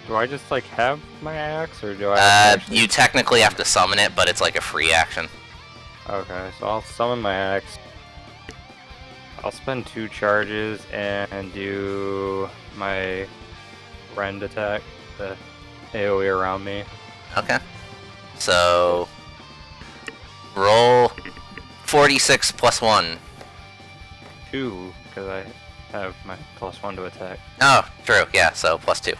do I just like have my axe, or do I have to You technically have to summon it, but it's like a free action. Okay, so I'll summon my axe. I'll spend 2 charges and do my friend attack, the AoE around me. Okay. So roll 46 plus 1. 2, because I have my +1 to attack. Oh, true. Yeah, so plus 2.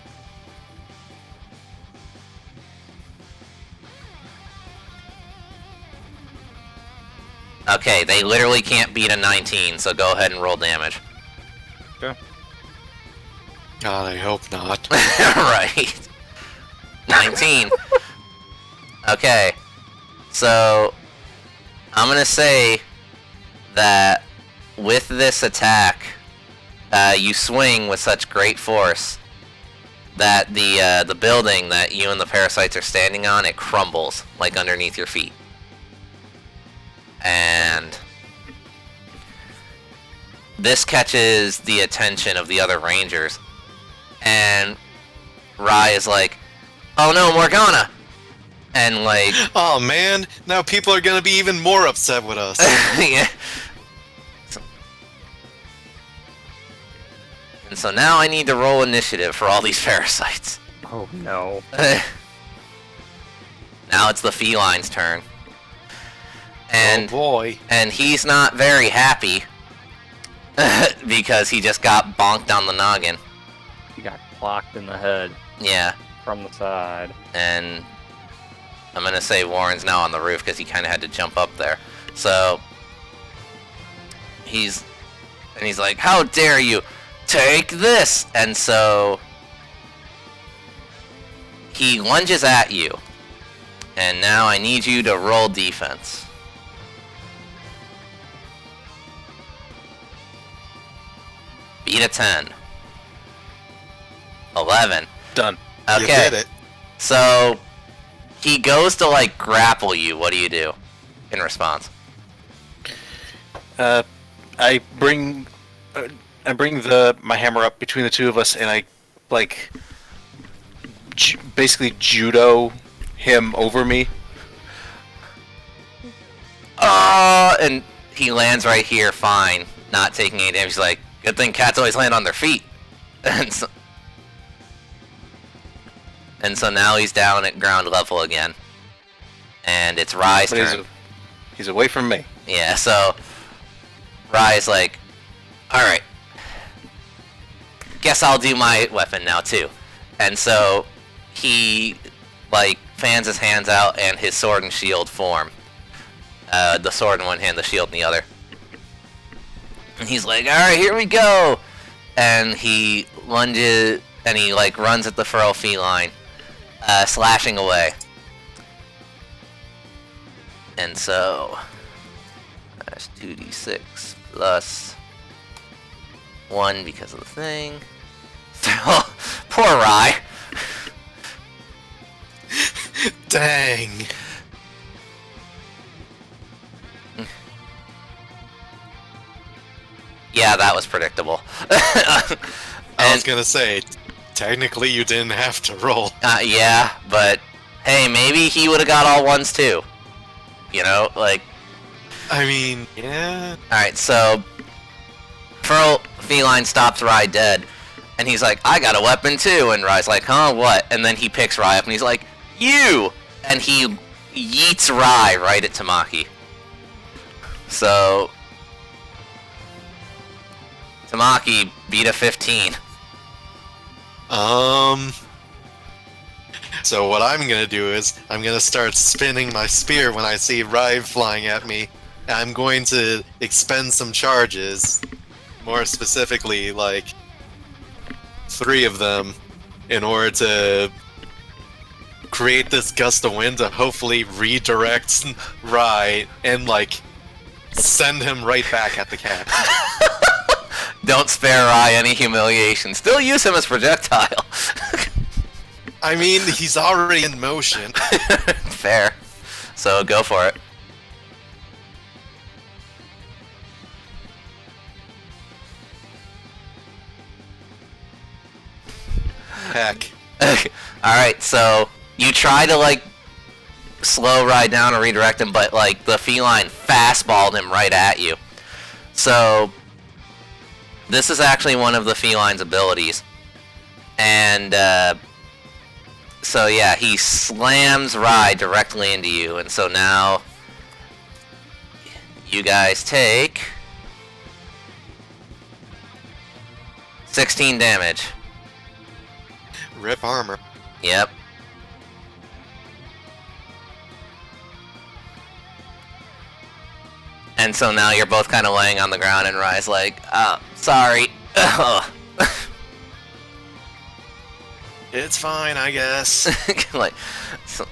Okay, they literally can't beat a 19, so go ahead and roll damage. Okay. God, I hope not. Right. 19. Okay. So, I'm gonna say that with this attack, you swing with such great force that the building that you and the parasites are standing on, it crumbles, like underneath your feet. And this catches the attention of the other rangers. And Rai is like, "Oh no, Morgana!" And like, Oh man, now people are gonna be even more upset with us. yeah. And so now I need to roll initiative for all these parasites. Oh no. Now it's the feline's turn. Oh And boy. and he's not very happy because he just got bonked on the noggin. He got clocked in the head Yeah. from the side. And I'm gonna say Warren's now on the roof because he kind of had to jump up there. So he's like, "How dare you take this!" And so he lunges at you. And now I need you to roll defense. Beat a 10. 11. Done. Okay. You did it. So he goes to like grapple you. What do you do in response? I bring my hammer up between the two of us, and I like basically judo him over me. And he lands right here, fine, not taking any damage. He's like, "Good thing cats always land on their feet." And so now he's down at ground level again, and it's Rai's But turn. he's away from me. Yeah, so Rai's like, "Alright, guess I'll do my weapon now too." And so he like fans his hands out and his sword and shield form. The sword in one hand, the shield in the other. And he's like, "Alright, here we go!" And he lunges and he like runs at the feral feline, slashing away. And so that's 2d6 plus 1 because of the thing. Poor Rai. Dang. Yeah, that was predictable. I was gonna say, technically you didn't have to roll. Yeah, but hey, maybe he would have got all ones too. You know, like. I mean, yeah. Alright, so feral feline stops Rai dead, and he's like, "I got a weapon too," and Rai's like, "Huh, what?" And then he picks Rai up and he's like, "You!" And he yeets Rai right at Tamaki. So Tamaki beat a 15. So what I'm gonna do is, I'm gonna start spinning my spear when I see Rive flying at me. I'm going to expend some charges, more specifically, like 3 of them, in order to create this gust of wind to hopefully redirect Rai and like send him right back at the cat. Don't spare Rai any humiliation. Still use him as projectile. I mean, he's already in motion. Fair. So go for it. Heck. Alright, so you try to like slow Rai down or redirect him, but like the feline fastballed him right at you. So This is actually one of the feline's abilities. And, so yeah, he slams Rye directly into you, and so now you guys take 16 damage. Rip armor. Yep. And so now you're both kind of laying on the ground, and Rye's like, sorry. It's fine, I guess. Like, so,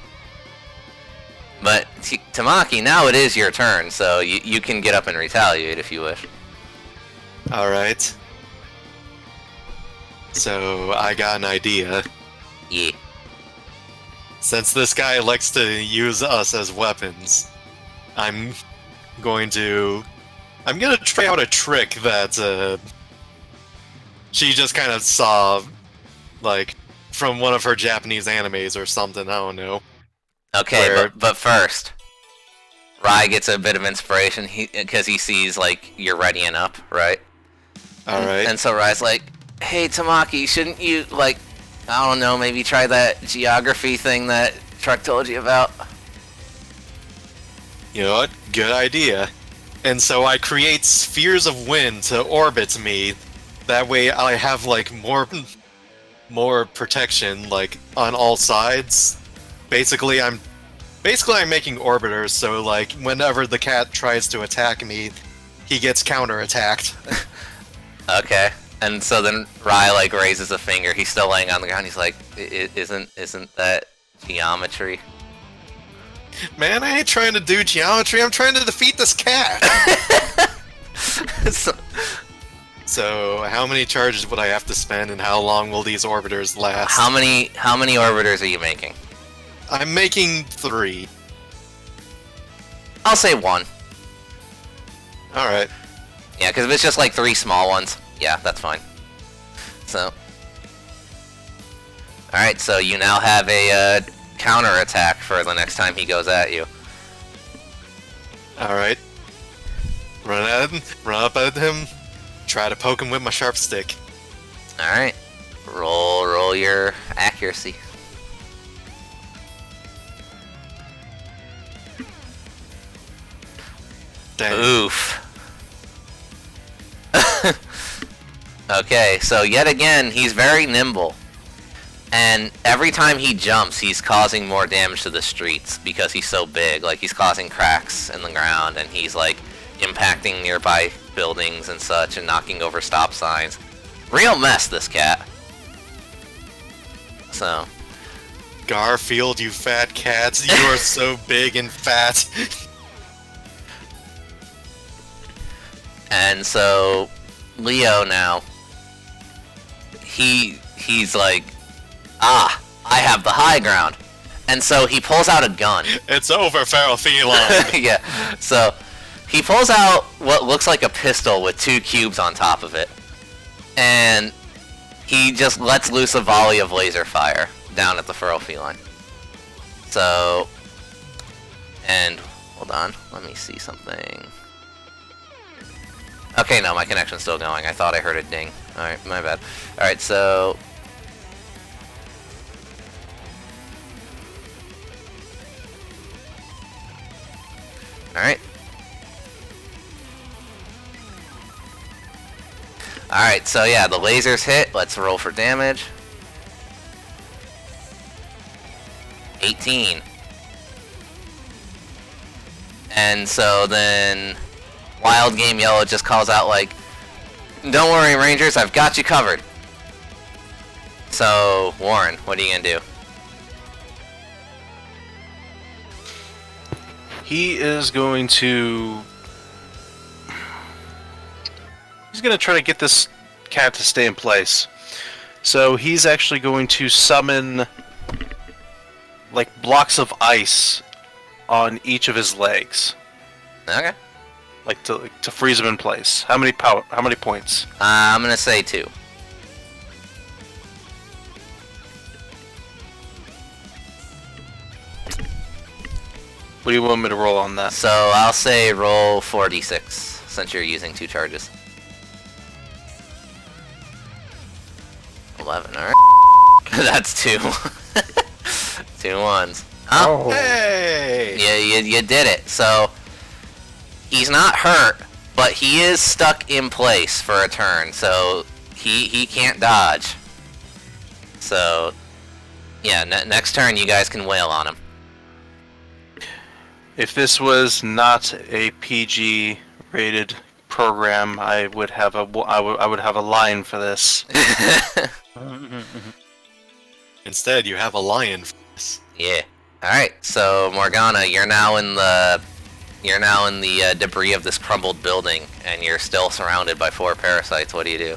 but Tamaki, now it is your turn, so you can get up and retaliate if you wish. Alright. So, I got an idea. Yeah. Since this guy likes to use us as weapons, I'm gonna try out a trick that, she just kind of saw, like, from one of her Japanese animes or something, I don't know. Okay, Where- but first, Rye gets a bit of inspiration because he sees, like, you're readying up, right? Alright. And so Rye's like, hey, Tamaki, shouldn't you, like, I don't know, maybe try that geography thing that Truck told you about? You know what? Good idea. And so I create spheres of wind to orbit me. That way I have, like, more protection, like, on all sides. Basically I'm making orbiters, so, like, whenever the cat tries to attack me, he gets counterattacked. Okay. And so then Rye, like, raises a finger. He's still laying on the ground. He's like, isn't that geometry? Man, I ain't trying to do geometry, I'm trying to defeat this cat! So, how many charges would I have to spend, and how long will these orbiters last? How many orbiters are you making? I'm making 3. I'll say 1. Alright. Yeah, because if it's just like 3 small ones, yeah, that's fine. So, alright, so you now have a counter attack for the next time he goes at you. Alright. Run up at him, try to poke him with my sharp stick. Alright. Roll your accuracy. Dang. Oof. Okay, so yet again, he's very nimble. And every time he jumps, he's causing more damage to the streets because he's so big. Like, he's causing cracks in the ground, and he's, like, impacting nearby buildings and such, and knocking over stop signs. Real mess, this cat. So, Garfield, you fat cats, you are so big and fat. and so, Leo now, he's like, I have the high ground. And so he pulls out a gun. It's over, feral feline. Yeah, so he pulls out what looks like a pistol with 2 cubes on top of it. And he just lets loose a volley of laser fire down at the feral feline. So, and hold on, let me see something. Okay, no, my connection's still going. I thought I heard a ding. Alright, my bad. Alright, so alright. Alright, so yeah, the lasers hit. Let's roll for damage. 18. And so then Wild Game Yellow just calls out like, don't worry, Rangers, I've got you covered. So, Warren, what are you gonna do? He is going to... He's going to try to get this cat to stay in place. So he's actually going to summon like blocks of ice on each of his legs, Okay. like to freeze him in place. How many points? I'm gonna say 2. What do you want me to roll on that? So I'll say roll 4d6 since you're using 2 charges. 11, alright. That's 2. 2 ones. Huh? Oh, Hey! Yeah, you did it. So, he's not hurt, but he is stuck in place for a turn, so he can't dodge. So, yeah, next turn you guys can wail on him. If this was not a PG rated program, I would have a line for this. Instead, you have a lion. Yeah. Alright, so Morgana, you're now in the debris of this crumbled building, and you're still surrounded by 4 parasites. What do you do?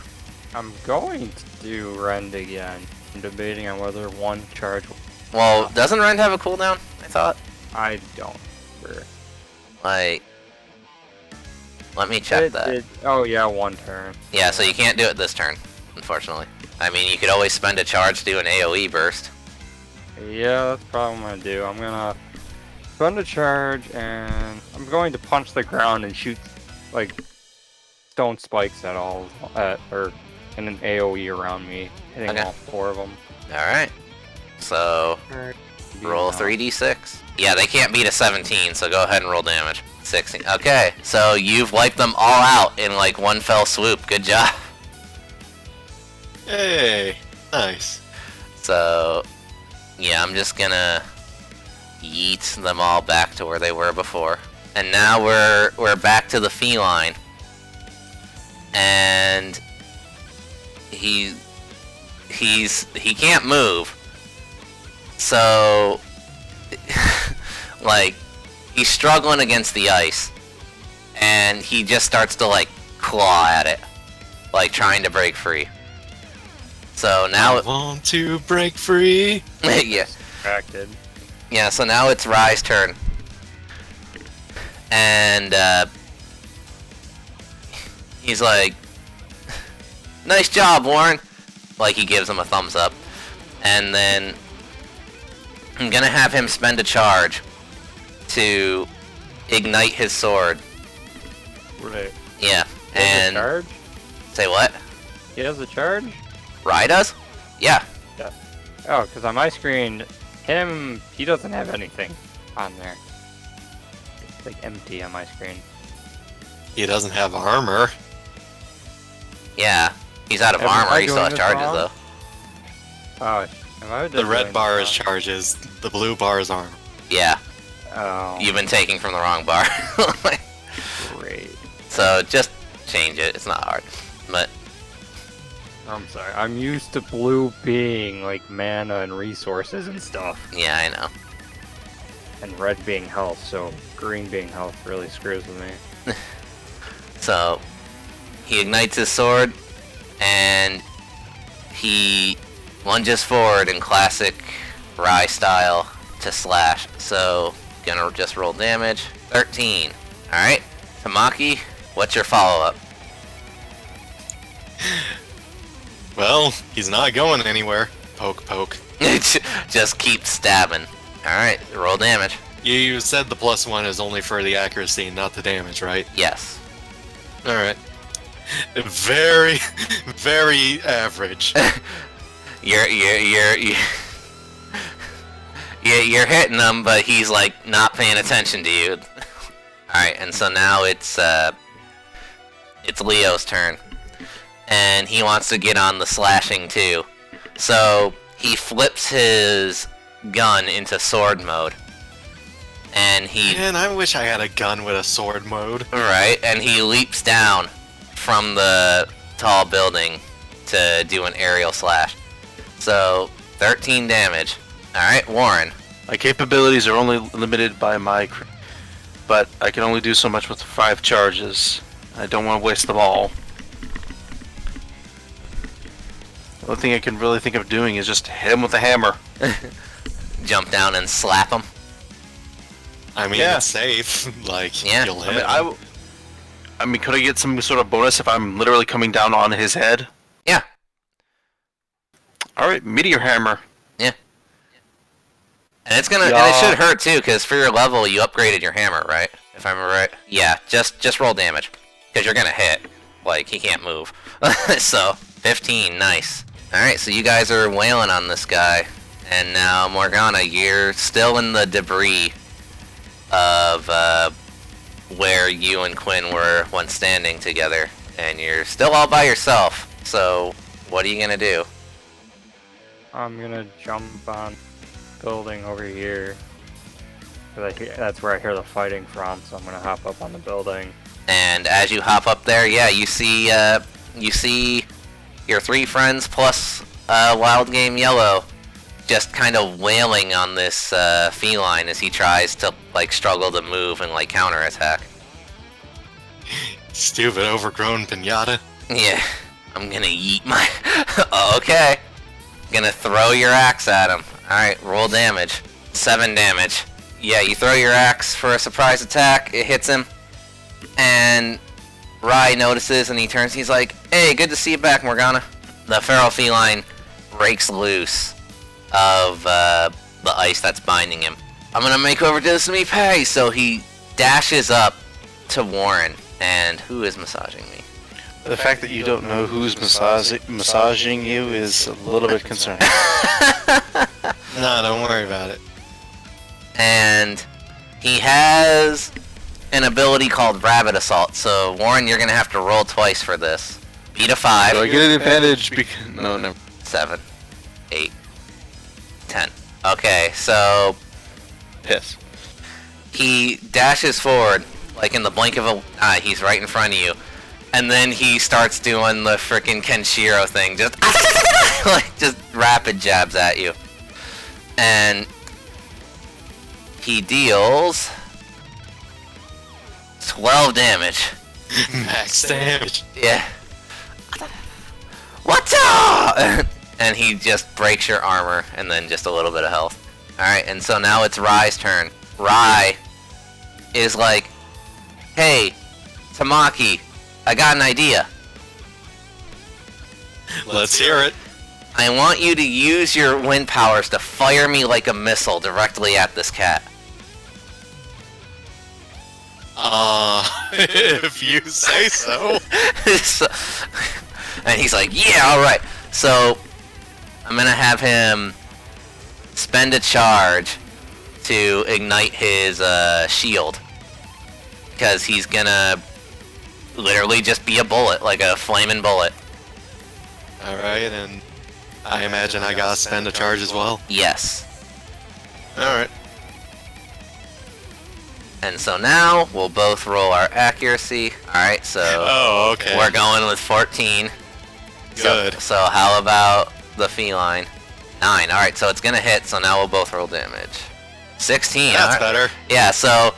I'm going to do Rend again. I'm debating on whether one charge. Well, doesn't Rend have a cooldown, I thought? I don't remember. Like, let me check that. Oh yeah, 1 turn. Yeah, so you can't do it this turn, unfortunately. I mean, you could always spend a charge to do an AoE burst. Yeah, that's probably what I'm gonna do. I'm gonna spend a charge and I'm going to punch the ground and shoot like stone spikes at all or in an AoE around me, hitting Okay. all 4 of them. Alright. So, roll 3d6. Yeah, they can't beat a 17, so go ahead and roll damage. 16. Okay, so you've wiped them all out in like one fell swoop. Good job. Hey! Nice. So, yeah, I'm just gonna yeet them all back to where they were before. And now we're back to the feline. And he can't move. So like he's struggling against the ice and he just starts to like claw at it, like trying to break free. So now I want to break free. yeah. Distracted. Yeah, so now it's Rye's turn. And he's like, nice job, Warren. Like, he gives him a thumbs up. And then I'm gonna have him spend a charge to ignite his sword. Right. Yeah, He has a and charge? say what? He has a charge? Rye does? Yeah. Oh, because on my screen, he doesn't have anything on there. It's like empty on my screen. He doesn't have armor. Yeah. He's out of Am armor, I he still doing has this charges wrong? though. Oh, am I The red doing bar this is wrong? charges. The blue bar is armor. Yeah. Oh, You've been taking from the wrong bar. great. So just change it, it's not hard. But I'm sorry. I'm used to blue being like mana and resources and stuff, yeah, I know. and red being health, so green being health really screws with me. So he ignites his sword and he lunges forward in classic Rye style to slash. So gonna just roll damage. 13. Alright. Tamaki, what's your follow-up? Well, he's not going anywhere. Poke, poke. Just keep stabbing. Alright, roll damage. You said the +1 is only for the accuracy, not the damage, right? Yes. Alright. Very, very average. You're hitting him, but he's like not paying attention to you. Alright, and so now it's Leo's turn. And he wants to get on the slashing too. So he flips his gun into sword mode. And he Man, I wish I had a gun with a sword mode. right, and he leaps down from the tall building to do an aerial slash. So 13 damage. Alright, Warren. My capabilities are only limited by but I can only do so much with 5 charges. I don't want to waste them all. The only thing I can really think of doing is just hit him with a hammer. Jump down and slap him. I mean, Yeah. it's safe. Like, Yeah. you'll I hit mean, him. I mean, could I get some sort of bonus if I'm literally coming down on his head? Yeah. All right, Meteor Hammer. And it's gonna, and it should hurt too, because for your level, you upgraded your hammer, right? If I remember right. Yeah, just roll damage, because you're gonna hit. Like, he can't move. So 15, nice. Alright, so you guys are wailing on this guy. And now, Morgana, you're still in the debris of where you and Quinn were once standing together. And you're still all by yourself. So, what are you gonna do? I'm gonna jump on building over here. That's where I hear the fighting from, so I'm gonna hop up on the building. And as you hop up there, yeah, you see your 3 friends plus Wild Game Yellow just kind of wailing on this feline as he tries to like struggle to move and like counterattack. Stupid overgrown pinata. Yeah, I'm gonna yeet my. Okay, gonna throw your axe at him. All right, roll damage. 7 damage. Yeah, you throw your axe for a surprise attack. It hits him, and Rai notices and he turns. He's like, "Hey, good to see you back, Morgana." The feral feline breaks loose of the ice that's binding him. I'm gonna make whoever did this to me pay. So he dashes up to Warren, and who is massaging me? The fact that you don't know who's massaging you is a little bit concerning. No, don't worry about it. And he has an ability called Rabbit Assault. So Warren, you're gonna have to roll twice for this. Beat a 5. Do I get an advantage? No, never. 7, 8, 10. Okay, so Piss. he dashes forward, like in the blink of an eye, he's right in front of you. And then he starts doing the frickin' Kenshiro thing, just like just rapid jabs at you. And he deals 12 damage. Max damage. Yeah. What's up? And he just breaks your armor and then just a little bit of health. Alright, and so now it's Rai's turn. Rai is like, "Hey, Tamaki, I got an idea. Let's hear it. I want you to use your wind powers to fire me like a missile directly at this cat." If you say so. And he's like, "Yeah, alright." So, I'm gonna have him spend a charge to ignite his shield. Because he's gonna literally just be a bullet, like a flaming bullet. Alright, and I imagine I gotta spend a charge as well. Yes. Alright. And so now, we'll both roll our accuracy. Alright, so Oh, okay. we're going with 14. Good. So how about the feline? 9. Alright, so it's gonna hit, so now we'll both roll damage. 16. That's alright. better. Yeah, so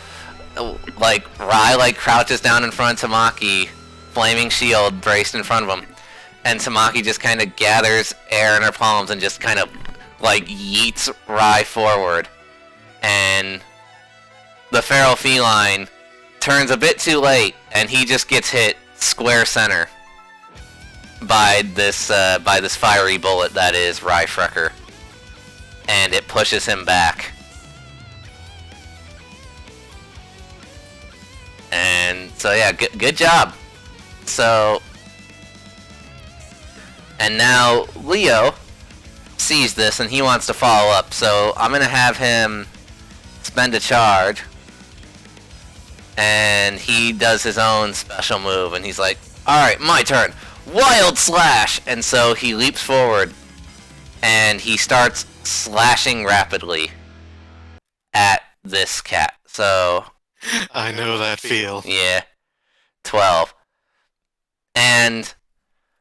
like Rai like crouches down in front of Tamaki, flaming shield braced in front of him, and Tamaki just kind of gathers air in her palms and just kind of like yeets Rai forward, and the feral feline turns a bit too late, and he just gets hit square center by this fiery bullet that is Rai Frecker, and it pushes him back. And so yeah, good job. So, and now Leo sees this and he wants to follow up. So I'm gonna have him spend a charge, and he does his own special move, and he's like, "All right, my turn. Wild slash!" And so he leaps forward, and he starts slashing rapidly at this cat. So. I know that feel. Yeah. 12. And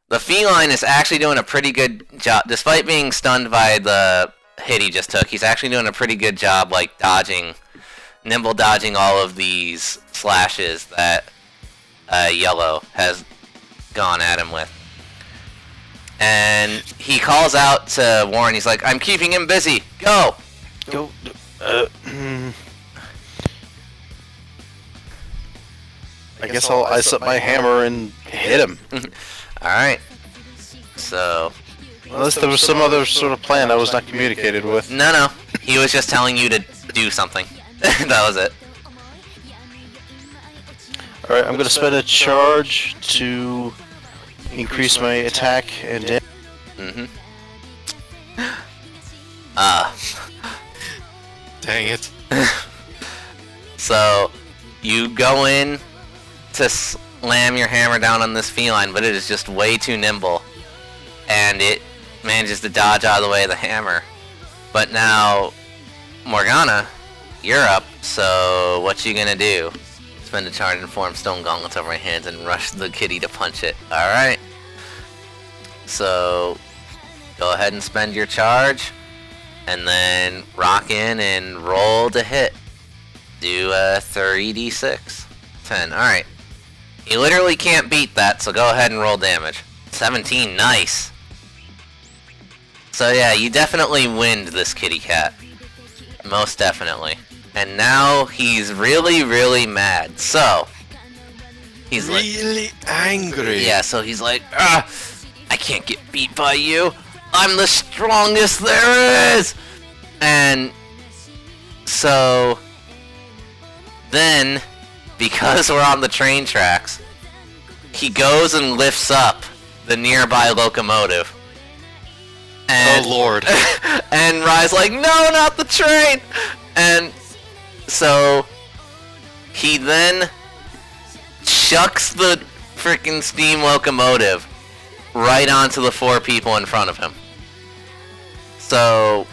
the feline is actually doing a pretty good job. Despite being stunned by the hit he just took, he's actually doing a pretty good job, like, nimble dodging all of these slashes that Yellow has gone at him with. And he calls out to Warren. He's like, "I'm keeping him busy. Go!" Go. I guess I'll ice up my hammer and hit him. Alright. So. Unless there was some other sort of plan I was not communicated with. No. He was just telling you to do something. That was it. Alright, I'm gonna spend a charge to increase my attack and damage. go in to slam your hammer down on this feline, but it is just way too nimble, and it manages to dodge out of the way of the hammer. But now, Morgana, you're up, so what you gonna do? Spend a charge and form stone gauntlets over my hands and rush the kitty to punch it. Alright. So, go ahead and spend your charge, and then rock in and roll to hit. Do a 3d6. 10, alright. You literally can't beat that, so go ahead and roll damage. 17, nice. So yeah, you definitely winned this kitty cat. Most definitely. And now he's really, really mad. So, he's really angry. Yeah, so he's like, I can't get beat by you. I'm the strongest there is! And so then, because we're on the train tracks, he goes and lifts up the nearby locomotive. And, oh lord. And Rai's like, no, not the train! And so he then chucks the freaking steam locomotive right onto the 4 people in front of him. So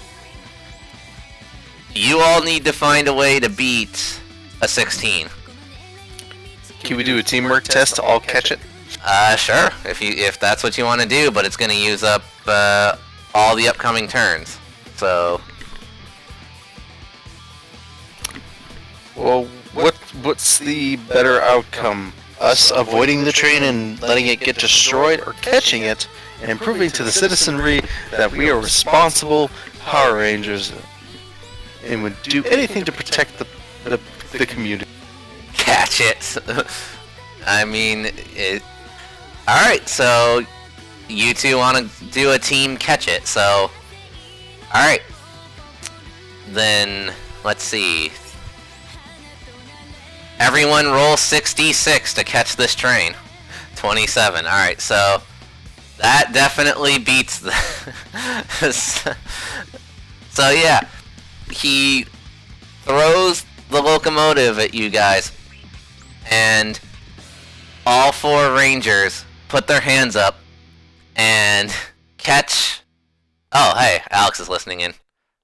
you all need to find a way to beat a 16. Can we do a teamwork test to all catch it? Sure, if that's what you want to do, but it's going to use up all the upcoming turns. So, well, what's the better outcome? Us avoiding the train and letting it get destroyed, or catching it and proving to the citizenry that we are responsible Power Rangers and would do anything to protect the community? Catch it. I mean, alright, so you two want to do a team catch it, so alright. Then, let's see. Everyone roll 6d6 to catch this train. 27, alright, so that definitely beats the... So yeah, he throws the locomotive at you guys, and all 4 Rangers put their hands up and catch... Oh, hey, Alex is listening in.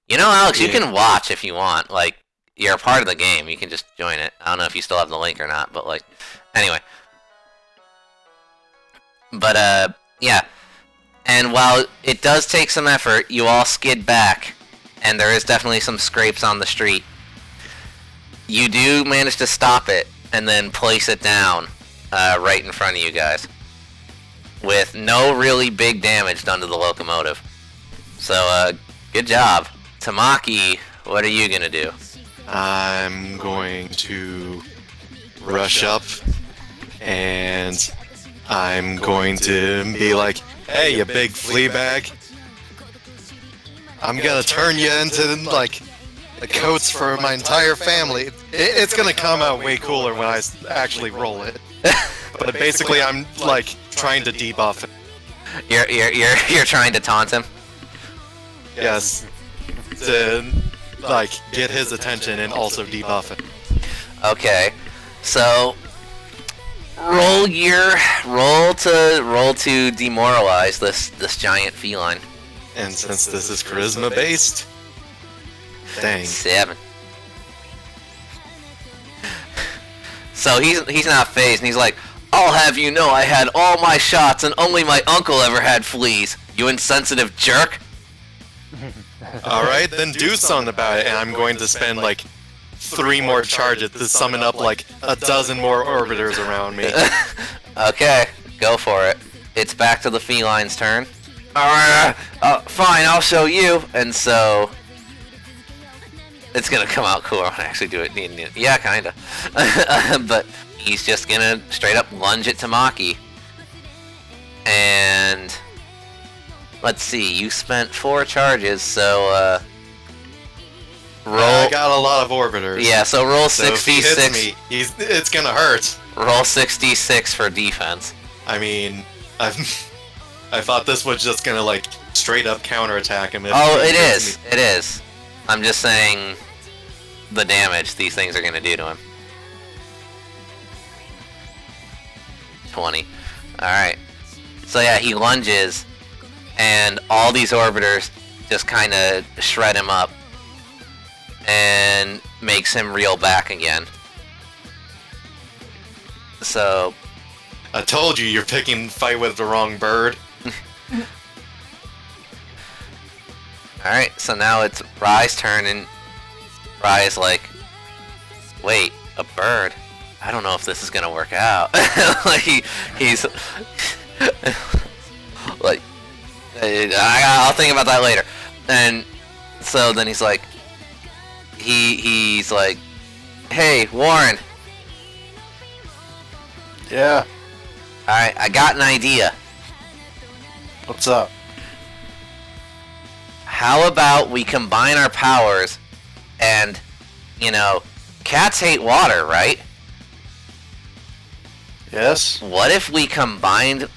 You know, Alex, you can watch if you want. Like, you're a part of the game. You can just join it. I don't know if you still have the link or not, but, like... Anyway. But, yeah. And while it does take some effort, you all skid back, and there is definitely some scrapes on the street. You do manage to stop it, and then place it down right in front of you guys, with no really big damage done to the locomotive. So, good job. Tamaki, what are you gonna do? I'm going to rush up, and I'm going to be like, hey, you big flea bag. I'm gonna turn you into, like, the coats for my entire family. It's gonna come out way cooler when I actually roll it. But basically, I'm, like, trying to debuff it. You're trying to taunt him? Yes. To, like, get his attention and also debuff it. Okay. So roll to demoralize this giant feline. And since this is charisma based, dang. 7. So he's not phased, and he's like, I'll have you know I had all my shots and only my uncle ever had fleas, you insensitive jerk. Alright, then do something about it, and I'm going to spend like 3 more charges to summon up like a dozen more orbiters around me. Okay, go for it. It's back to the feline's turn. Alright, fine, I'll show you. And so it's gonna come out cool when I actually do it. Yeah, kinda. But he's just gonna straight up lunge at Tamaki. And let's see, you spent 4 charges, so roll. I got a lot of orbiters. Yeah, so roll So if he 66. hits me, it's gonna hurt. Roll 66 for defense. I mean, I thought this was just gonna like straight up counterattack him. If Oh, he it hits is. me. It is. I'm just saying the damage these things are gonna do to him. 20. Alright. So yeah, he lunges, and all these orbiters just kind of shred him up, and makes him reel back again. So... I told you you're picking fight with the wrong bird. Alright, so now it's Rye's turn, and Rye's like, wait, a bird? I don't know if this is gonna work out. Like, he's... like, I'll think about that later. And so then he's like, he's like, hey, Warren. Yeah. Alright, I got an idea. What's up? How about we combine our powers and, you know, cats hate water, right? Yes. What if we combined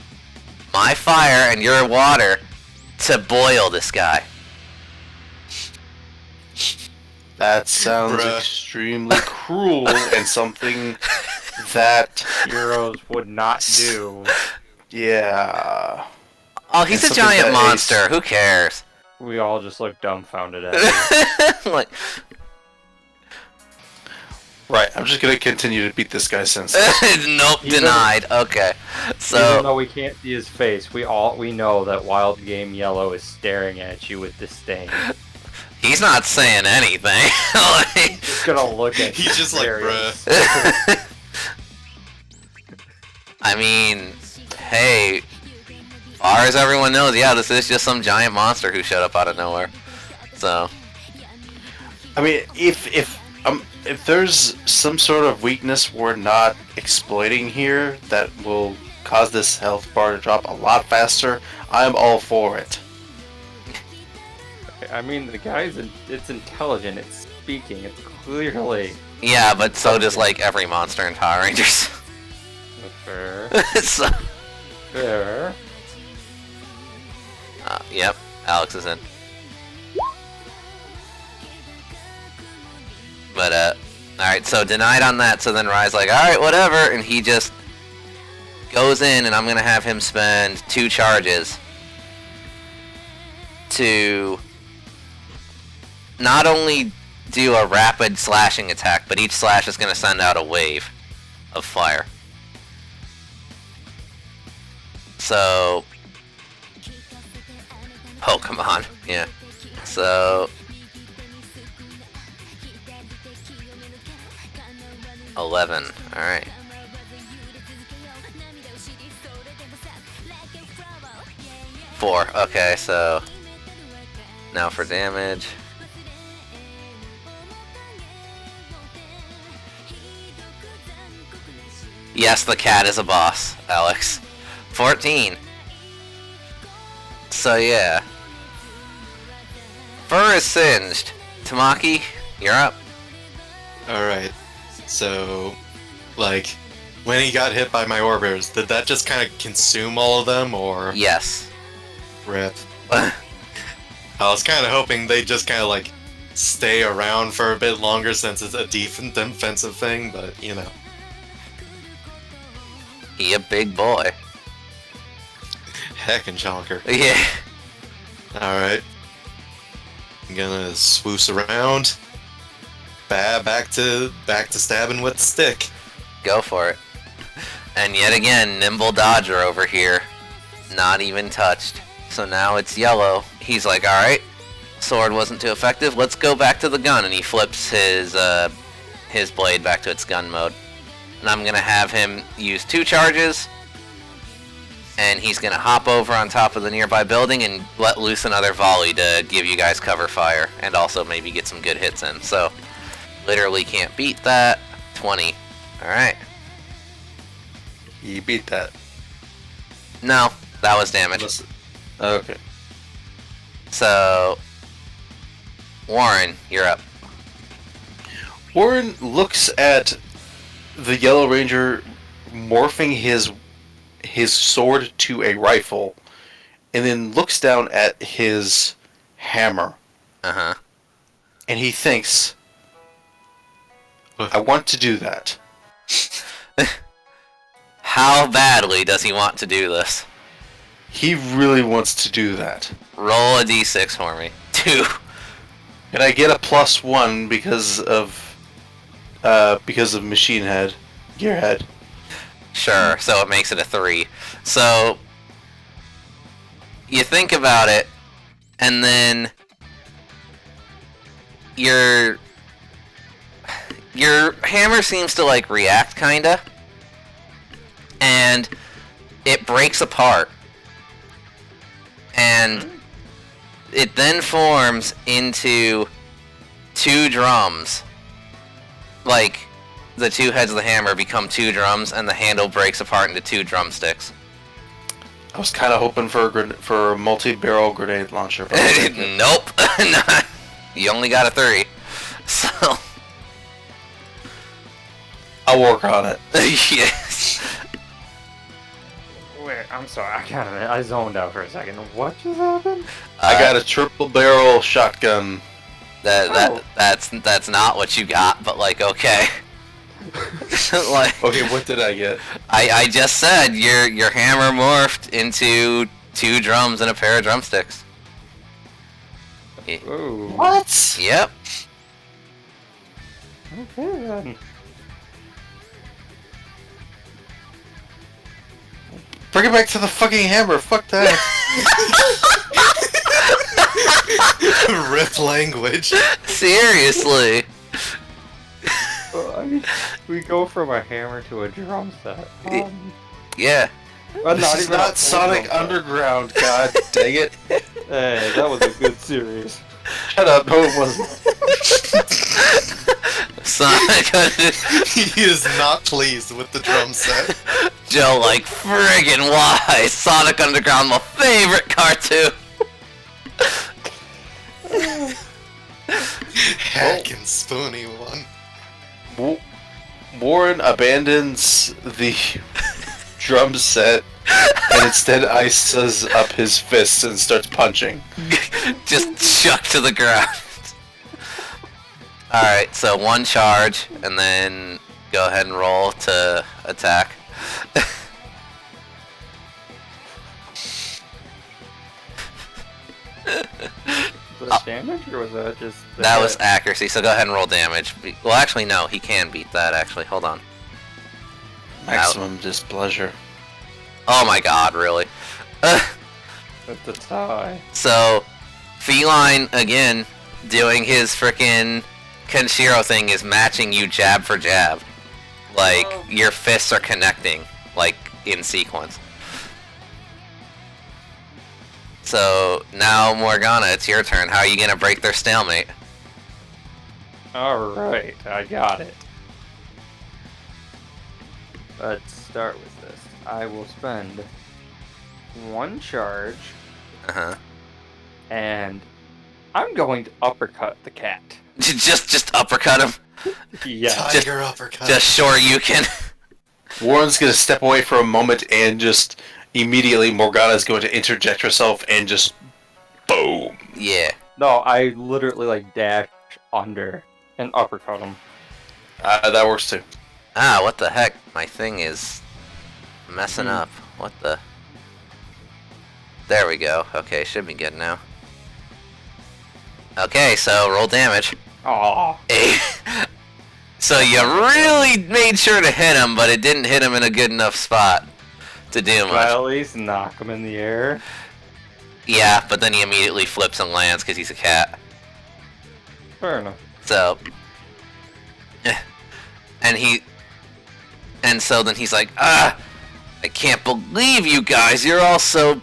my fire and your water to boil this guy? That sounds Bruh. extremely cruel and something that, Heroes would not do. yeah. Oh, he's And a something giant that monster. Who cares? We all just look dumbfounded at you. Like, Right, I'm just gonna continue to beat this guy since. nope, Even- denied. Okay, Even so though we can't see his face, we know that Wild Game Yellow is staring at you with disdain. he's not saying anything. Like, He's gonna look at you. He's just like, very bruh. I mean, hey, far as everyone knows, yeah, this is just some giant monster who showed up out of nowhere. So, I mean, if there's some sort of weakness we're not exploiting here that will cause this health bar to drop a lot faster, I'm all for it. I mean, the guy's it's intelligent. It's speaking. It's clearly yeah, but so does like every monster in Power Rangers. fair. So, Fair. yep, Alex is in. But, alright, so denied on that, so then Rye's like, alright, whatever, and he just goes in, and I'm gonna have him spend 2 charges to not only do a rapid slashing attack, but each slash is gonna send out a wave of fire. So... oh, come on, yeah. So... 11. Alright. 4. Okay, so... now for damage. Yes, the cat is a boss, Alex. 14. So yeah. Fur is singed. Tamaki, you're up. Alright. So, like, when he got hit by my orbiters, did that just kind of consume all of them, or... Yes. Rip. I was kind of hoping they'd just kind of, like, stay around for a bit longer since it's a defensive thing, but, you know. He a big boy. Heckin' chonker. Yeah. Alright. I'm gonna swoosh around. Back to stabbing with the stick. Go for it. And yet again, Nimble Dodger over here. Not even touched. So now it's yellow. He's like, alright, sword wasn't too effective, let's go back to the gun. And he flips his blade back to its gun mode. And I'm gonna have him use 2 charges. And he's gonna hop over on top of the nearby building and let loose another volley to give you guys cover fire. And also maybe get some good hits in. So, literally can't beat that. 20. Alright. You beat that. No, that was damage. Okay. So, Warren, you're up. Warren looks at the Yellow Ranger morphing his sword to a rifle, and then looks down at his hammer, Uh-huh. and he thinks, I want to do that. How badly does he want to do this? He really wants to do that. Roll a d6 for me. 2. Can I get a +1 because of Machine Head, Gearhead? Sure, so it makes it a 3. So, you think about it, and then your hammer seems to, like, react, kinda, and it breaks apart. And it then forms into 2 drums. Like, the 2 heads of the hammer become 2 drums, and the handle breaks apart into 2 drumsticks. I was kind of hoping for a multi-barrel grenade launcher. But I'll take it. Nope. You only got a 3. So... I'll work on it. Yes. Wait, I'm sorry. I zoned out for a second. What just happened? I got a triple barrel shotgun. That's not what you got, but like, okay. Like, Okay, what did I get? I just said your hammer morphed into 2 drums and a pair of drumsticks. Ooh. What? Yep. Okay then. Bring it back to the fucking hammer. Fuck that. Rip language. Seriously. Well, I mean, we go from a hammer to a drum set. Yeah. This is not Sonic Underground. God dang it. Hey, that was a good series. Shut up. No, it wasn't. Sonic. He is not pleased with the drum set. Joe, like, friggin' why? Sonic Underground, my favorite cartoon. Hack and spoony one. Warren abandons the drum set and instead ices up his fists and starts punching. Just chuck to the ground. Alright, so 1 charge, and then go ahead and roll to attack. Was that damage, or was that just... That was accuracy, so go ahead and roll damage. Well, actually, no, he can beat that, actually. Hold on. Maximum displeasure. Oh my god, really? That's a tie. So, Feline, again, doing his frickin' Kenshiro thing is matching you jab for jab. Like, your fists are connecting, like, in sequence. So, now, Morgana, it's your turn. How are you gonna break their stalemate? Alright, I got it. Let's start with this. I will spend 1 charge, Uh-huh. and I'm going to uppercut the cat. Just uppercut him? Yeah. Tiger uppercut. Just sure you can. Warren's gonna step away for a moment and just immediately Morgana's going to interject herself and just boom. Yeah. No, I literally like dash under and uppercut him. That works too. Ah, what the heck? My thing is messing up. What the? There we go. Okay, should be good now. Okay, so roll damage. Aw. So you really made sure to hit him, but it didn't hit him in a good enough spot to do But much. at least knock him in the air. Yeah, but then he immediately flips and lands because he's a cat. Fair enough. So, and so then he's like, I can't believe you guys. You're all so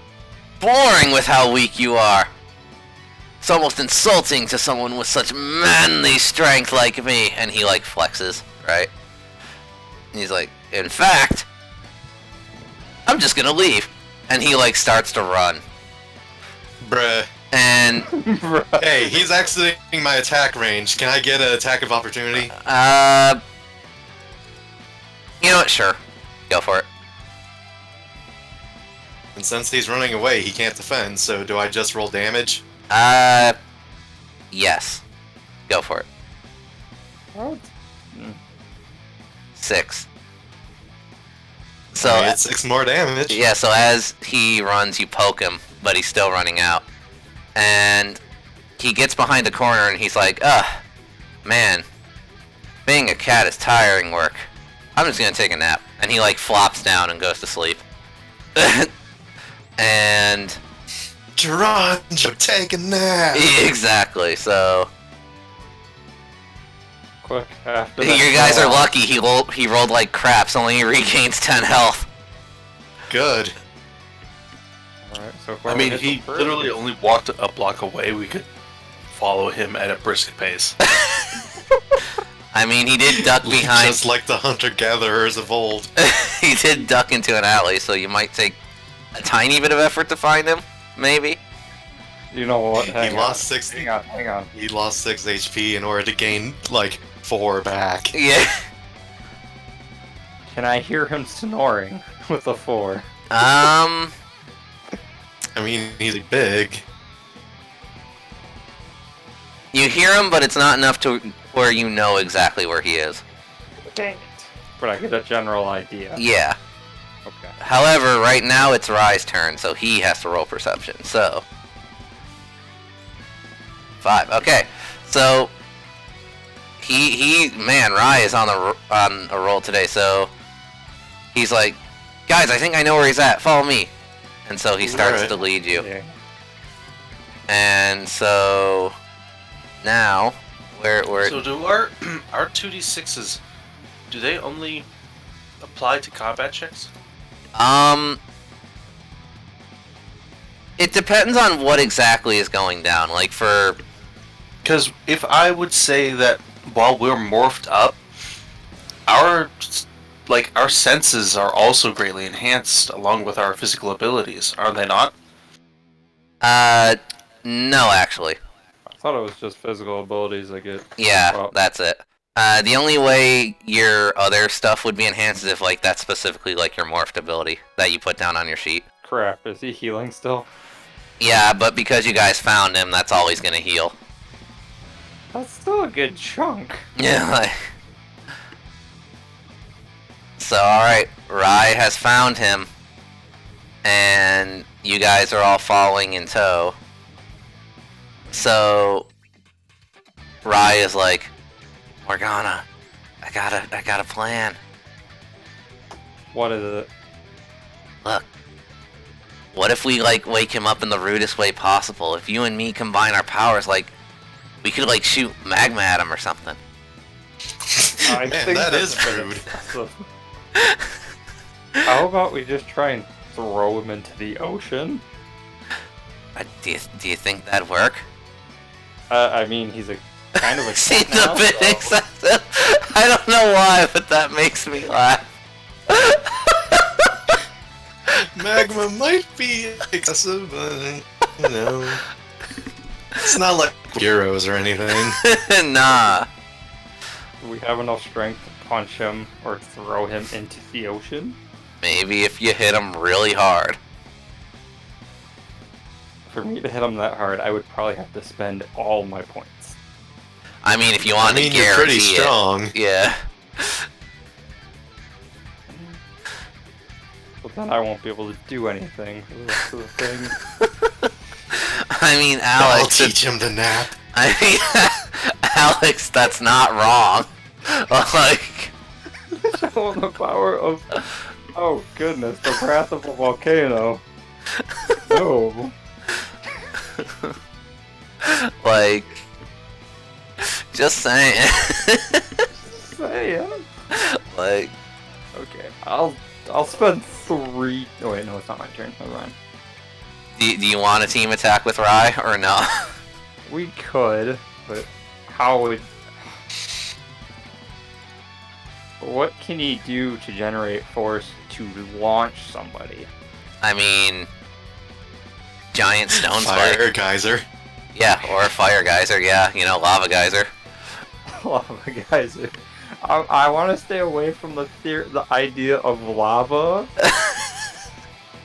boring with how weak you are. It's almost insulting to someone with such manly strength like me. And he like flexes, right? And he's like, in fact, I'm just gonna leave. And he like starts to run. Bruh. And Hey, he's exiting my attack range. Can I get an attack of opportunity? you know what? Sure, go for it. And since he's running away, he can't defend, so do I just roll damage? Yes, go for it. What? 6. So I made 6 more damage. yeah, so as he runs, you poke him, but he's still running out. And he gets behind a corner and he's like, ugh, man, being a cat is tiring work. I'm just gonna take a nap. And he like flops down and goes to sleep. And Geronjo, take a nap. exactly, so Quick after you that guys are fell off. lucky he rolled like crap, so only he regains 10 health. Good. Alright, so I whoever mean, hits he him first literally gets- only walked a block away. We could follow him at a brisk pace. I mean, he did duck behind. Just like the hunter-gatherers of old. He did duck into an alley, so you might take a tiny bit of effort to find him, maybe. You know what? He Hang on. lost 6. Hang on, hang on. He lost 6 HP in order to gain like 4 back. Yeah. Can I hear him snoring with a 4? I mean, he's big. You hear him, but it's not enough to where you know exactly where he is. Dang it. But I get a general idea. Yeah. Okay. However, right now it's Rye's turn, so he has to roll perception. So 5. Okay. So man, Rye is on a roll today. So he's like, guys, I think I know where he's at. Follow me. And so he starts Alright. to lead you. Yeah. And so now where So do our 2d6s, do they only apply to combat checks? it depends on what exactly is going down. Like for Because if I would say that while we're morphed up, our senses are also greatly enhanced along with our physical abilities, are they not? no, actually. I thought it was just physical abilities that get. Yeah, Well- that's it. The only way your other stuff would be enhanced is if, like, that's specifically, like, your morphed ability that you put down on your sheet. Crap, is he healing still? Yeah, but because you guys found him, that's always gonna heal. That's still a good chunk. Yeah, like... So, alright, Rye has found him, and you guys are all following in tow. So, Rye is like, Morgana, I got a plan. What is it? Look, what if we, like, wake him up in the rudest way possible? If you and me combine our powers, like, we could, like, shoot magma at him or something. I Man, think that that's is rude. excessive. How about we just try and throw him into the ocean? Do you think that'd work? I mean, he's a kind of a Seems cat now, a bit so- excessive. I don't know why, but that makes me laugh. Magma might be excessive, but you know, it's not like heroes or anything. Nah. Do we have enough strength to punch him or throw him into the ocean? Maybe if you hit him really hard. For me to hit him that hard, I would probably have to spend all my points. I mean, if you I want mean, to you're guarantee pretty it. strong. Yeah. But then I won't be able to do anything for the rest of the thing. I mean, I'll Alex. teach him to nap. I mean, Alex, that's not wrong. Like, Show him the power of... Oh goodness, the wrath of a volcano. No. like, just saying. Saying. Like, Okay, I'll spend 3... Oh wait, no, it's not my turn. Never mind. do you want a team attack with Rye or no? We could, but how would... What can he do to generate force to launch somebody? I mean, giant stone Fire spike. geyser. Yeah, or a fire geyser. Yeah, you know, lava geyser. Lava geyser. I want to stay away from the idea of lava.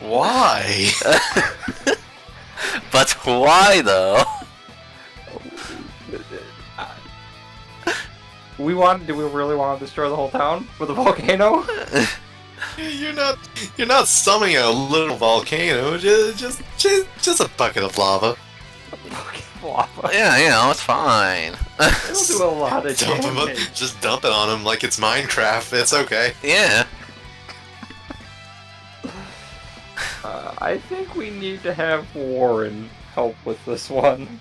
Why? But why though? Do we really want to destroy the whole town with a volcano? You're not summoning a little volcano. Just a bucket of lava. Lava. Yeah, it's fine. It'll do a lot of damage. Just dump it on him like it's Minecraft. It's okay. Yeah. I think we need to have Warren help with this one.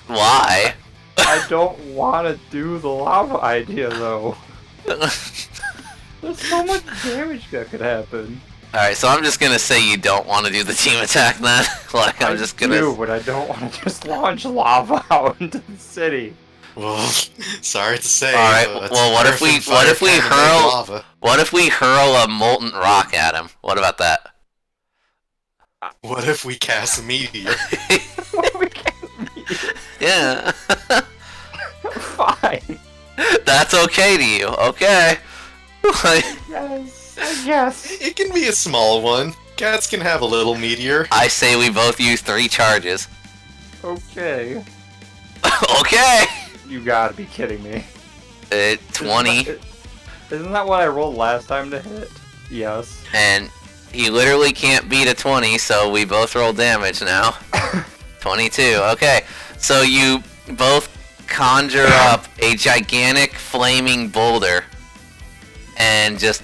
Why? I don't want to do the lava idea though. There's so much damage that could happen. Alright, so I'm just gonna say you don't want to do the team attack then. Like, I'm just gonna. I do, but I don't want to just launch lava out into the city. Well, sorry to say. Alright, it's well, what if we hurl a molten rock at him? What about that? What if we cast a meteor? Yeah. Fine. That's okay to you, okay? Yes, I guess. It can be a small one. Cats can have a little meteor. I say we both use 3 charges. Okay. Okay! You gotta be kidding me. 20. Isn't that what I rolled last time to hit? Yes. And he literally can't beat a 20, so we both roll damage now. 22, okay. So you both conjure up a gigantic flaming boulder and just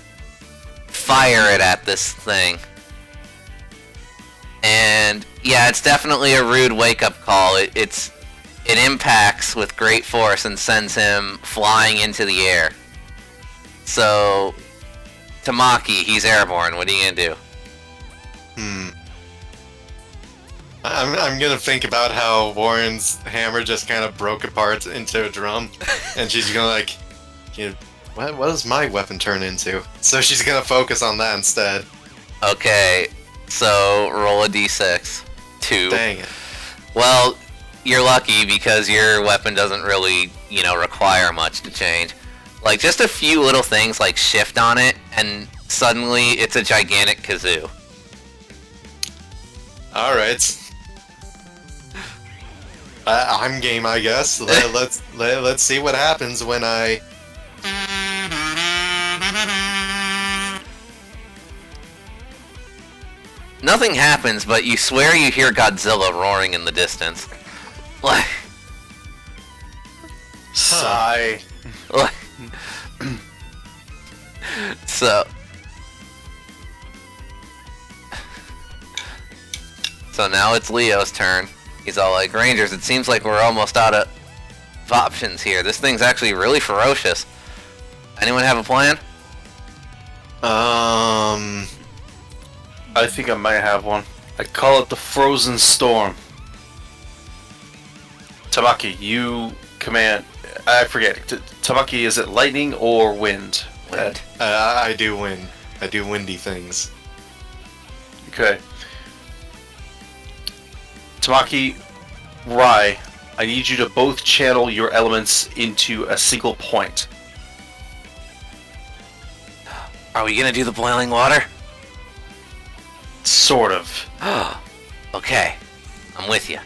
fire it at this thing. And yeah, it's definitely a rude wake-up call. It impacts with great force and sends him flying into the air. So Tamaki, he's airborne. What are you gonna do? I'm gonna think about how Warren's hammer just kind of broke apart into a drum, and she's gonna like, what does my weapon turn into? So she's gonna focus on that instead. Okay, so roll a d6. 2. Dang it. Well, you're lucky because your weapon doesn't really, require much to change. Like, just a few little things like shift on it, and suddenly it's a gigantic kazoo. Alright. I'm game, I guess. Let's see what happens when I... Nothing happens, but you swear you hear Godzilla roaring in the distance. Like... Sigh. Like... So now it's Leo's turn. He's all like, Rangers, it seems like we're almost out of options here. This thing's actually really ferocious. Anyone have a plan? I think I might have one. I call it the Frozen Storm. Tamaki, you command... I forget. Tamaki, is it lightning or wind? Wind. I do wind. I do windy things. Okay. Tamaki, Rai, I need you to both channel your elements into a single point. Are we gonna do the boiling water? Sort of. Okay. I'm with you.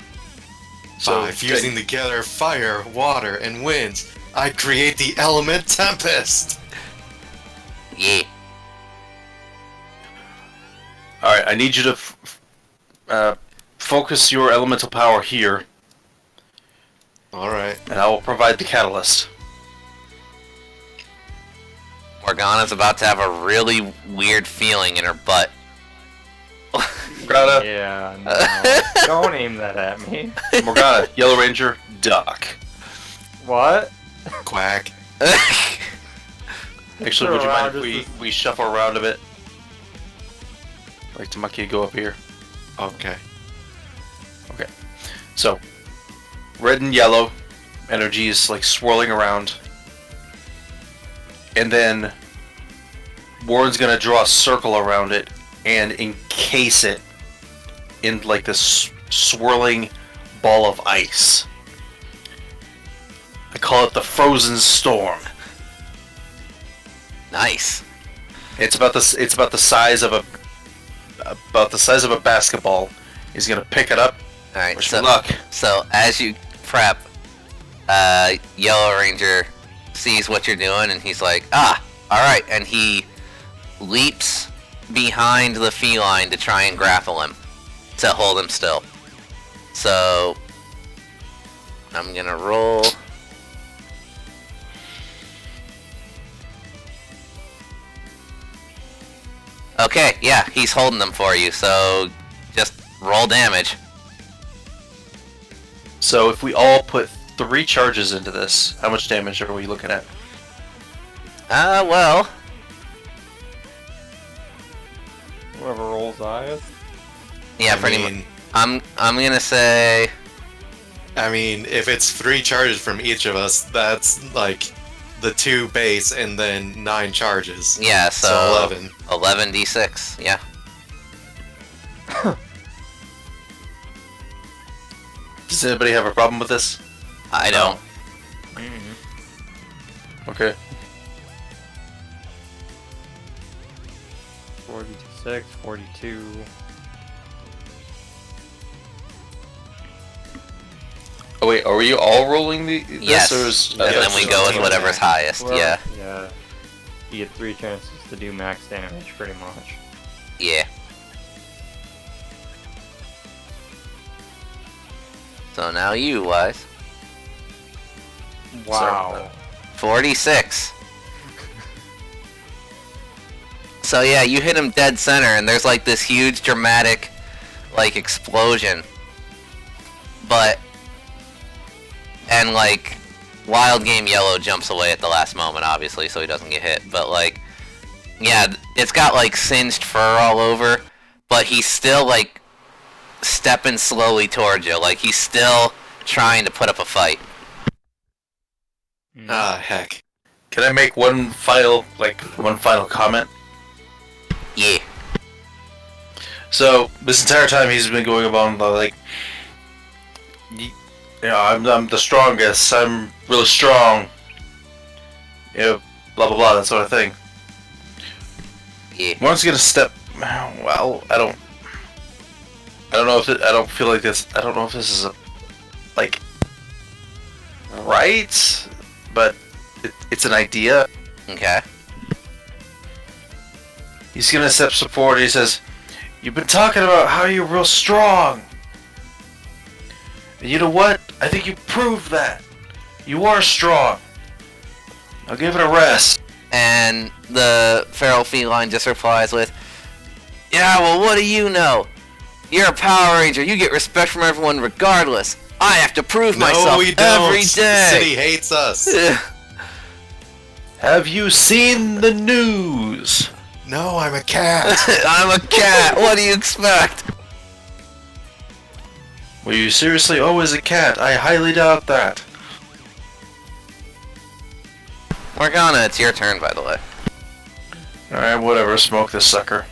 So, by fusing together fire, water, and winds, I create the element Tempest! Yeah. Alright, I need you to focus your elemental power here. Alright. And I will provide the catalyst. Morgana's about to have a really weird feeling in her butt. Morgana. Yeah, no. Don't aim that at me. Morgana, Yellow Ranger, duck. What? Quack. Actually, would you mind if we shuffle around a bit? Like Tamaki, go up here. Okay. Okay. So, red and yellow energy is like swirling around. And then Warren's gonna draw a circle around it and encase it in like this swirling ball of ice. I call it the Frozen Storm. Nice. It's about the size of a basketball. He's gonna pick it up. All right. Wish me luck. So as you prep, Yellow Ranger sees what you're doing, and he's like, all right, and he leaps behind the feline to try and grapple him, to hold him still. So, I'm gonna roll. Okay, yeah, he's holding them for you, so just roll damage. So if we all put 3 charges into this, how much damage are we looking at? Well, Whoever rolls highest. yeah, pretty much. I'm gonna say, I mean, if it's 3 charges from each of us, that's like the 2 base and then 9 charges. yeah, So 11. 11d6, yeah. Does anybody have a problem with this? I don't. Okay. 46, 42. Oh wait, are we all rolling this? Yes, Or is, and then we go with whatever's highest, Well, yeah. Yeah. You get 3 chances to do max damage, pretty much. Yeah. So now you, Wise. Wow. 46. So yeah, you hit him dead center, and there's like this huge dramatic, like, explosion. And like, Wild Game Yellow jumps away at the last moment, obviously, so he doesn't get hit. But like, yeah, it's got like singed fur all over, but he's still like stepping slowly towards you. Like, he's still trying to put up a fight. Ah, heck. Can I make one final comment? Yeah. So this entire time he's been going about like, I'm the strongest. I'm really strong. Blah blah blah, that sort of thing. Yeah. One's gonna step. Well, I don't know if I don't feel like this. I don't know if this is right, but it's an idea. Okay. He's gonna step forward. He says, "You've been talking about how you're real strong, and you know what? I think you proved that. You are strong. I'll give it a rest." And the feral feline just replies with, "Yeah, well, what do you know? You're a Power Ranger. You get respect from everyone regardless. I have to prove myself we don't. every The day." city hates us. Have you seen the news? No, I'm a cat. I'm a cat. What do you expect? Were you seriously always a cat? I highly doubt that. Morgana, it's your turn, by the way. Alright, whatever. Smoke this sucker.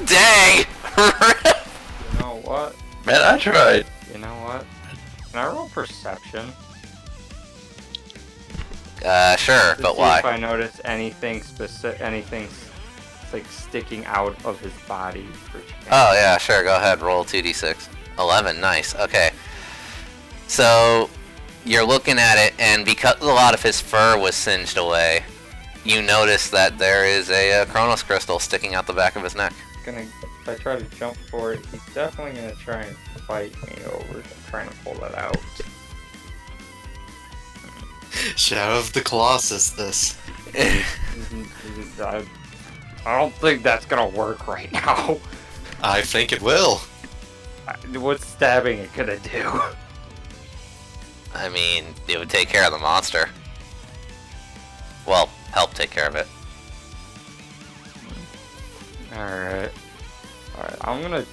Dang! You know what? Man, I tried. You know what? Can I roll perception? Sure, To but see why? if I notice anything specific, anything like sticking out of his body. Oh, yeah, sure, go ahead, roll 2d6. 11, nice, okay. So, you're looking at it, and because a lot of his fur was singed away, you notice that there is a Chronos crystal sticking out the back of his neck. If I try to jump for it, he's definitely gonna try and fight me over trying to pull that out. Shadow of the Colossus, this. I don't think that's gonna work right now. I think it will. What's stabbing it gonna do? I mean, it would take care of the monster. Well, help take care of it. Alright. Alright, I'm gonna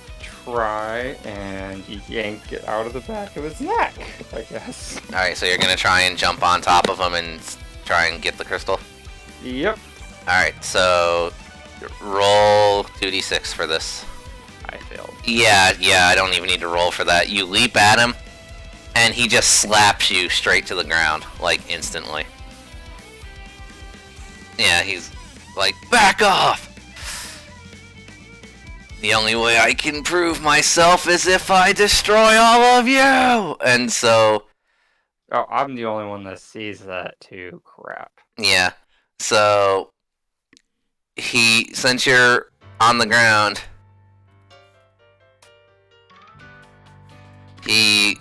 try and yank it out of the back of his neck, I guess. Alright, so you're gonna try and jump on top of him and try and get the crystal? Yep. Alright, so roll 2d6 for this. I failed. Yeah, I don't even need to roll for that. You leap at him, and he just slaps you straight to the ground, like, instantly. Yeah, he's like, back off! The only way I can prove myself is if I destroy all of you! And so, Oh, I'm the only one that sees that too. Crap. yeah. So, since you're on the ground, he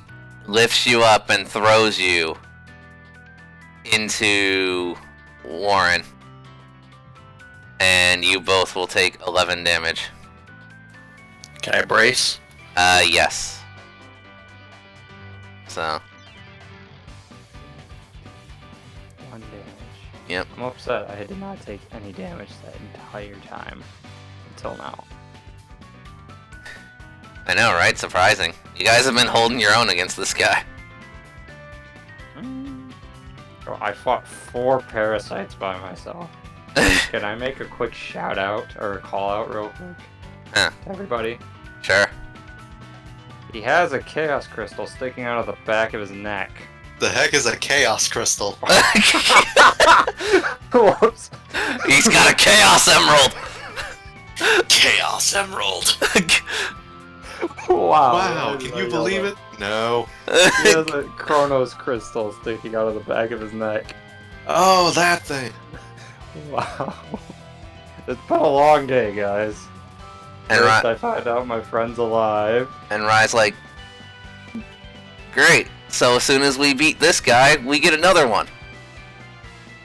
lifts you up and throws you into Warren. And you both will take 11 damage. Can I brace? Yes. So, 1 damage. yep. I'm upset I did not take any damage that entire time until now. I know, right? Surprising. You guys have been holding your own against this guy. Oh, I fought 4 parasites by myself. Can I make a quick shout out or a call out real quick Huh. to everybody? Sure. He has a chaos crystal sticking out of the back of his neck. The heck is a chaos crystal? Whoops. He's got a Chaos Emerald! Chaos Emerald! Wow. Wow, can you believe it? No. He has a Chronos crystal sticking out of the back of his neck. Oh, that thing. Wow. It's been a long day, guys. And, First, Ry- I find out my friend's alive. and Rye's like, great, so as soon as we beat this guy, we get another one.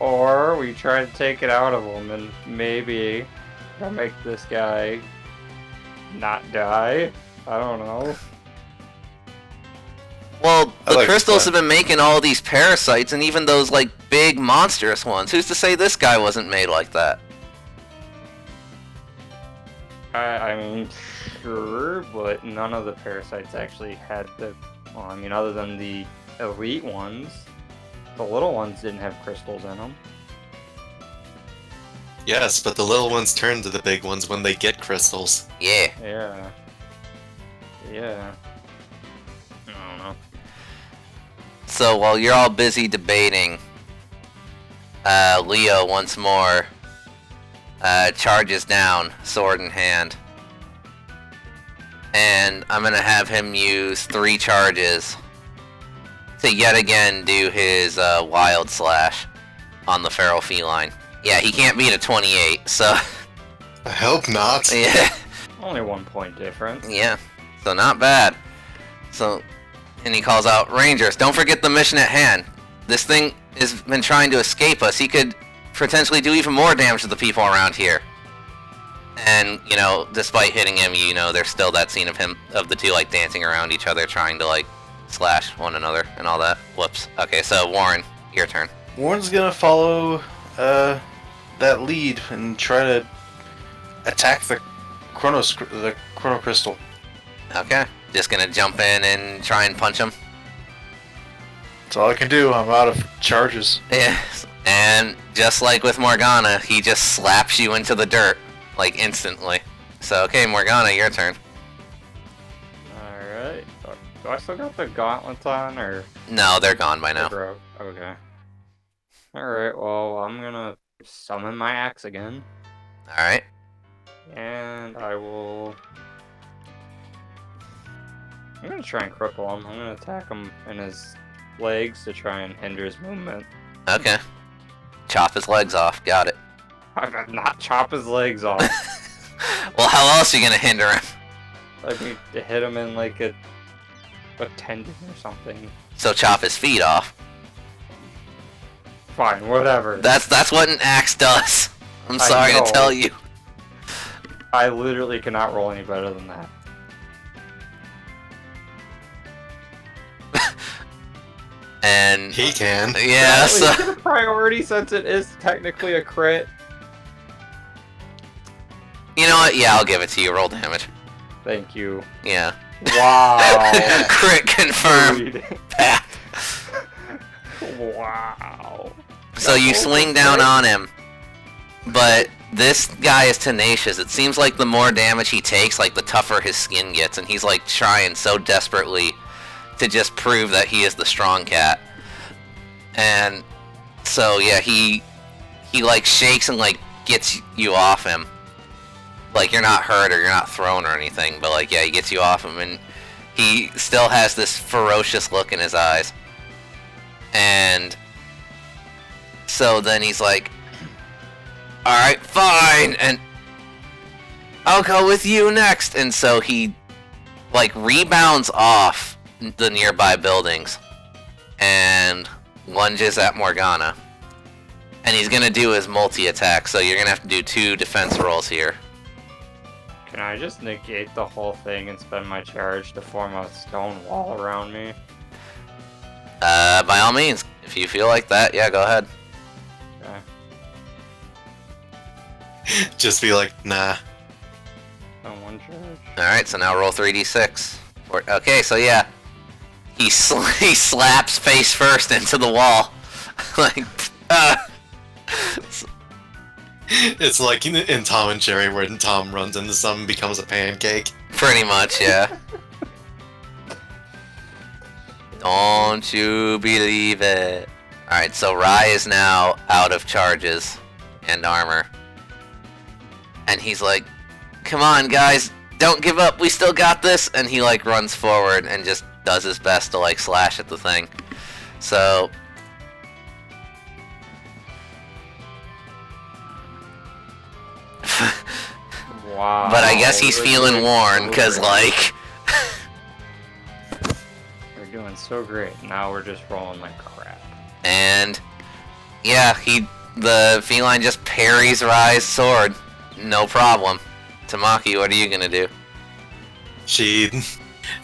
Or we try to take it out of him and maybe I'll make this guy not die. I don't know. Well, I the like crystals that. have been making all these parasites, and even those, like, big monstrous ones. Who's to say this guy wasn't made like that? I mean, sure, but none of the parasites actually had the. Well, I mean, other than the elite ones, the little ones didn't have crystals in them. Yes, but the little ones turn to the big ones when they get crystals. Yeah. Yeah. Yeah. I don't know. So while you're all busy debating, Leo once more charges down, sword in hand. And I'm gonna have him use 3 charges to yet again do his wild slash on the feral feline. Yeah, he can't beat a 28, so I hope not. yeah. Only 1 point difference. Yeah, so not bad. So, and he calls out, Rangers, don't forget the mission at hand. This thing has been trying to escape us. He could potentially do even more damage to the people around here. And, you know, despite hitting him, you know, there's still that scene of the two, like, dancing around each other, trying to, like, slash one another and all that. Whoops. Okay, so, Warren, your turn. Warren's gonna follow that lead and try to attack the chrono crystal. Okay. Just gonna jump in and try and punch him. That's all I can do. I'm out of charges. Yes. And just like with Morgana, he just slaps you into the dirt, like instantly. So, okay, Morgana, your turn. Alright. Do I still got the gauntlets on, or? No, they're gone by now. Broke? Okay. Alright, well, I'm gonna summon my axe again, Alright. and I will... I'm gonna try and cripple him. I'm gonna attack him in his legs to try and hinder his movement. Okay. Chop his legs off. Got it. I'm gonna not chop his legs off. Well, how else are you gonna hinder him? I mean, to hit him in like a tendon or something. So chop his feet off. Fine, whatever. That's what an axe does. I'm I sorry to know. tell you. I literally cannot roll any better than that. And He can. yeah, Is so it a priority since it is technically a crit? you know what? Yeah, I'll give it to you. Roll damage. Thank you. Yeah. Wow. Crit confirmed. Dude. Pat. Wow. So you swing down on him, but this guy is tenacious. It seems like the more damage he takes, like the tougher his skin gets, and he's like trying so desperately to just prove that he is the strong cat. And so yeah, he like shakes and like gets you off him. Like you're not hurt or you're not thrown or anything, but like yeah, he gets you off him, and he still has this ferocious look in his eyes. And so then he's like, alright, fine, and I'll go with you next. And so he, like, rebounds off the nearby buildings and lunges at Morgana. And he's gonna do his multi-attack, so you're gonna have to do 2 defense rolls here. Can I just negate the whole thing and spend my charge to form a stone wall around me? By all means, if you feel like that, yeah, go ahead. Okay. Just be like, nah. On 1 charge. Alright, so now roll 3d6. Okay, so yeah. He slaps face first into the wall. Like, It's like in Tom and Jerry where Tom runs into something and becomes a pancake. Pretty much, yeah. Don't you believe it? Alright, so Rai is now out of charges and armor. And he's like, come on, guys, don't give up, we still got this! And he, like, runs forward and just does his best to, like, slash at the thing. So... Wow. But I guess he's feeling worn, because, like... We're doing so great. Now we're just rolling like crap. And... yeah, the feline just parries Rai's sword. No problem. Tamaki, what are you gonna do? She,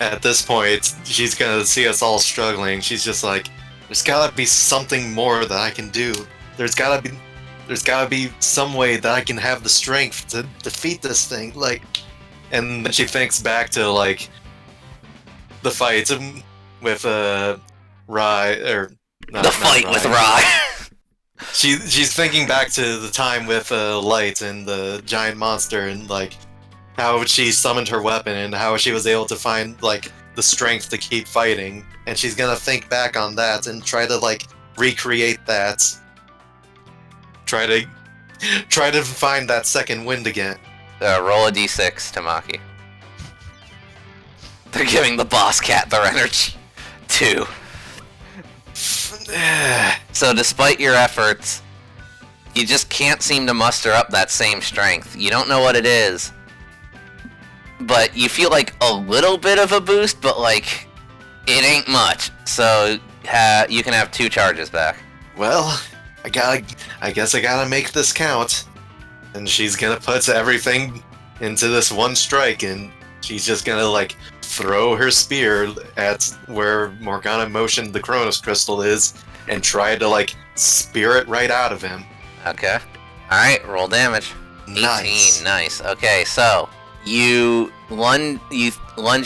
at this point, she's gonna see us all struggling. She's just like, there's gotta be something more that I can do. There's gotta be some way that I can have the strength to defeat this thing. Like, and then she thinks back to like the fights with Rai, or not, The fight with Rai. She's thinking back to the time with Light and the giant monster, and like how she summoned her weapon and how she was able to find like the strength to keep fighting. And she's gonna think back on that and try to like recreate that. Try to find that second wind again. Roll a d6, Tamaki. They're giving the boss cat their energy. 2. So despite your efforts, you just can't seem to muster up that same strength. You don't know what it is, but you feel like a little bit of a boost, but like it ain't much. So you can have 2 charges back. Well, I guess I gotta make this count. And she's gonna put everything into this one strike, and she's just gonna like throw her spear at where Morgana motioned the Chronos Crystal is, and try to like spear it right out of him. Okay. Alright, roll damage. 18, nice. Okay, so you lunge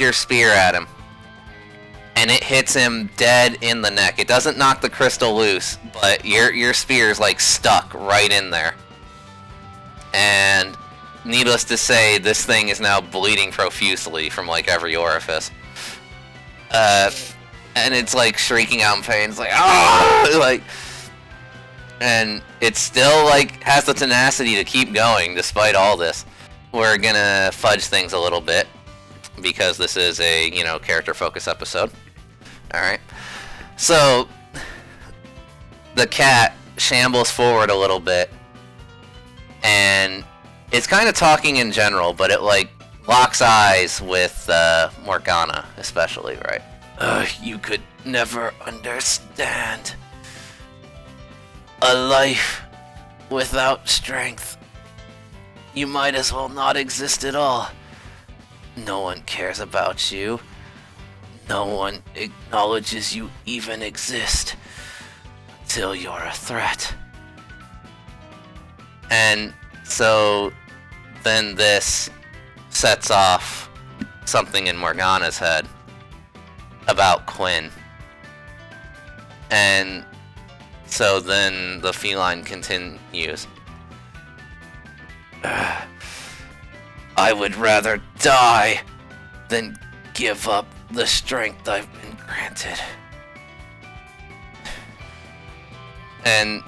your spear at him, and it hits him dead in the neck. It doesn't knock the crystal loose, but your spear's like stuck right in there. And needless to say, this thing is now bleeding profusely from like every orifice. And it's like shrieking out in pain. It's like, ah, like, and it still like has the tenacity to keep going despite all this. We're gonna fudge things a little bit because this is a, character focus episode. Alright. So the cat shambles forward a little bit, and it's kind of talking in general, but it like locks eyes with Morgana especially, right? You could never understand a life without strength. You might as well not exist at all. No one cares about you. No one acknowledges you even exist until you're a threat. And so then this sets off something in Morgana's head about Quinn. And so then the feline continues. I would rather die than give up the strength I've been granted. And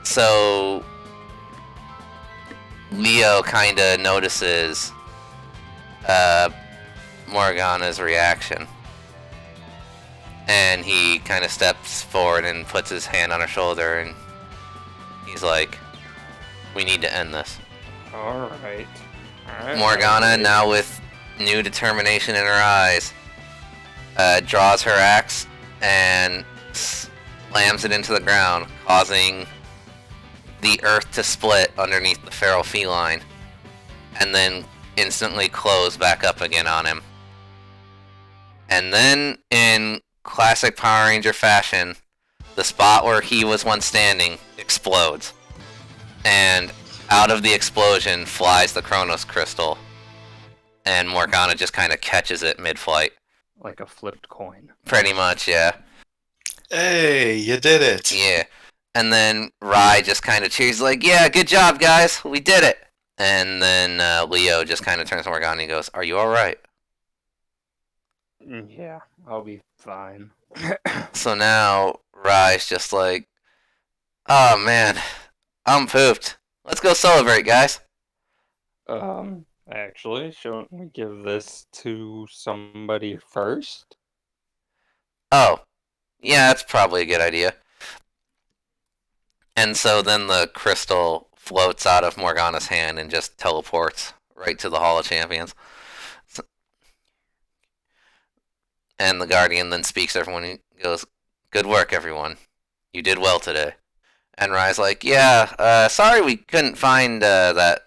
so Leo kinda notices Morgana's reaction. And he kind of steps forward and puts his hand on her shoulder, and he's like, We need to end this. Alright. Morgana, now with new determination in her eyes, draws her axe and slams it into the ground, causing the earth to split underneath the feral feline, and then instantly close back up again on him. And then, in classic Power Ranger fashion, the spot where he was once standing explodes. And out of the explosion flies the Chronos Crystal, and Morgana just kind of catches it mid-flight. Like a flipped coin. Pretty much, yeah. Hey, you did it. Yeah. And then Rai just kind of cheers, like, yeah, good job, guys. We did it. And then Leo just kind of turns to Morgana and goes, are you alright? Yeah, I'll be fine. So now Rai's just like, oh man, I'm pooped. Let's go celebrate, guys. Actually, shouldn't we give this to somebody first? Oh, yeah, that's probably a good idea. And so then the crystal floats out of Morgana's hand and just teleports right to the Hall of Champions. And the Guardian then speaks to everyone and goes, good work, everyone. You did well today. And Rai's like, yeah, sorry we couldn't find that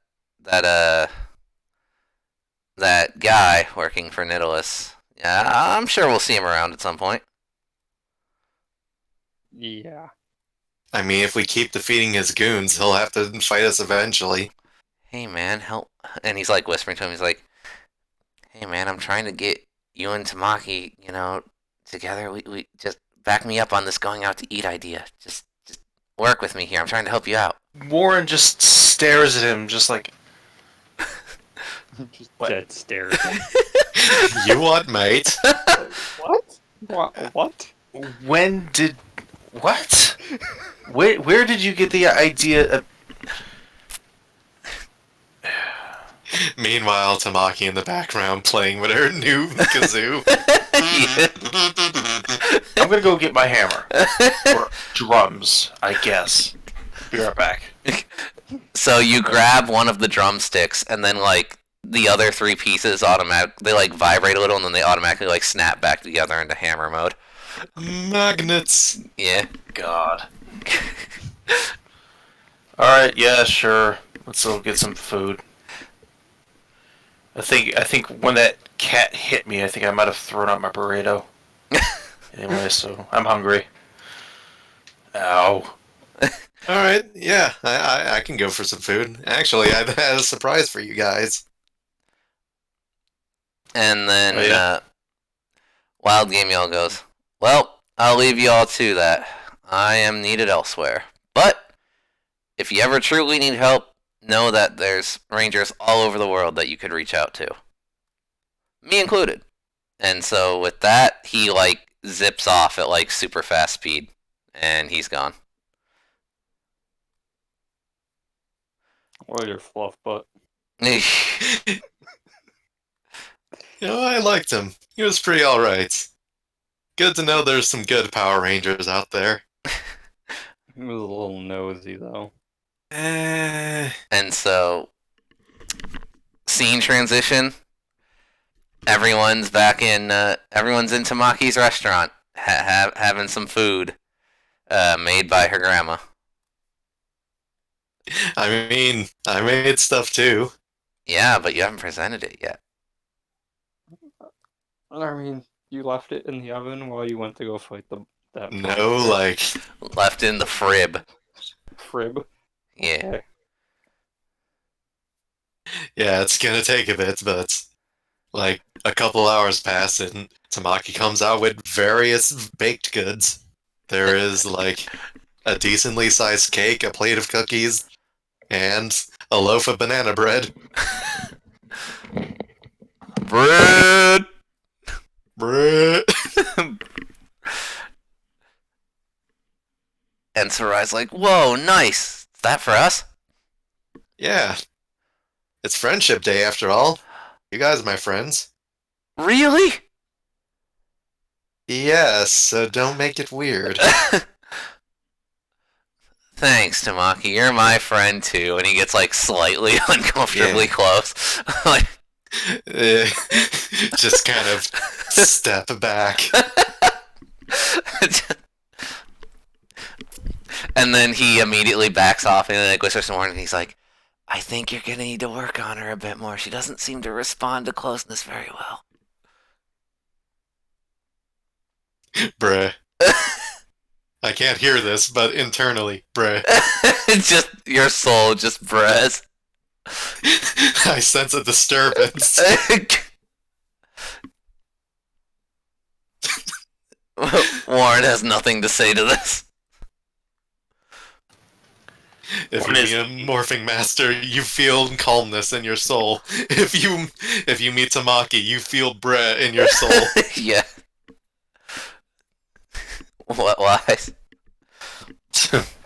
guy working for Nidalis. Yeah, I'm sure we'll see him around at some point. Yeah. I mean, if we keep defeating his goons, he'll have to fight us eventually. Hey man, help. And he's like whispering to him, he's like, hey man, I'm trying to get you and Tamaki, together. We just back me up on this going out to eat idea. Just work with me here. I'm trying to help you out. Warren just stares at him, just like, Just What? dead stare at him. You what, mate? What? What? when did... What? Where did you get the idea of... Meanwhile, Tamaki in the background playing with her new kazoo. I'm gonna go get my hammer. Or drums, I guess. Be right back. So you grab one of the drumsticks, and then like the other three pieces they like vibrate a little, and then they automatically like snap back together into hammer mode. Magnets. Yeah. God. Alright, yeah, sure. Let's go get some food. I think when that cat hit me, I think I might have thrown out my burrito. Anyway, so I'm hungry. Ow. Alright, yeah, I can go for some food. Actually, I had a surprise for you guys. And then Oh, yeah? Wild Game Y'all goes, well, I'll leave you all to that. I am needed elsewhere. But if you ever truly need help, know that there's rangers all over the world that you could reach out to. Me included. And so with that, he like zips off at like super fast speed. And he's gone. Or your fluff butt. I liked him. He was pretty alright. Good to know there's some good Power Rangers out there. He was a little nosy, though. And so, scene transition. Everyone's back in. Everyone's in Tamaki's restaurant, having some food, made by her grandma. I mean, I made stuff too. Yeah, but you haven't presented it yet. I mean, you left it in the oven while you went to go fight that No, like, Left in the frib. crib. Yeah. Okay. yeah, it's gonna take a bit, but like a couple hours pass and Tamaki comes out with various baked goods. There is like a decently sized cake, a plate of cookies, and a loaf of banana bread. Bread. Bread. And Sarai's like, whoa, nice. Is that for us? Yeah. It's Friendship Day after all. You guys are my friends. Really? Yes, so don't make it weird. Thanks, Tamaki. You're my friend too. And he gets like slightly uncomfortably close. Like, Just kind of step back. And then he immediately backs off and like whispers some more, and he's like, I think you're gonna need to work on her a bit more. She doesn't seem to respond to closeness very well. Bruh. I can't hear this, but internally, bruh. Just your soul just breaths. I sense a disturbance. Warren has nothing to say to this. If you meet a morphing master, you feel calmness in your soul. If you meet Tamaki, you feel bruh in your soul. Yeah. What lies?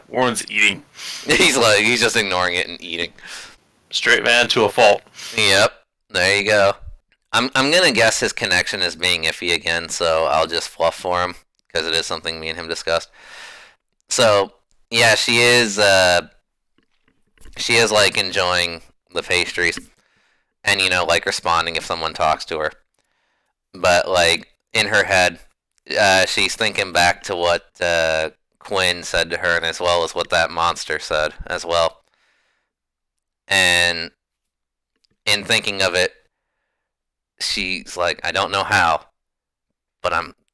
Warren's eating. He's just ignoring it and eating. Straight man to a fault. Yep. There you go. I'm gonna guess his connection is being iffy again, so I'll just fluff for him because it is something me and him discussed. So yeah, she is like enjoying the pastries, and like responding if someone talks to her. But like in her head, she's thinking back to what Quinn said to her, and as well as what that monster said as well. And in thinking of it, she's like, I don't know how, but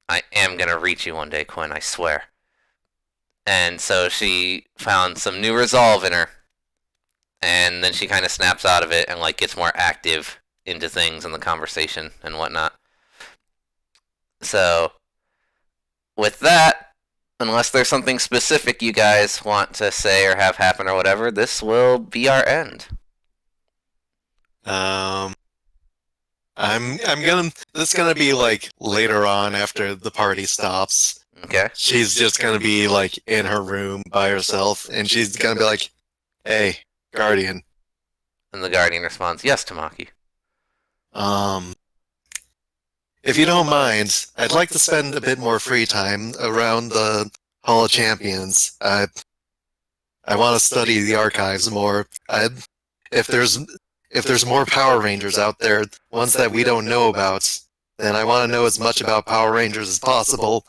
I am gonna reach you one day, Quinn, I swear. And so she found some new resolve in her, and then she kind of snaps out of it and like gets more active into things in the conversation and whatnot. So with that, unless there's something specific you guys want to say or have happen or whatever, this will be our end. This is gonna be like later on after the party stops. Okay. She's just gonna be like in her room by herself, and she's gonna be like, "Hey, Guardian." And the Guardian responds, yes, Tamaki. If you don't mind, I'd like to spend a bit more free time around the Hall of Champions. I want to study the archives more. If there's more Power Rangers out there, ones that we don't know about, then I want to know as much about Power Rangers as possible,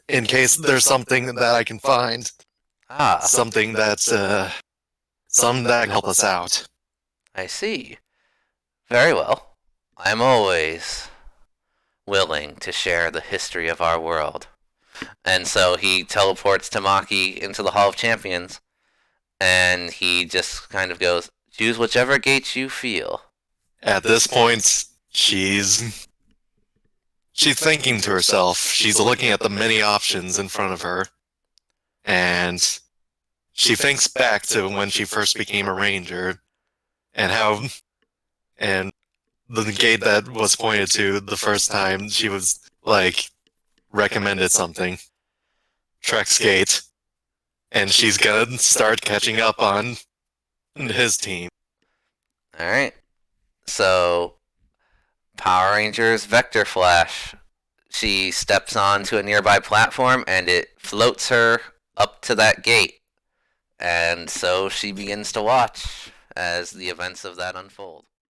in case there's something that I can find. Something that can help us out. I see. Very well. I'm always willing to share the history of our world. And so he teleports Tamaki into the Hall of Champions, and he just kind of goes, choose whichever gates you feel. At this point, she's thinking to herself. She's looking at the many options in front of her, and she thinks back to when she first became a ranger, and the gate that was pointed to the first time she was like recommended something, Trek's gate, and she's gonna start catching up on his team. Alright. So, Power Rangers Vector Flash. She steps onto a nearby platform and it floats her up to that gate. And so she begins to watch as the events of that unfold.